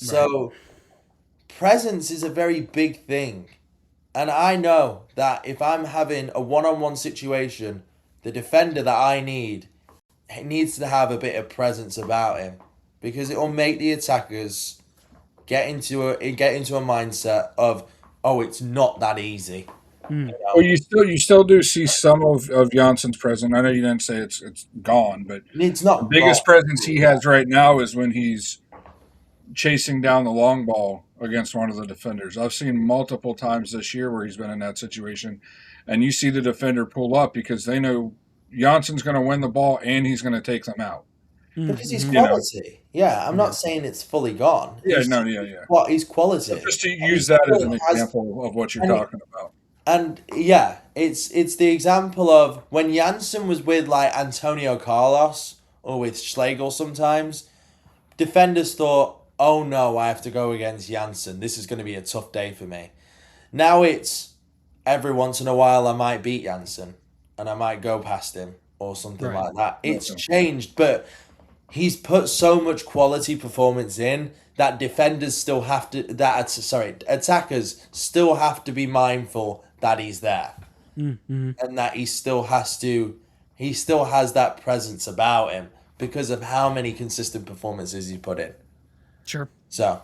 right. So presence is a very big thing. And I know that if I'm having a one-on-one situation, the defender that I need needs to have a bit of presence about him because it will make the attackers get into a mindset of, oh, it's not that easy. Mm. You Well, know, you still do see some of Janssen's presence. I know you didn't say it's gone, but it's the not gone. biggest presence he has right now is when he's chasing down the long ball against one of the defenders. I've seen multiple times this year where he's been in that situation, and you see the defender pull up because they know Janssen's going to win the ball and he's going to take them out. Because he's You know, quality. Yeah, I'm Yeah. not saying it's fully gone. yeah, no, yeah, yeah. He's So quality, just to and he use that as still an has. example of what you're And talking about. yeah, it's the example of when Janssen was with like Antonio Carlos or with Schlegel. Sometimes defenders thought, "Oh no, I have to go against Janssen. This is going to be a tough day for me." Now it's every once in a while I might beat Janssen and I might go past him or something Right. like that. It's Okay. changed, but he's put so much quality performance in that attackers still have to be mindful that he's there. Mm-hmm. And that he still has that presence about him because of how many consistent performances he put in. Sure. So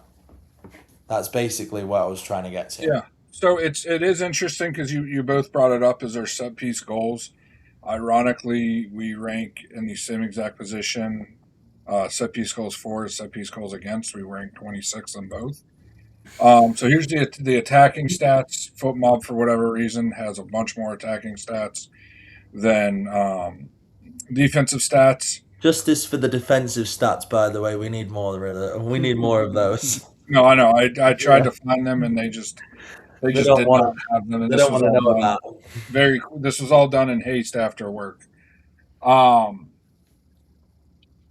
that's basically what I was trying to get to. Yeah. So it is interesting because you both brought it up as our set piece goals. Ironically, we rank in the same exact position. Set piece goals for, set piece goals against. We rank 26 in both. So here's the attacking stats. FootMob, for whatever reason, has a bunch more attacking stats than defensive stats. Justice for the defensive stats, by the way. We need more of those. No, I know. I tried to find them, and they just don't did want not have them. And They this don't was want to all know done about. This was all done in haste after work.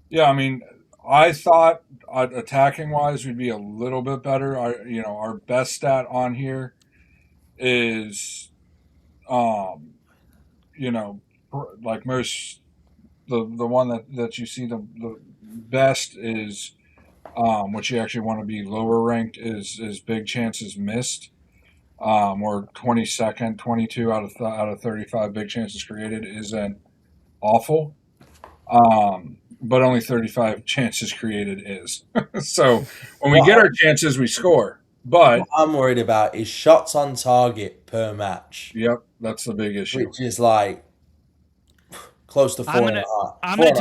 Yeah, I mean, I thought attacking wise we'd be a little bit better. Our best stat on here is, you know, like most the one that you see the best is, which you actually want to be lower ranked is big chances missed. Or 22nd, 22 out of 35 big chances created isn't awful. But only 35 chances created is. So when we get our chances, we score. But What I'm worried about is shots on target per match. Yep, that's the big issue. Which is like close to 4.5. I'm gonna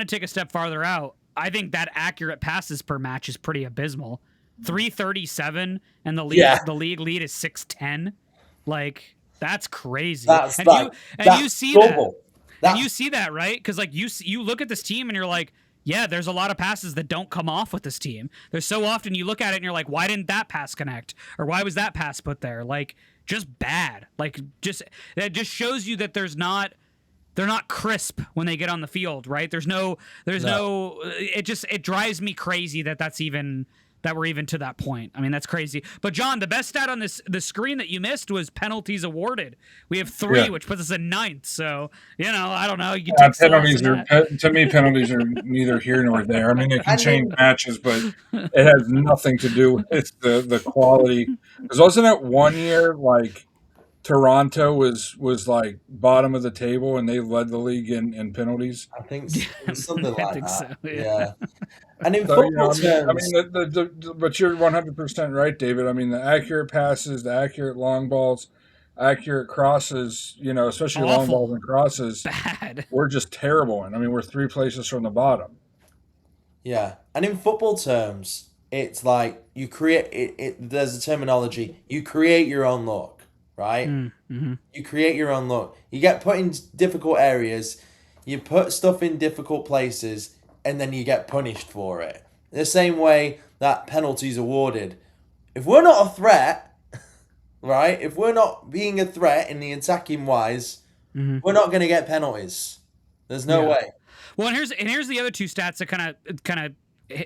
take a step farther out. I think that accurate passes per match is pretty abysmal. 337 and the league lead is 610. Like, that's crazy. You see double. And you see that, right? Because like you look at this team and you're like, yeah, there's a lot of passes that don't come off with this team. There's so often you look at it and you're like, why didn't that pass connect? Or why was that pass put there? Like, just bad. Like, that just shows you that they're not crisp when they get on the field, right? There's no it drives me crazy that we're even to that point. I mean, that's crazy. But John, the best stat on the screen that you missed was penalties awarded. We have 3, which puts us in 9th. So, I don't know. You can take penalties to me, penalties are neither here nor there. I mean, it can change matches, but it has nothing to do with the quality. Because wasn't it one year like Toronto was like bottom of the table and they led the league in penalties? I think something like that. So, yeah. And in football terms, but you're 100% right, David. I mean, the accurate passes, the accurate long balls, accurate crosses, especially long balls and crosses, bad. We're just terrible. And I mean, we're 3 places from the bottom. Yeah. And in football terms, it's like you create it. There's a terminology. You create your own luck. Right? Mm-hmm. You create your own luck. You get put in difficult areas, you put stuff in difficult places, and then you get punished for it. The same way that penalties awarded. If we're not a threat, right? If we're not being a threat in the attacking wise, we're not going to get penalties. There's no way. Well, and here's the other 2 stats that kind of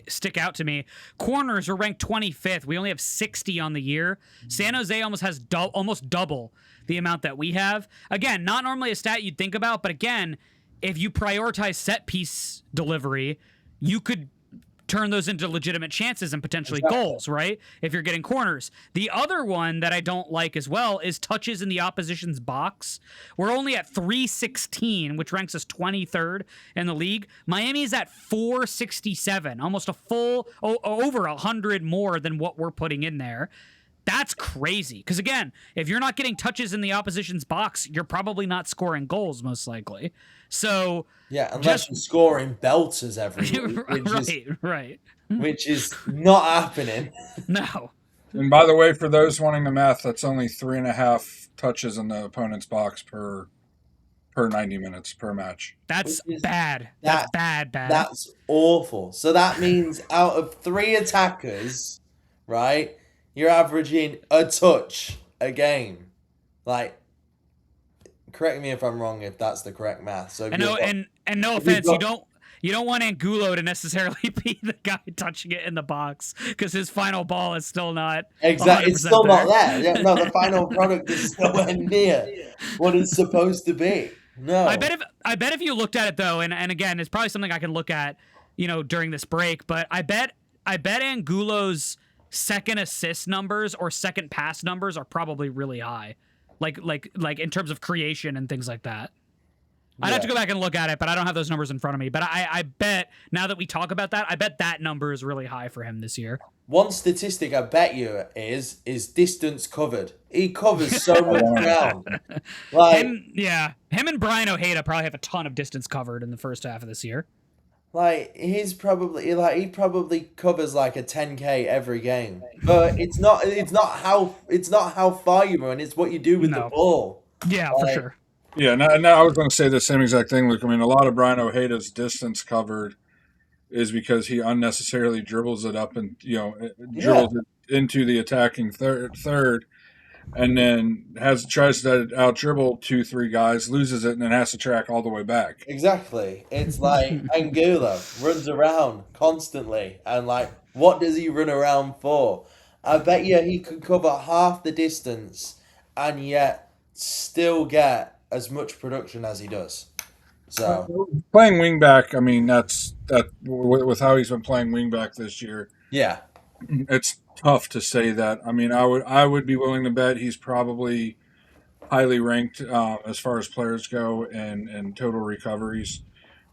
stick out to me. Corners are ranked 25th. We only have 60 on the year. San Jose almost has almost double the amount that we have. Again, not normally a stat you'd think about, but again, if you prioritize set piece delivery, you could turn those into legitimate chances and potentially goals, right? If you're getting corners. The other one that I don't like as well is touches in the opposition's box. We're only at 316, which ranks us 23rd in the league. Miami is at 467, almost a full over 100 more than what we're putting in there. That's crazy. Because again, if you're not getting touches in the opposition's box, you're probably not scoring goals, most likely. So unless you're scoring belters every week, which is not happening. No. And by the way, for those wanting the math, that's only 3.5 touches in the opponent's box per 90 minutes per match. That's bad. That's bad. That's awful. So that means out of 3 attackers, right, you're averaging a touch a game. Like, correct me if I'm wrong if that's the correct math. So and no offense, you don't want Angulo to necessarily be the guy touching it in the box because his final ball is still not exactly. It's still not there. Yeah, no, the final product is nowhere near what it's supposed to be. No. I bet if you looked at it though, and again, it's probably something I can look at, during this break, but I bet Angulo's second assist numbers or second pass numbers are probably really high. Like in terms of creation and things like that. I'd have to go back and look at it, but I don't have those numbers in front of me. But I bet, now that we talk about that, I bet that number is really high for him this year. One statistic I bet you is distance covered. He covers so much ground. Like, Him and Brian Ojeda probably have a ton of distance covered in the first half of this year. like he probably covers like a 10K every game. But it's not how far you run, it's what you do with the ball. Yeah, for sure. Yeah, now I was going to say the same exact thing, Luke. I mean, a lot of Brian Ojeda's distance covered is because he unnecessarily dribbles it up and dribbles it into the attacking third, and then tries to out dribble 2-3 guys, loses it, and then has to track all the way back. Exactly. It's like Angulo runs around constantly, and like, what does he run around for? I bet you he could cover half the distance and yet still get as much production as he does. So Playing wingback, I mean, that with how he's been playing wingback this year. Yeah, it's tough to say that. I mean, I would be willing to bet he's probably highly ranked as far as players go and total recoveries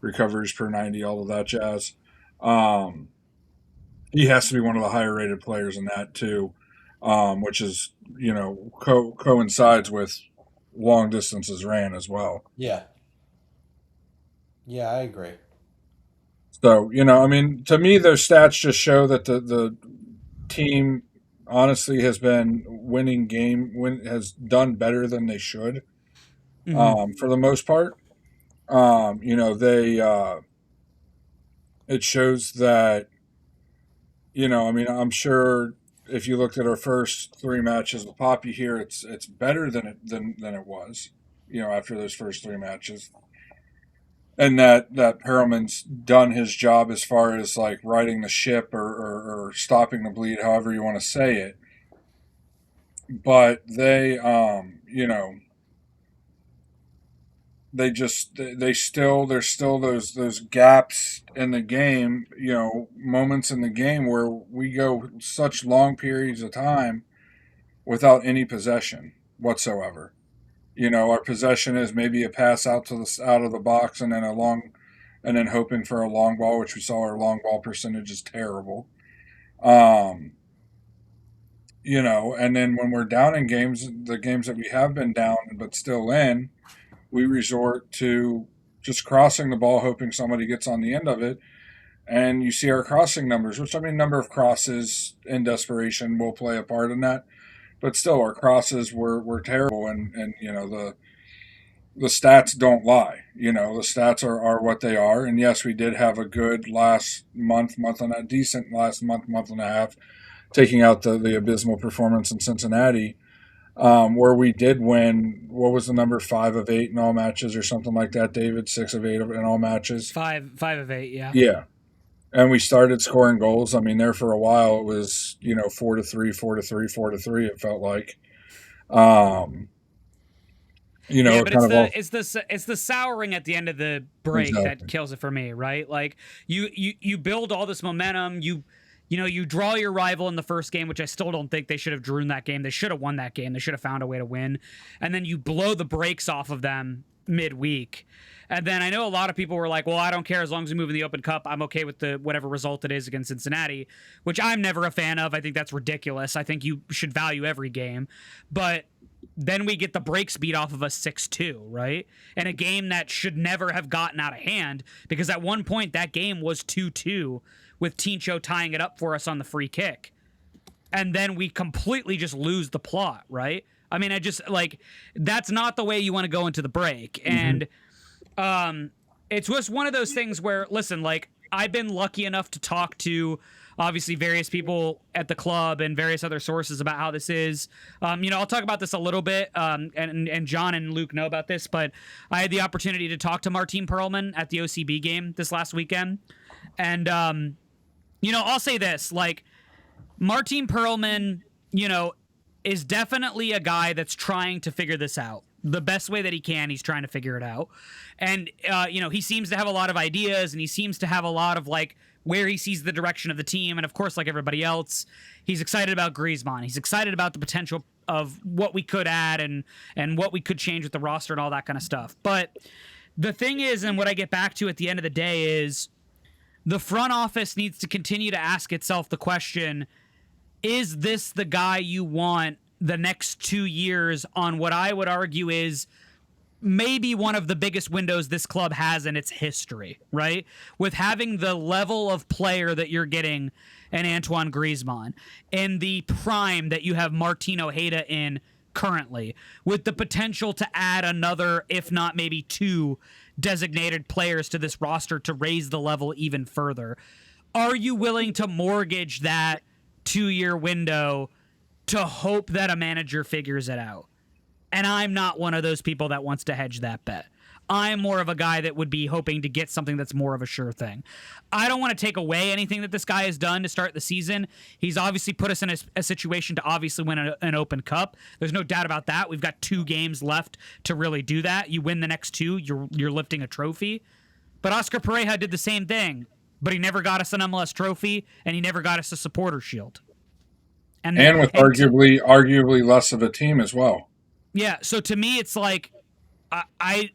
per 90, all of that jazz. He has to be one of the higher rated players in that too, which is coincides with long distances ran as well. Yeah, I agree. So, I mean, to me, their stats just show that the team honestly has been has done better than they should, for the most part. It shows that, I mean, I'm sure if you looked at our first 3 matches with Poppy here, it's better than it was, after those first 3 matches. And that Perelman's done his job as far as like righting the ship or stopping the bleed, however you want to say it. But they, there's still those gaps in the game, moments in the game where we go such long periods of time without any possession whatsoever. Our possession is maybe a pass out of the box and then hoping for a long ball, which we saw our long ball percentage is terrible. And then when we're down in games, the games that we have been down but still in, we resort to just crossing the ball, hoping somebody gets on the end of it. And you see our crossing numbers, which, I mean, number of crosses in desperation will play a part in that. But still, our crosses were terrible, and the stats don't lie. The stats are what they are. And yes, we did have a good last decent last month and a half, taking out the abysmal performance in Cincinnati, where we did win. What was the number? 5 of 8 in all matches, or something like that, David? 6 of 8 in all matches. 5 of 8, yeah. Yeah. And we started scoring goals. I mean, there for a while it was 4-3, 4-3, 4-3. It felt like, but it's the souring at the end of the break that kills it for me, right? Like you build all this momentum. You draw your rival in the first game, which I still don't think they should have drawn that game. They should have won that game. They should have found a way to win, and then you blow the brakes off of them midweek. And then I know a lot of people were like, well, I don't care as long as we move in the Open Cup. I'm okay with whatever result it is against Cincinnati, which I'm never a fan of. I think that's ridiculous. I think you should value every game. But then we get the brakes beat off of us 6-2, right? And a game that should never have gotten out of hand, because at one point that game was 2-2 with Tincho tying it up for us on the free kick. And then we completely just lose the plot, right? I mean, that's not the way you want to go into the break. And it's just one of those things where, listen, like, I've been lucky enough to talk to obviously various people at the club and various other sources about how this is. I'll talk about this a little bit, and John and Luke know about this, but I had the opportunity to talk to Martin Perelman at the OCB game this last weekend. And, I'll say this, like, Martin Perelman, is definitely a guy that's trying to figure this out, the best way that he can. He's trying to figure it out. And, he seems to have a lot of ideas, and he seems to have a lot of, like, where he sees the direction of the team. And, of course, like everybody else, he's excited about Griezmann. He's excited about the potential of what we could add and what we could change with the roster and all that kind of stuff. But the thing is, and what I get back to at the end of the day is, the front office needs to continue to ask itself the question, is this the guy you want the next 2 years on what I would argue is maybe one of the biggest windows this club has in its history, right? With having the level of player that you're getting in Antoine Griezmann and the prime that you have Martin Ojeda in currently, with the potential to add another, if not maybe 2 designated players to this roster to raise the level even further. Are you willing to mortgage that 2-year window to hope that a manager figures it out? And I'm not one of those people that wants to hedge that bet. I'm more of a guy that would be hoping to get something that's more of a sure thing. I don't want to take away anything that this guy has done to start the season. He's obviously put us in a situation to obviously win an Open Cup. There's no doubt about that. We've got 2 games left to really do that. You win the next 2, you're lifting a trophy. But Oscar Pereja did the same thing, but he never got us an MLS trophy, and he never got us a supporter shield. And with arguably less of a team as well. Yeah, so to me, it's like I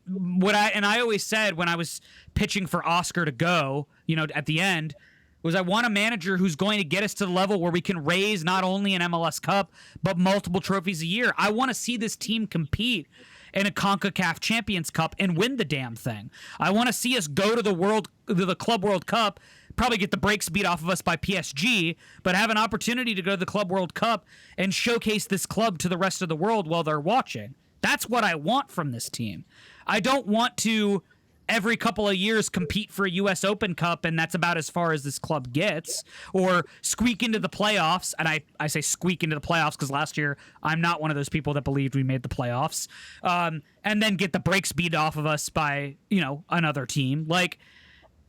always said when I was pitching for Oscar to go, at the end, was I want a manager who's going to get us to the level where we can raise not only an MLS Cup but multiple trophies a year. I want to see this team compete in a CONCACAF Champions Cup and win the damn thing. I want to see us go to the Club World Cup, probably get the brakes beat off of us by PSG, but have an opportunity to go to the Club World Cup and showcase this club to the rest of the world while they're watching. That's what I want from this team. I don't want to, every couple of years, compete for a U.S. Open Cup, and that's about as far as this club gets, or squeak into the playoffs. And I say squeak into the playoffs because last year I'm not one of those people that believed we made the playoffs, and then get the brakes beat off of us by, another team. Like,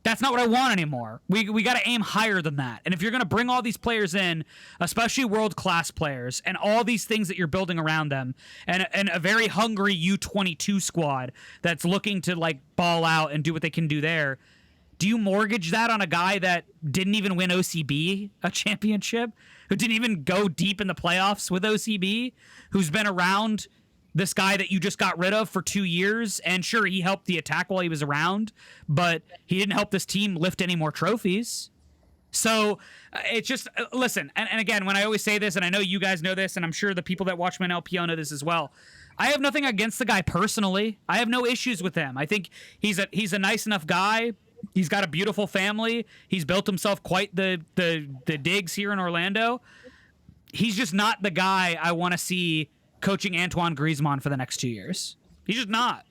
that's not what I want anymore. We got to aim higher than that. And if you're going to bring all these players in, especially world-class players, and all these things that you're building around them, and a very hungry U22 squad that's looking to, like, ball out and do what they can do there, do you mortgage that on a guy that didn't even win OCB a championship, who didn't even go deep in the playoffs with OCB, who's been around this guy that you just got rid of for 2 years? And sure, he helped the attack while he was around, but he didn't help this team lift any more trophies. So it's just, listen, and again, when I always say this, and I know you guys know this, and I'm sure the people that watch my LPO know this as well, I have nothing against the guy personally. I have no issues with him. I think he's a nice enough guy. He's got a beautiful family. He's built himself quite the digs here in Orlando. He's just not the guy I want to see coaching Antoine Griezmann for the next 2 years. He's just not.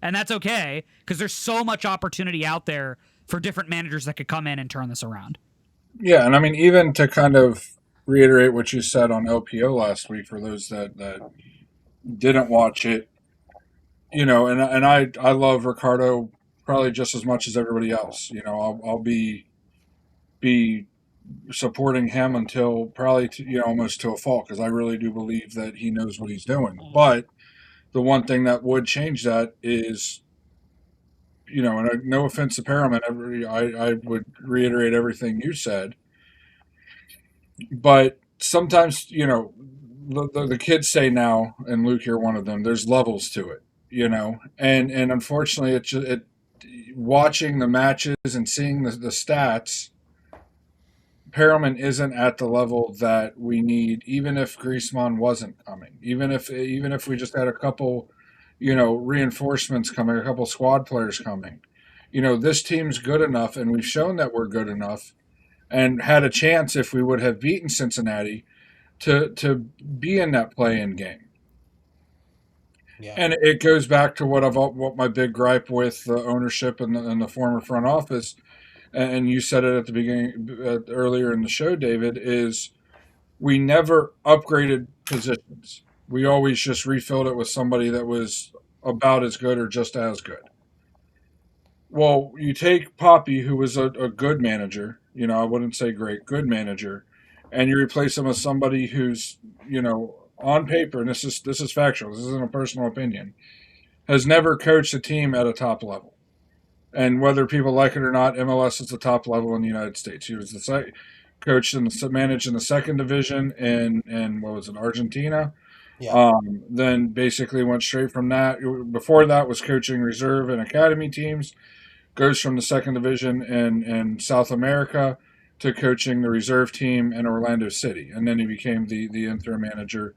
And that's okay, because there's so much opportunity out there for different managers that could come in and turn this around. Yeah, and I mean, even to kind of reiterate what you said on LPO last week, for those that didn't watch it, and I love Ricardo probably just as much as everybody else. I'll be supporting him until probably almost to a fault, because I really do believe that he knows what he's doing. But the one thing that would change that is, and no offense to Perriman, I would reiterate everything you said, but sometimes the kids say now, and Luke, you're one of them, there's levels to it, and unfortunately watching the matches and seeing the stats, Perriman isn't at the level that we need, even if Griezmann wasn't coming, even if we just had a couple, reinforcements coming, a couple squad players coming. This team's good enough, and we've shown that we're good enough, and had a chance if we would have beaten Cincinnati to be in that play-in game. Yeah. And it goes back to what my big gripe with the ownership and the former front office, and you said it at the beginning, earlier in the show, David, is we never upgraded positions. We always just refilled it with somebody that was about as good or just as good. Well, you take Poppy, who was a good manager, I wouldn't say great, good manager, and you replace him with somebody who's, on paper, and this is factual, this isn't a personal opinion, has never coached a team at a top level. And whether people like it or not, MLS is the top level in the United States. He was coached and managed in the second division in what was it, Argentina. Yeah. Then basically went straight from that. Before that was coaching reserve and academy teams. Goes from the second division in South America to coaching the reserve team in Orlando City, and then he became the interim manager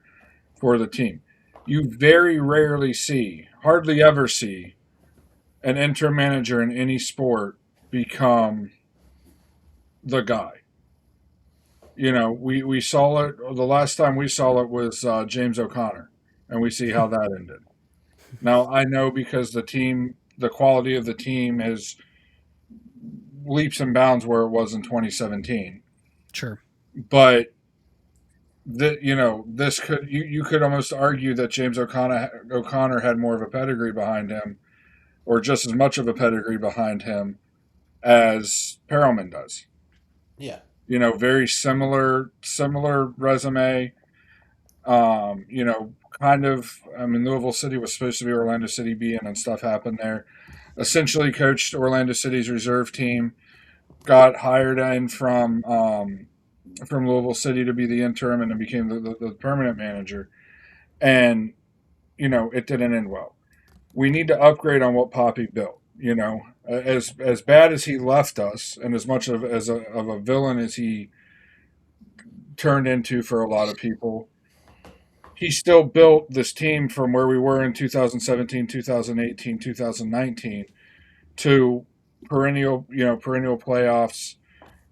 for the team. You very rarely see, hardly ever see, an interim manager in any sport become the guy. You know, we saw it, the last time we saw it was James O'Connor, and we see how that ended. Now, I know because the quality of the team is leaps and bounds where it was in 2017. Sure. But this could you could almost argue that James O'Connor had more of a pedigree behind him, or just as much of a pedigree behind him as Perelman does. Yeah. You know, very similar resume. Kind of. I mean, Louisville City was supposed to be Orlando City B, and then stuff happened there. Essentially, coached Orlando City's reserve team. Got hired in from Louisville City to be the interim, and then became the permanent manager. And it didn't end well. We need to upgrade on what Poppy built. As bad as he left us, and as much of a villain as he turned into for a lot of people, he still built this team from where we were in 2017, 2018, 2019 to perennial playoffs,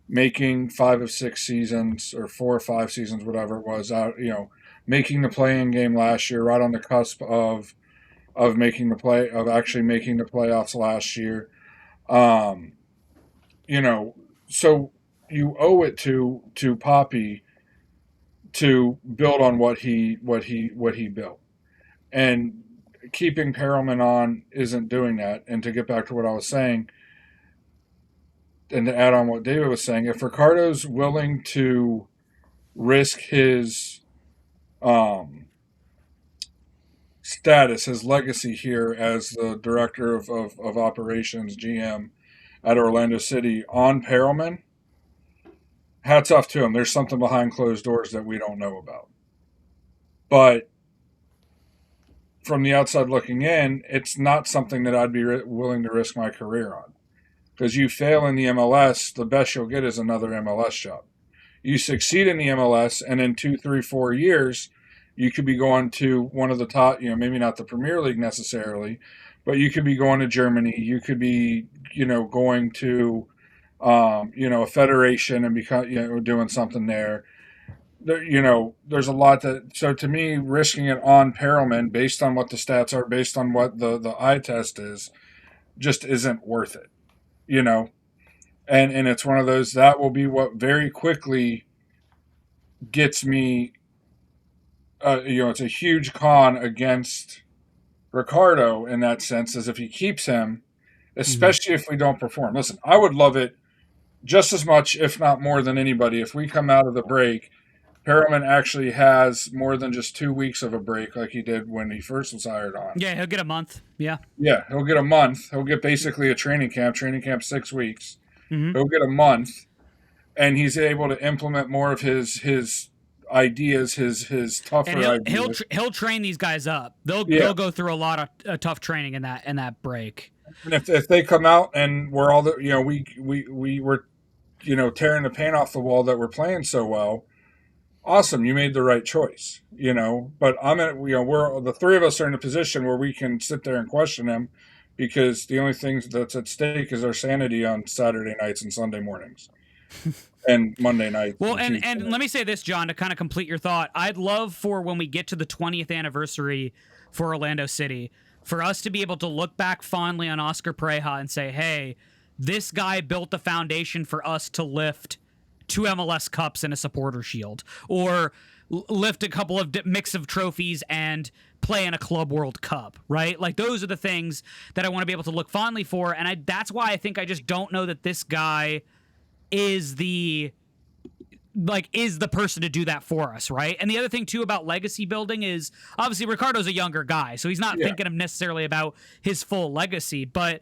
making 5 of 6 seasons or 4 or 5 seasons, whatever it was, making the play-in game last year, right on the cusp of actually making the playoffs last year. So you owe it to Poppy to build on what he built, and keeping Perelman on isn't doing that. And to get back to what I was saying, and to add on what David was saying, if Ricardo's willing to risk his status, his legacy here as the director of operations, GM at Orlando City on Perelman, hats off to him. There's something behind closed doors that we don't know about. But from the outside looking in, it's not something that I'd be willing to risk my career on. Because you fail in the MLS, the best you'll get is another MLS job. You succeed in the MLS, and in 2, 3, 4 years, you could be going to one of the top, maybe not the Premier League necessarily, but you could be going to Germany. You could be, going to, a federation and doing something there. There's a lot so to me, risking it on Perelman based on what the stats are, based on what the eye test is, just isn't worth it, and it's one of those that will be what very quickly gets me. It's a huge con against Ricardo in that sense, as if he keeps him, especially if we don't perform. Listen, I would love it just as much, if not more than anybody, if we come out of the break, Perelman actually has more than just 2 weeks of a break like he did when he first was hired on. Yeah, he'll get a month. Yeah. Yeah, he'll get a month. He'll get basically a training camp 6 weeks. Mm-hmm. He'll get a month, and he's able to implement more of his ideas, his tougher ideas. He'll train these guys up. They'll go through a lot of tough training in that break. And if they come out and we're all we were tearing the paint off the wall that we're playing so well, awesome, you made the right choice. But we're the three of us are in a position where we can sit there and question him, because the only thing that's at stake is our sanity on Saturday nights and Sunday mornings. And Monday night. Well, and let me say this, John, to kind of complete your thought. I'd love for when we get to the 20th anniversary for Orlando City, for us to be able to look back fondly on Oscar Pareja and say, hey, this guy built the foundation for us to lift 2 MLS Cups and a supporter shield, or lift a couple of mix of trophies and play in a Club World Cup, right? Like, those are the things that I want to be able to look fondly for. And that's why I think I just don't know that this guy is the like is the person to do that for us, right? And the other thing too about legacy building is obviously Ricardo's a younger guy, so he's not thinking of necessarily about his full legacy, but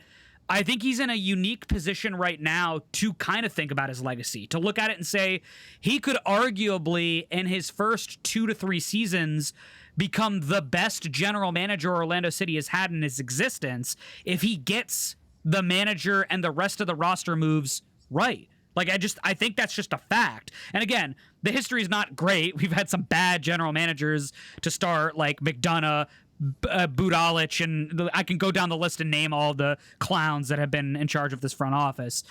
I think he's in a unique position right now to kind of think about his legacy, to look at it and say he could arguably in his first 2 to 3 seasons become the best general manager Orlando City has had in its existence if he gets the manager and the rest of the roster moves right. Like, I think that's just a fact. And again, the history is not great. We've had some bad general managers to start, like McDonough, Budalic, and I can go down the list and name all the clowns that have been in charge of this front office.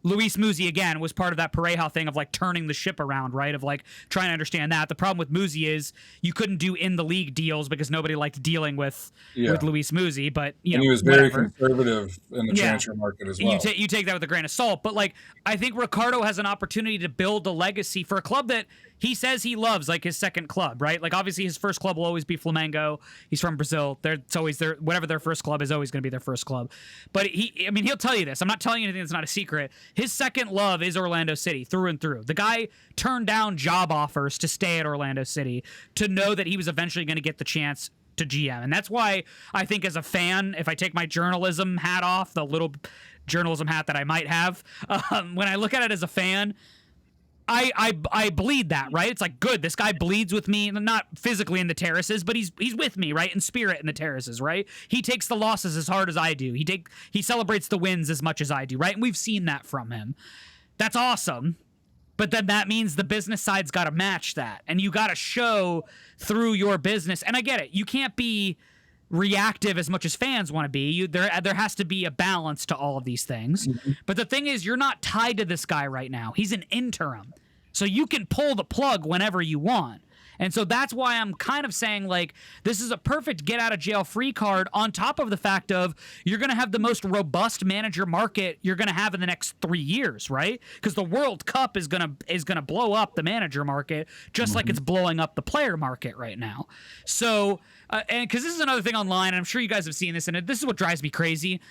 Luis Muzzi, again, was part of that Parejo thing of like turning the ship around, right? Of like trying to understand that. The problem with Muzzi is you couldn't do in the league deals because nobody liked dealing with Luis Muzzi, but you know, he was very conservative in the transfer market as well. You take that with a grain of salt, but like I think Ricardo has an opportunity to build a legacy for a club that he says he loves, like his second club, right? Like obviously his first club will always be Flamengo. He's from Brazil. It's always their, whatever their first club is always going to be their first club. But he'll tell you this. I'm not telling you anything that's not a secret. His second love is Orlando City through and through. The guy turned down job offers to stay at Orlando City to know that he was eventually going to get the chance to GM. And that's why I think as a fan, if I take my journalism hat off, the little journalism hat that I might have, when I look at it as a fan, I bleed that, right? It's like, good, this guy bleeds with me, not physically in the terraces, but he's with me, right? In spirit in the terraces, right? He takes the losses as hard as I do. He celebrates the wins as much as I do, right? And we've seen that from him. That's awesome. But then that means the business side's got to match that. And you got to show through your business. And I get it. You can't be reactive as much as fans want to be. There has to be a balance to all of these things. Mm-hmm. But the thing is, you're not tied to this guy right now. He's an interim. So you can pull the plug whenever you want. And so that's why I'm kind of saying, like, this is a perfect get out of jail free card on top of the fact of you're going to have the most robust manager market you're going to have in the next 3 years, right? Because the World Cup is going to blow up the manager market just like it's blowing up the player market right now. So, and because this is another thing online, and I'm sure you guys have seen this, and this is what drives me crazy,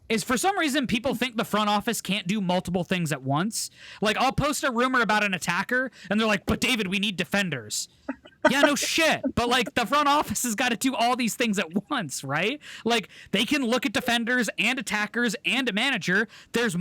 is for some reason people think the front office can't do multiple things at once. Like, I'll post a rumor about an attacker, and they're like, but David, we need defenders. Yeah, no shit. But, like, the front office has got to do all these things at once, right? Like, they can look at defenders and attackers and a manager. There's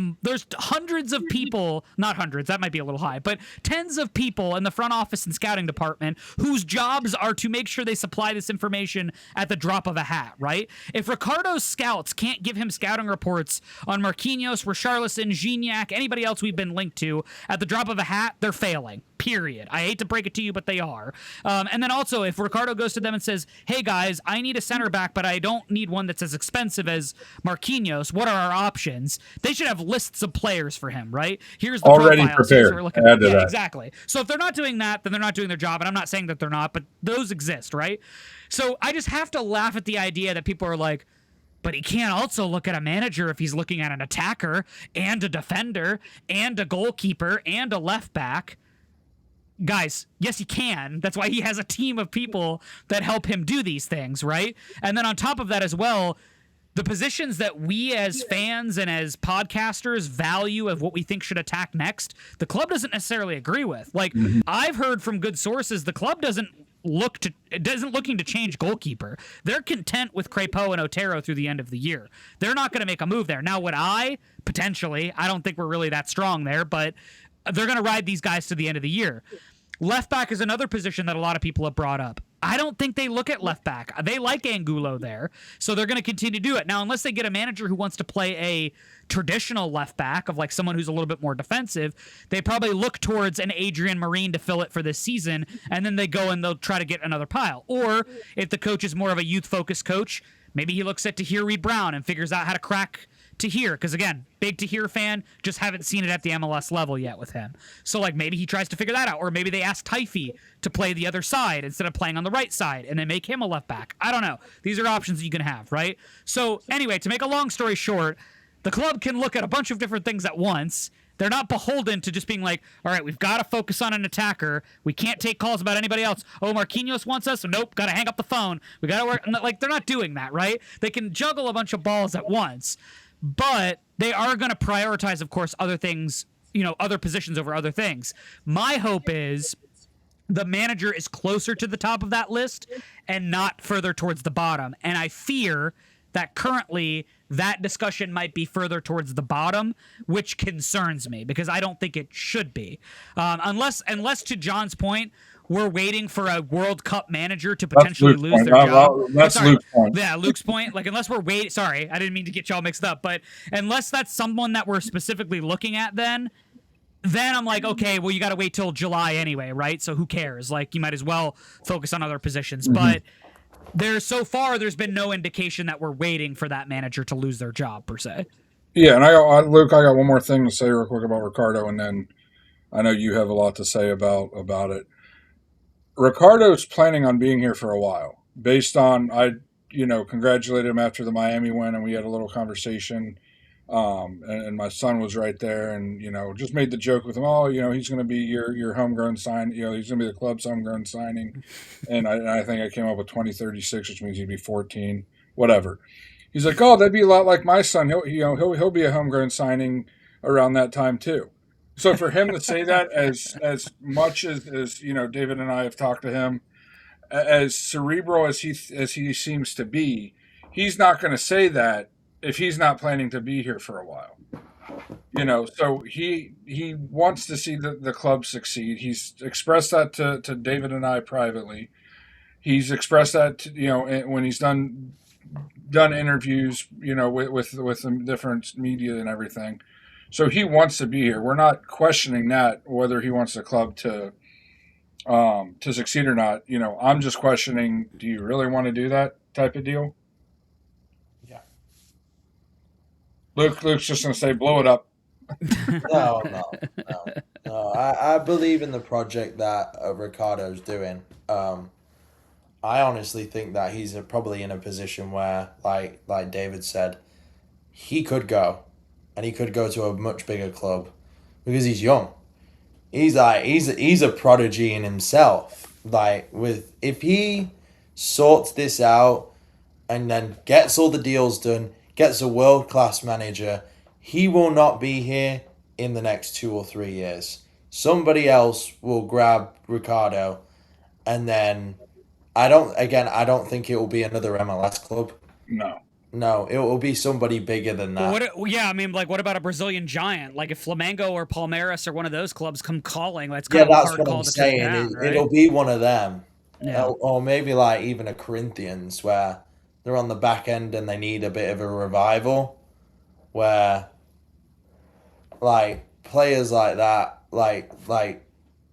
hundreds of people, not hundreds, that might be a little high, but tens of people in the front office and scouting department whose jobs are to make sure they supply this information at the drop of a hat, right? If Ricardo's scouts can't give him scouting reports on Marquinhos, Richarlison, Gignac, anybody else we've been linked to at the drop of a hat, they're failing. Period. I hate to break it to you, but they are. And then also, if Ricardo goes to them and says, hey, guys, I need a center back, but I don't need one that's as expensive as Marquinhos. What are our options? They should have lists of players for him, right? Here's the already profiles. prepared. We're looking at. Yeah, exactly. So if they're not doing that, then they're not doing their job. And I'm not saying that they're not, but those exist, right? So I just have to laugh at the idea that people are like, but he can't also look at a manager if he's looking at an attacker and a defender and a goalkeeper and a left back. Guys, yes, he can. That's why he has a team of people that help him do these things, right? And then on top of that as well, the positions that we as fans and as podcasters value of what we think should attack next, the club doesn't necessarily agree with. Like, I've heard from good sources, the club isn't looking to change goalkeeper. They're content with Crepeau and Otero through the end of the year. They're not going to make a move there. Now, would I? Potentially. I don't think we're really that strong there, but they're going to ride these guys to the end of the year. Left back is another position that a lot of people have brought up. I don't think they look at left back. They like Angulo there, so they're going to continue to do it. Now, unless they get a manager who wants to play a traditional left back of like someone who's a little bit more defensive, they probably look towards an Adrian Marine to fill it for this season, and then they go and they'll try to get another pile. Or if the coach is more of a youth-focused coach, maybe he looks at Tahir Reed-Brown and figures out how to crack Tahir, because again, big Tahir fan, just haven't seen it at the MLS level yet with him. So like maybe he tries to figure that out, or maybe they ask Taifi to play the other side instead of playing on the right side and then make him a left back. I don't know. These are options that you can have, right? So anyway, to make a long story short, the club can look at a bunch of different things at once. They're not beholden to just being like, all right, we've got to focus on an attacker. We can't take calls about anybody else. Oh, Marquinhos wants us. So nope, got to hang up the phone. We got to work. Like, they're not doing that, right? They can juggle a bunch of balls at once. But they are going to prioritize, of course, other things other positions over other things. My hope is the manager is closer to the top of that list and not further towards the bottom. And I fear that currently that discussion might be further towards the bottom, which concerns me because I don't think it should be. Unless to John's point, we're waiting for a World Cup manager to potentially lose their job. That's Luke's point. Yeah, Luke's point. Like, unless we're waiting. Sorry, I didn't mean to get y'all mixed up. But unless that's someone that we're specifically looking at, then I'm like, okay, well, you got to wait till July anyway, right? So who cares? Like, you might as well focus on other positions. But there's been no indication that we're waiting for that manager to lose their job per se. Yeah, and Luke, I got one more thing to say real quick about Ricardo, and then I know you have a lot to say about it. Ricardo's planning on being here for a while. Based on, I congratulated him after the Miami win, and we had a little conversation. And my son was right there, and just made the joke with him. Oh, he's going to be your homegrown sign. He's going to be the club's homegrown signing. And I think I came up with 2036, which means he'd be 14, whatever. He's like, oh, that'd be a lot like my son. He'll be a homegrown signing around that time too. So for him to say that, as much as David and I have talked to him, as cerebral as he seems to be, he's not going to say that if he's not planning to be here for a while. So he wants to see the club succeed. He's expressed that to David and I privately. He's expressed that to, when he's done interviews, with the different media and everything. So he wants to be here. We're not questioning that, whether he wants the club to succeed or not. I'm just questioning, do you really want to do that type of deal? Yeah. Luke's just going to say, blow it up. No. I believe in the project that Ricardo's doing. I honestly think that he's probably in a position where, like David said, he could go, and he could go to a much bigger club because he's young. He's a prodigy in himself. If he sorts this out and then gets all the deals done, gets a world-class manager, he will not be here in the next 2 or 3 years. Somebody else will grab Ricardo, and then I don't think it will be another MLS club. No, it will be somebody bigger than that. What about a Brazilian giant? Like if Flamengo or Palmeiras or one of those clubs come calling, that's that's a hard what call I'm to saying. turn down, right? It'll be one of them. Yeah. Or maybe even a Corinthians where they're on the back end and they need a bit of a revival, where players like that, like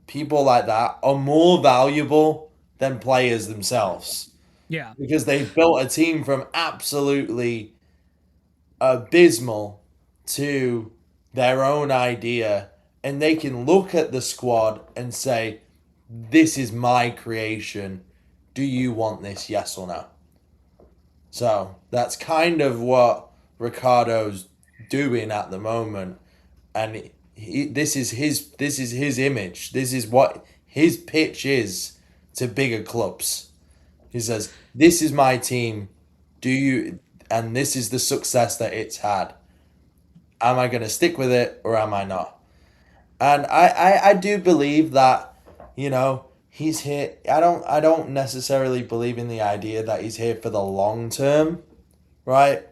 people like that are more valuable than players themselves. Yeah. Because they've built a team from absolutely abysmal to their own idea, and they can look at the squad and say, this is my creation. Do you want this, yes or no? So that's kind of what Ricardo's doing at the moment, and this is his image. This is what his pitch is to bigger clubs. He says, this is my team. And this is the success that it's had. Am I going to stick with it or am I not? And I do believe that, he's here. I don't necessarily believe in the idea that he's here for the long term, right?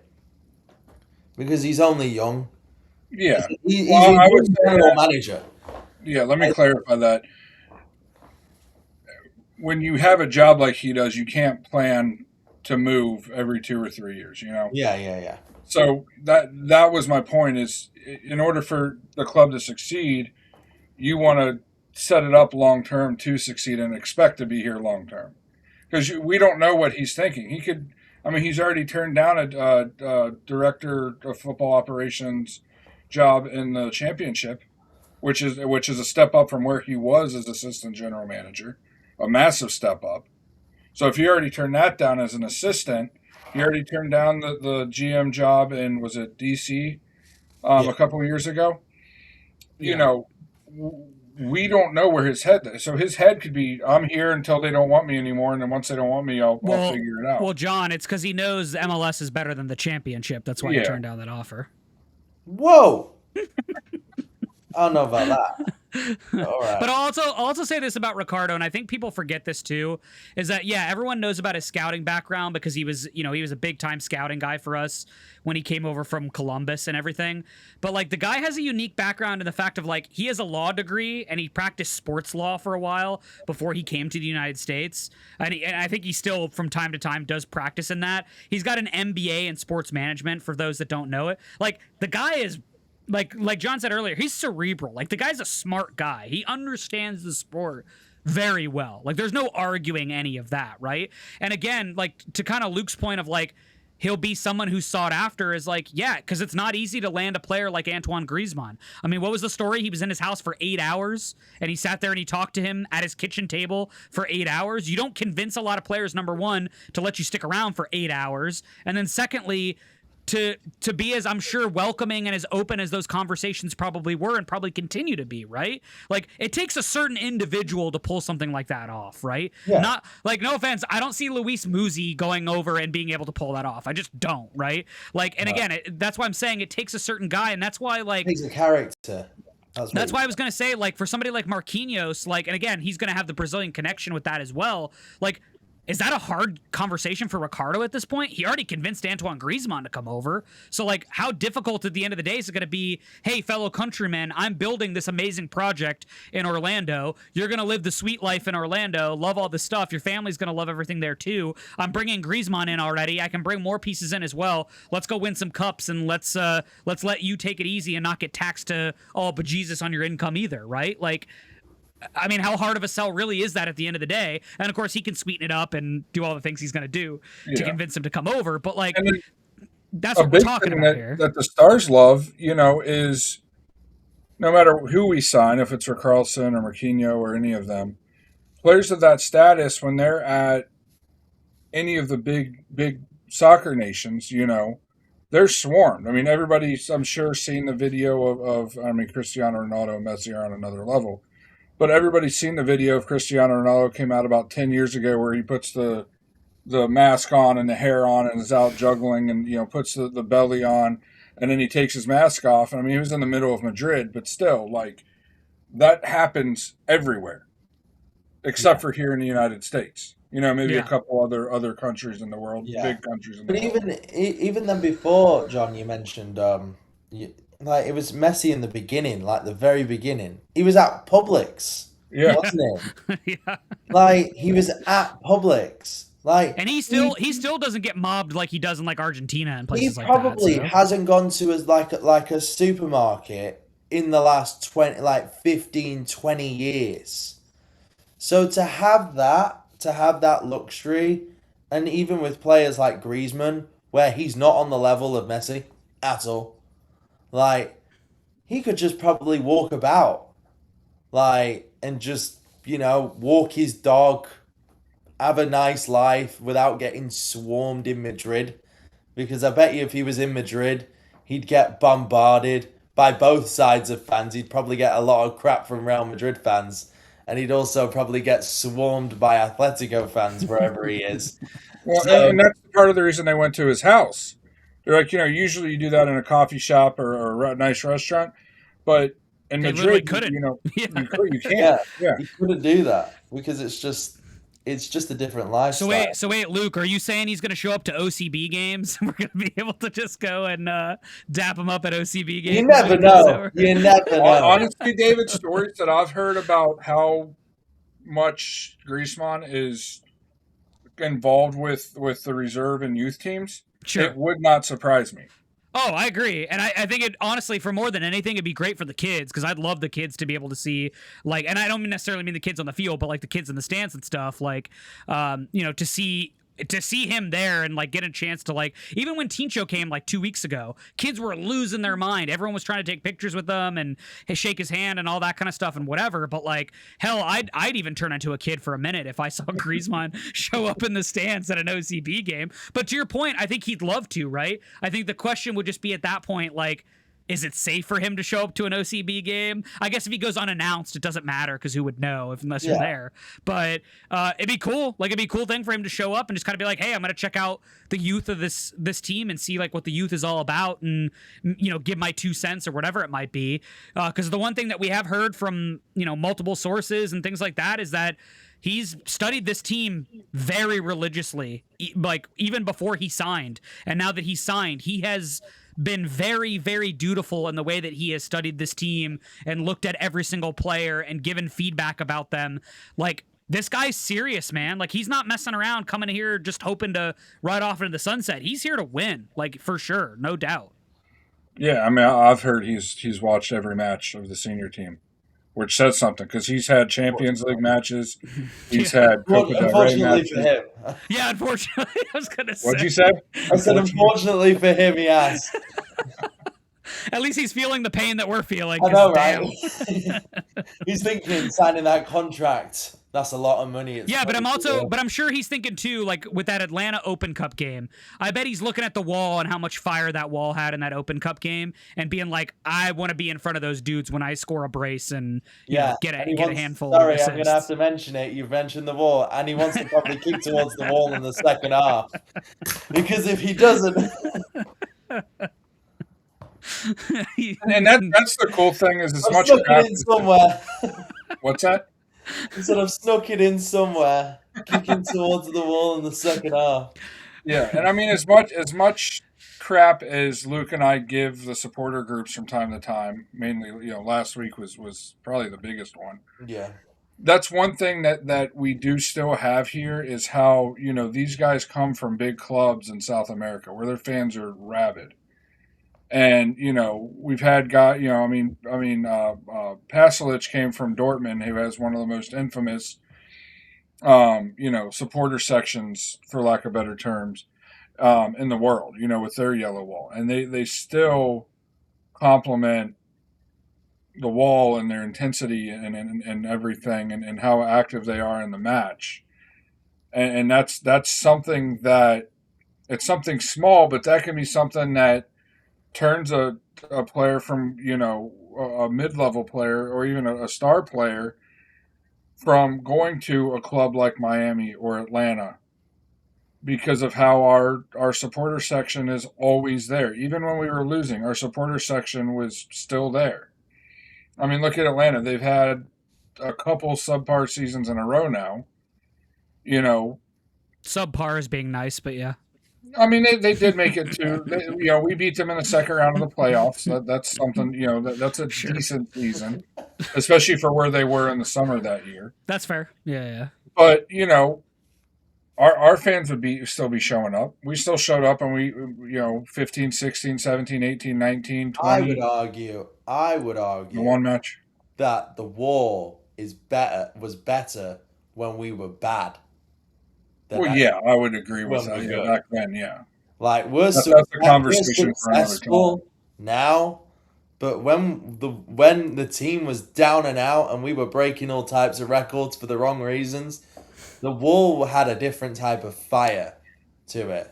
Because he's only young. Yeah. He's a general manager. Yeah, let me clarify that. When you have a job like he does, you can't plan to move every 2 or 3 years, Yeah. So that was my point, is in order for the club to succeed, you want to set it up long term to succeed and expect to be here long term. Because we don't know what he's thinking. He's already turned down a director of football operations job in the championship, which is a step up from where he was as assistant general manager. A massive step up. So if you already turned that down as an assistant, you already turned down the GM job in, was it DC, a couple of years ago? Yeah. We don't know where his head is. So his head could be, I'm here until they don't want me anymore, and then once they don't want me, I'll figure it out. Well, John, it's because he knows MLS is better than the championship. That's why he turned down that offer. Whoa! I don't know about that. All right. But I'll also say this about Ricardo, and I think people forget this too, is that yeah, everyone knows about his scouting background because he was a big time scouting guy for us when he came over from Columbus and everything. But like the guy has a unique background in the fact of like he has a law degree and he practiced sports law for a while before he came to the United States. And I think he still from time to time does practice in that. He's got an MBA in sports management for those that don't know it. Like the guy is like John said earlier, he's cerebral. Like the guy's a smart guy. He understands the sport very well. Like there's no arguing any of that, right? And again, like to kind of Luke's point of like he'll be someone who's sought after is like, yeah, because it's not easy to land a player like Antoine Griezmann. I mean, what was the story? He was in his house for 8 hours and he sat there and he talked to him at his kitchen table for 8 hours. You don't convince a lot of players, number one, to let you stick around for 8 hours. And then secondly, to be as I'm sure welcoming and as open as those conversations probably were and probably continue to be, right? Like it takes a certain individual to pull something like that off, right? Yeah. Not like no offense, I don't see Luis Muzi going over and being able to pull that off. I just don't, right? Like, and again, that's why I'm saying it takes a certain guy, and that's why like He's a character. That's why I was gonna say like for somebody like Marquinhos, like, and again, he's gonna have the Brazilian connection with that as well. Like, is that a hard conversation for Ricardo at this point? He already convinced Antoine Griezmann to come over. So, like, how difficult at the end of the day is it going to be, hey, fellow countrymen, I'm building this amazing project in Orlando. You're going to live the sweet life in Orlando, love all this stuff. Your family's going to love everything there, too. I'm bringing Griezmann in already. I can bring more pieces in as well. Let's go win some cups, and let's let you take it easy and not get taxed to, oh, bejesus on your income either, right? Like, I mean, how hard of a sell really is that at the end of the day? And of course, he can sweeten it up and do all the things he's going to do to convince him to come over. But like, that's what we're talking about here. That the Stars love, is no matter who we sign, if it's Richarlson or Marquinhos or any of them, players of that status, when they're at any of the big soccer nations, they're swarmed. I mean, everybody's, I'm sure, seen the video of Cristiano Ronaldo and Messi are on another level. But everybody's seen the video of Cristiano Ronaldo, came out about 10 years ago, where he puts the mask on and the hair on and is out juggling and, puts the belly on, and then he takes his mask off. And I mean, he was in the middle of Madrid, but still, like, that happens everywhere, except for here in the United States. Maybe a couple other countries in the world, big countries in the world. But even then before, John, you mentioned like it was Messi in the beginning, like the very beginning. He was at Publix, wasn't he? Yeah. Like he was at Publix, like, and he still doesn't get mobbed like he does in like Argentina and places like that. He probably hasn't gone to as like a supermarket in the last 15, 20 years. So to have that luxury, and even with players like Griezmann, where he's not on the level of Messi at all. Like, he could just probably walk about, like, and just, walk his dog, have a nice life without getting swarmed in Madrid. Because I bet you if he was in Madrid, he'd get bombarded by both sides of fans. He'd probably get a lot of crap from Real Madrid fans. And he'd also probably get swarmed by Atletico fans wherever he is. Well, and that's part of the reason they went to his house. They're like, usually you do that in a coffee shop or a nice restaurant, but in Madrid, couldn't. You can't. Yeah, you couldn't do that because it's just a different lifestyle. So wait, Luke, are you saying he's going to show up to OCB games? We're going to be able to just go and dap him up at OCB games? You never know. You never know. Honestly, David, stories that I've heard about how much Griezmann is involved with the reserve and youth teams. Sure. It would not surprise me. Oh, I agree. And I think it, honestly, for more than anything, it'd be great for the kids, because I'd love the kids to be able to see, like, and I don't necessarily mean the kids on the field, but like the kids in the stands and stuff, like, to see him there and like get a chance to, like, even when Tincho came like 2 weeks ago, kids were losing their mind. Everyone was trying to take pictures with them and shake his hand and all that kind of stuff and whatever. But like, hell, I'd even turn into a kid for a minute if I saw Griezmann show up in the stands at an OCB game. But to your point, I think he'd love to, right? I think the question would just be at that point, like, is it safe for him to show up to an OCB game? I guess if he goes unannounced, it doesn't matter because who would know unless you're there. But it'd be cool. Like, it'd be a cool thing for him to show up and just kind of be like, hey, I'm going to check out the youth of this team and see like what the youth is all about and, you know, give my 2 cents or whatever it might be. Because the one thing that we have heard from, you know, multiple sources and things like that is that he's studied this team very religiously, like even before he signed. And now that he's signed, he has been very, very dutiful in the way that he has studied this team and looked at every single player and given feedback about them. Like, this guy's serious, man. Like, he's not messing around coming here just hoping to ride off into the sunset. He's here to win, like, for sure, no doubt. Yeah, I mean, I've heard he's watched every match of the senior team, which says something because he's had Champions League matches. He's had Copa del Rey Unfortunately matches. for him. Yeah, unfortunately, I was going to say. What'd you say? I said, unfortunately for him, he has. At least he's feeling the pain that we're feeling. I know, 'cause right? He's thinking signing that contract. That's a lot of money. It's Yeah, but funny. I'm sure he's thinking too, like with that Atlanta Open Cup game. I bet he's looking at the wall and how much fire that wall had in that Open Cup game, and being like, I want to be in front of those dudes when I score a brace and you know, get a handful. Sorry, of I'm going to have to mention it. You've mentioned the wall, and he wants to probably kick towards the wall in the second half, because if he doesn't. And that's the cool thing is as I've much snuck crap. it in somewhere. What's that? He sort of snuck it in somewhere, kicking towards the wall in the second half. Yeah, and I mean as much crap as Luke and I give the supporter groups from time to time, mainly, you know, last week was probably the biggest one. Yeah. That's one thing that we do still have here is how, you know, these guys come from big clubs in South America where their fans are rabid. And, you know, we've had guys, you know, Pasalic came from Dortmund, who has one of the most infamous, you know, supporter sections, for lack of better terms, in the world, you know, with their yellow wall. And they still compliment the wall and their intensity and everything and how active they are in the match. And that's something that, it's something small, but that can be something that turns a player from, you know, a mid-level player or even a star player from going to a club like Miami or Atlanta because of how our supporter section is always there. Even when we were losing, our supporter section was still there. I mean, look at Atlanta. They've had a couple subpar seasons in a row now. You know, subpar is being nice, but yeah. I mean, they did make it to, you know, we beat them in the second round of the playoffs. That's something, you know, that's a decent season, especially for where they were in the summer that year. That's fair. Yeah. But, you know, our fans would still be showing up. We still showed up and we, you know, 15, 16, 17, 18, 19, 20. I would argue in one match that the wall was better when we were bad. Well, yeah, I would agree with that. Yeah, back then, yeah. Like that's a conversation for another time. Now, but when the team was down and out and we were breaking all types of records for the wrong reasons, the wall had a different type of fire to it.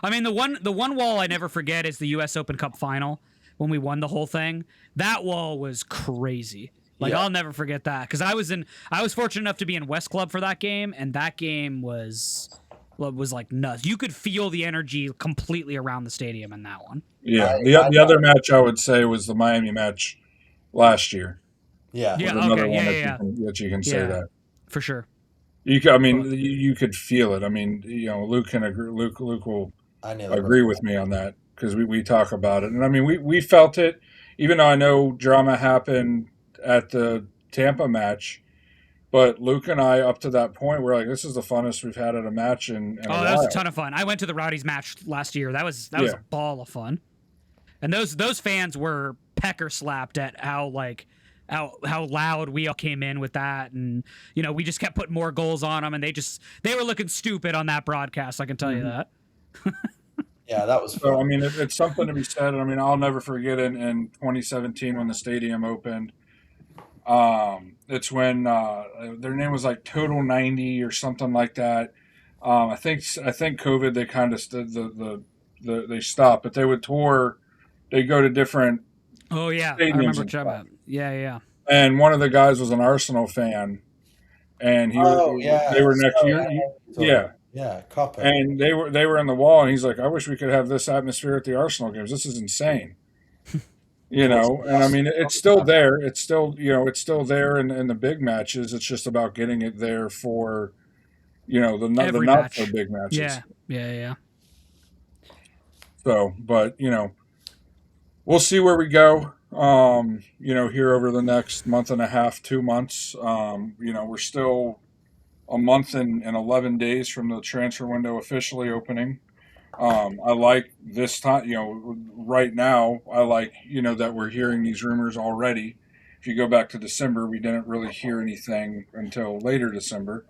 I mean, the one wall I never forget is the U.S. Open Cup final when we won the whole thing. That wall was crazy. Like, I'll never forget that because I was fortunate enough to be in West Club for that game, and that game was like nuts. You could feel the energy completely around the stadium in that one. Yeah, the other match I would say was the Miami match last year. Yeah, that you can say that for sure. You could feel it. I mean, you know, Luke can agree. Luke will agree with me on that because we talk about it, and I mean, we felt it. Even though I know drama happened at the Tampa match, but Luke and I, up to that point, we're like, this is the funnest we've had at a match in a while. That was a ton of fun. I went to the Rowdies match last year. That was a ball of fun. And those fans were pecker slapped at how loud we all came in with that, and you know, we just kept putting more goals on them, and they were looking stupid on that broadcast. I can tell you that. Yeah, that was fun. So I mean, it's something to be said. I mean, I'll never forget in 2017 when the stadium opened. It's when their name was like Total 90 or something like that. I think COVID they kind of they stopped, but they would tour. They go to different Oh yeah, I stadiums remember and what you're talking stuff. about. Yeah. And one of the guys was an Arsenal fan, and Oh they yeah. were next So year. Yeah, yeah, Copper. and they were in the wall, and he's like, "I wish we could have this atmosphere at the Arsenal games. This is insane." Unfortunately, And I that's mean, it's still there. It's still, it's still there in the big matches. It's just about getting it there for, the Every not so match. big matches. Yeah. So, but we'll see where we go. Here over the next month and a half, 2 months. We're still a month and 11 days from the transfer window officially opening. I like this time, right now, I like, that we're hearing these rumors already. If you go back to December, we didn't really hear anything until later December.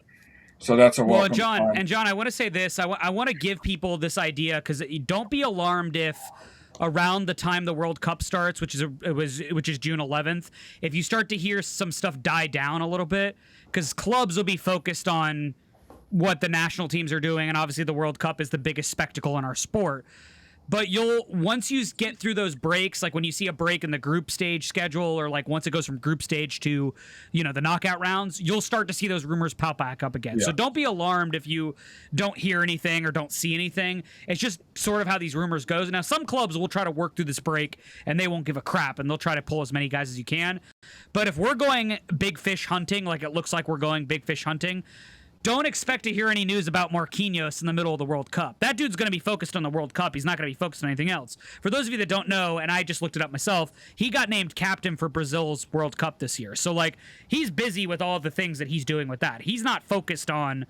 So that's a Well, welcome sign. John, I want to say this. I want to give people this idea because don't be alarmed if around the time the World Cup starts, which is June 11th, if you start to hear some stuff die down a little bit, because clubs will be focused on what the national teams are doing, and obviously the World Cup is the biggest spectacle in our sport. But once you get through those breaks, like when you see a break in the group stage schedule, or like once it goes from group stage to, the knockout rounds, you'll start to see those rumors pop back up again. Yeah. So don't be alarmed if you don't hear anything or don't see anything. It's just sort of how these rumors goes. Now, some clubs will try to work through this break and they won't give a crap and they'll try to pull as many guys as you can. But if we're going big fish hunting, like it looks like we're going big fish hunting, don't expect to hear any news about Marquinhos in the middle of the World Cup. That dude's going to be focused on the World Cup. He's not going to be focused on anything else. For those of you that don't know, and I just looked it up myself, he got named captain for Brazil's World Cup this year. So, he's busy with all the things that he's doing with that. He's not focused on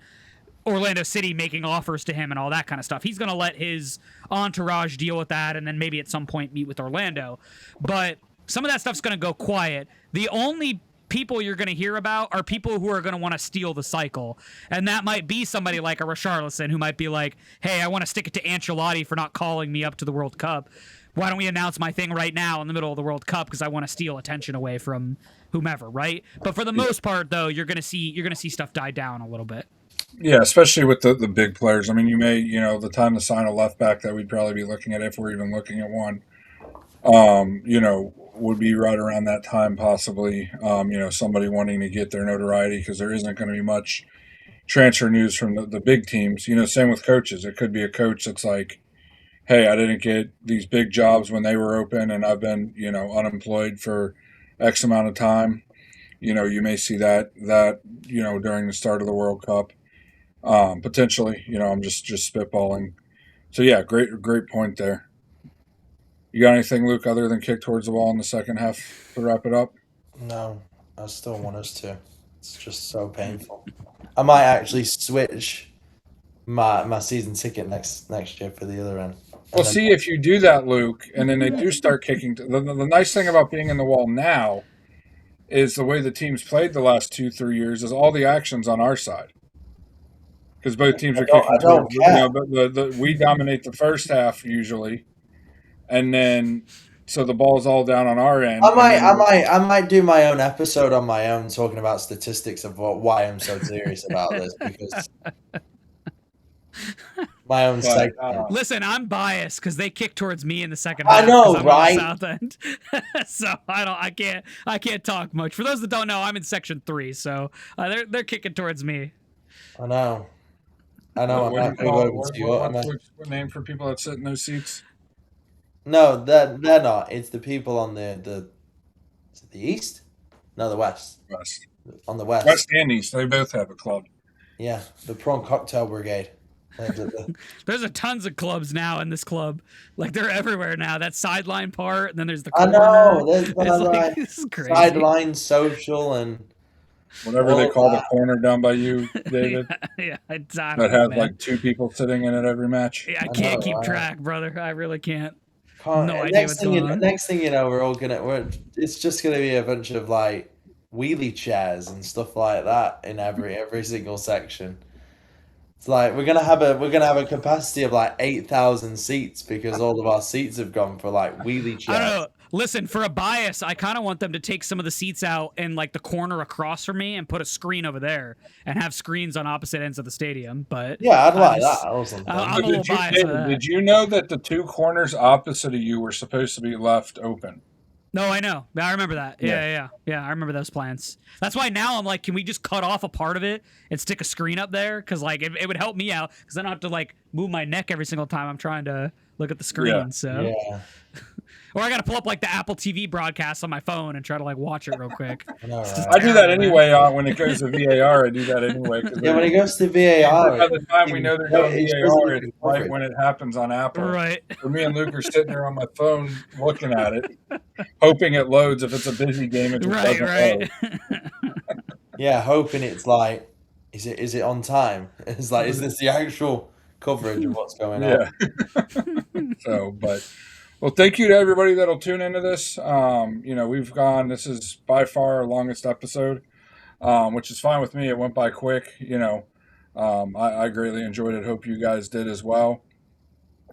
Orlando City making offers to him and all that kind of stuff. He's going to let his entourage deal with that and then maybe at some point meet with Orlando. But some of that stuff's going to go quiet. The only people you're going to hear about are people who are going to want to steal the cycle. And that might be somebody like a Richarlison who might be like, hey, I want to stick it to Ancelotti for not calling me up to the World Cup. Why don't we announce my thing right now in the middle of the World Cup because I want to steal attention away from whomever, right? But for the most part, though, you're going to see stuff die down a little bit. Yeah, especially with the big players. I mean, you may, the time to sign a left back that we'd probably be looking at if we're even looking at one, would be right around that time possibly. Somebody wanting to get their notoriety because there isn't going to be much transfer news from the big teams. Same with coaches. It could be a coach that's like, hey, I didn't get these big jobs when they were open and I've been, unemployed for X amount of time. You may see that during the start of the World Cup. Potentially, I'm just spitballing. So yeah, great point there. You got anything, Luke, other than kick towards the wall in the second half to wrap it up? No, I still want us to. It's just so painful. I might actually switch my season ticket next year for the other end. Well, see, if you do that, Luke, and then they do start kicking. The nice thing about being in the wall now is the way the teams played the last 2-3 years is all the action's on our side. Because both teams are kicking towards, but we dominate the first half usually. And then, so the ball's all down on our end. I might do my own episode on my own talking about statistics of why I'm so serious about this because my own segment. Listen, I'm biased because they kick towards me in the second half. I know, I'm right? on the south end. So I can't talk much. For those that don't know, I'm in section 3, so they're kicking towards me. I know. What name for people that sit in those seats? No, they're not. It's the people on the is it the east? No, the west. West. On the west. West and east. They both have a club. Yeah, the prawn cocktail brigade. There's tons of clubs now in this club. They're everywhere now. That sideline part, and then there's the corner. I know. This is crazy. Sideline social and whatever they call the corner down by you, David. Yeah, that has 2 people sitting in it every match. Yeah, I can't keep track, brother. I really can't. Next thing you know, it's just gonna be a bunch of wheelie chairs and stuff like that in every single section. It's we're gonna have a capacity of 8,000 seats because all of our seats have gone for wheelie chairs. I don't know. Listen, for a bias, I kind of want them to take some of the seats out in the corner across from me and put a screen over there and have screens on opposite ends of the stadium. But yeah, I'd like that. Awesome. I'm a little biased. Did you know that the 2 corners opposite of you were supposed to be left open? No, I know. I remember that. Yeah. I remember those plans. That's why now I'm like, can we just cut off a part of it and stick a screen up there? Because like it would help me out because I don't have to like move my neck every single time I'm trying to look at the screen. Yeah. So, Yeah. or I got to pull up like the Apple TV broadcast on my phone and try to like watch it real quick. I know, It's just right? I do that terrible, man. anyway when it goes to VAR. I do that anyway. Yeah, when it goes to VAR, by the time we know they're going it shows VAR, a it's different right coverage. when it happens on Apple. Right. So me and Luke are sitting there on my phone looking at it, hoping it loads. If it's a busy game, it just Right. doesn't Right. load. Yeah, hoping it's like, is it on time? It's like, is this the actual coverage of what's going on? Yeah. Well, thank you to everybody that'll tune into this. This is by far our longest episode, which is fine with me. It went by quick. I greatly enjoyed it. Hope you guys did as well.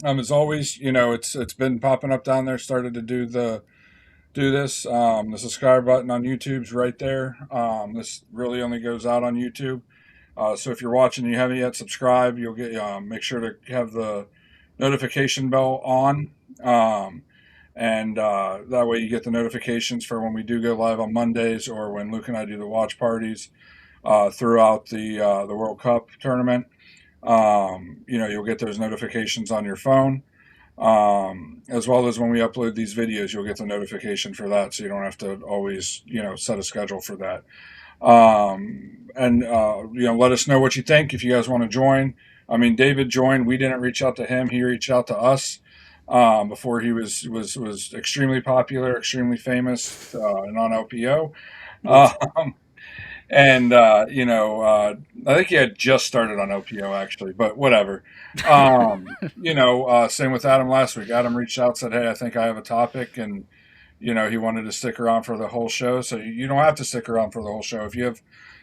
As always, it's been popping up down there. Started to do this. The subscribe button on YouTube's right there. This really only goes out on YouTube. So if you're watching and you haven't yet subscribed, you'll get make sure to have the notification bell on, and that way you get the notifications for when we do go live on Mondays or when Luke and I do the watch parties throughout the World Cup tournament. You'll get those notifications on your phone, as well as when we upload these videos, you'll get the notification for that, so you don't have to always set a schedule for that. Let us know what you think if you guys want to join. I mean, David joined. We didn't reach out to him. He reached out to us before he was extremely popular, extremely famous, and on LPO. I think he had just started on LPO actually, but whatever. Same with Adam last week. Adam reached out, said, "Hey, I think I have a topic," and he wanted to stick around for the whole show. So you don't have to stick around for the whole show. If you have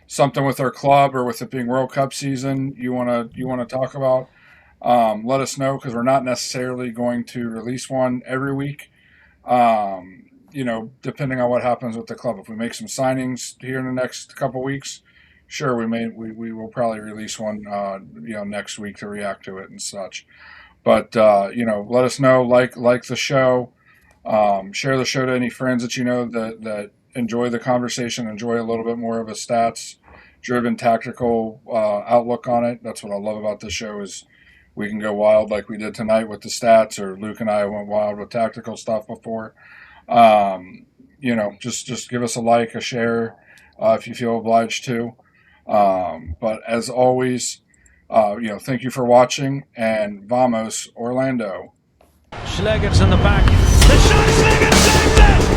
something with our club or with it being World Cup season you want to talk about, let us know, because we're not necessarily going to release one every week. Depending on what happens with the club. If we make some signings here in the next couple weeks, sure, we will probably release one next week to react to it and such. But let us know, like the show. Share the show to any friends that you know that enjoy the conversation, enjoy a little bit more of a stats-driven tactical outlook on it. That's what I love about this show, is we can go wild like we did tonight with the stats, or Luke and I went wild with tactical stuff before. Just give us a like, a share, if you feel obliged to. But as always, thank you for watching, and vamos, Orlando. Schleger's in the back. The shot, Schleger saves it!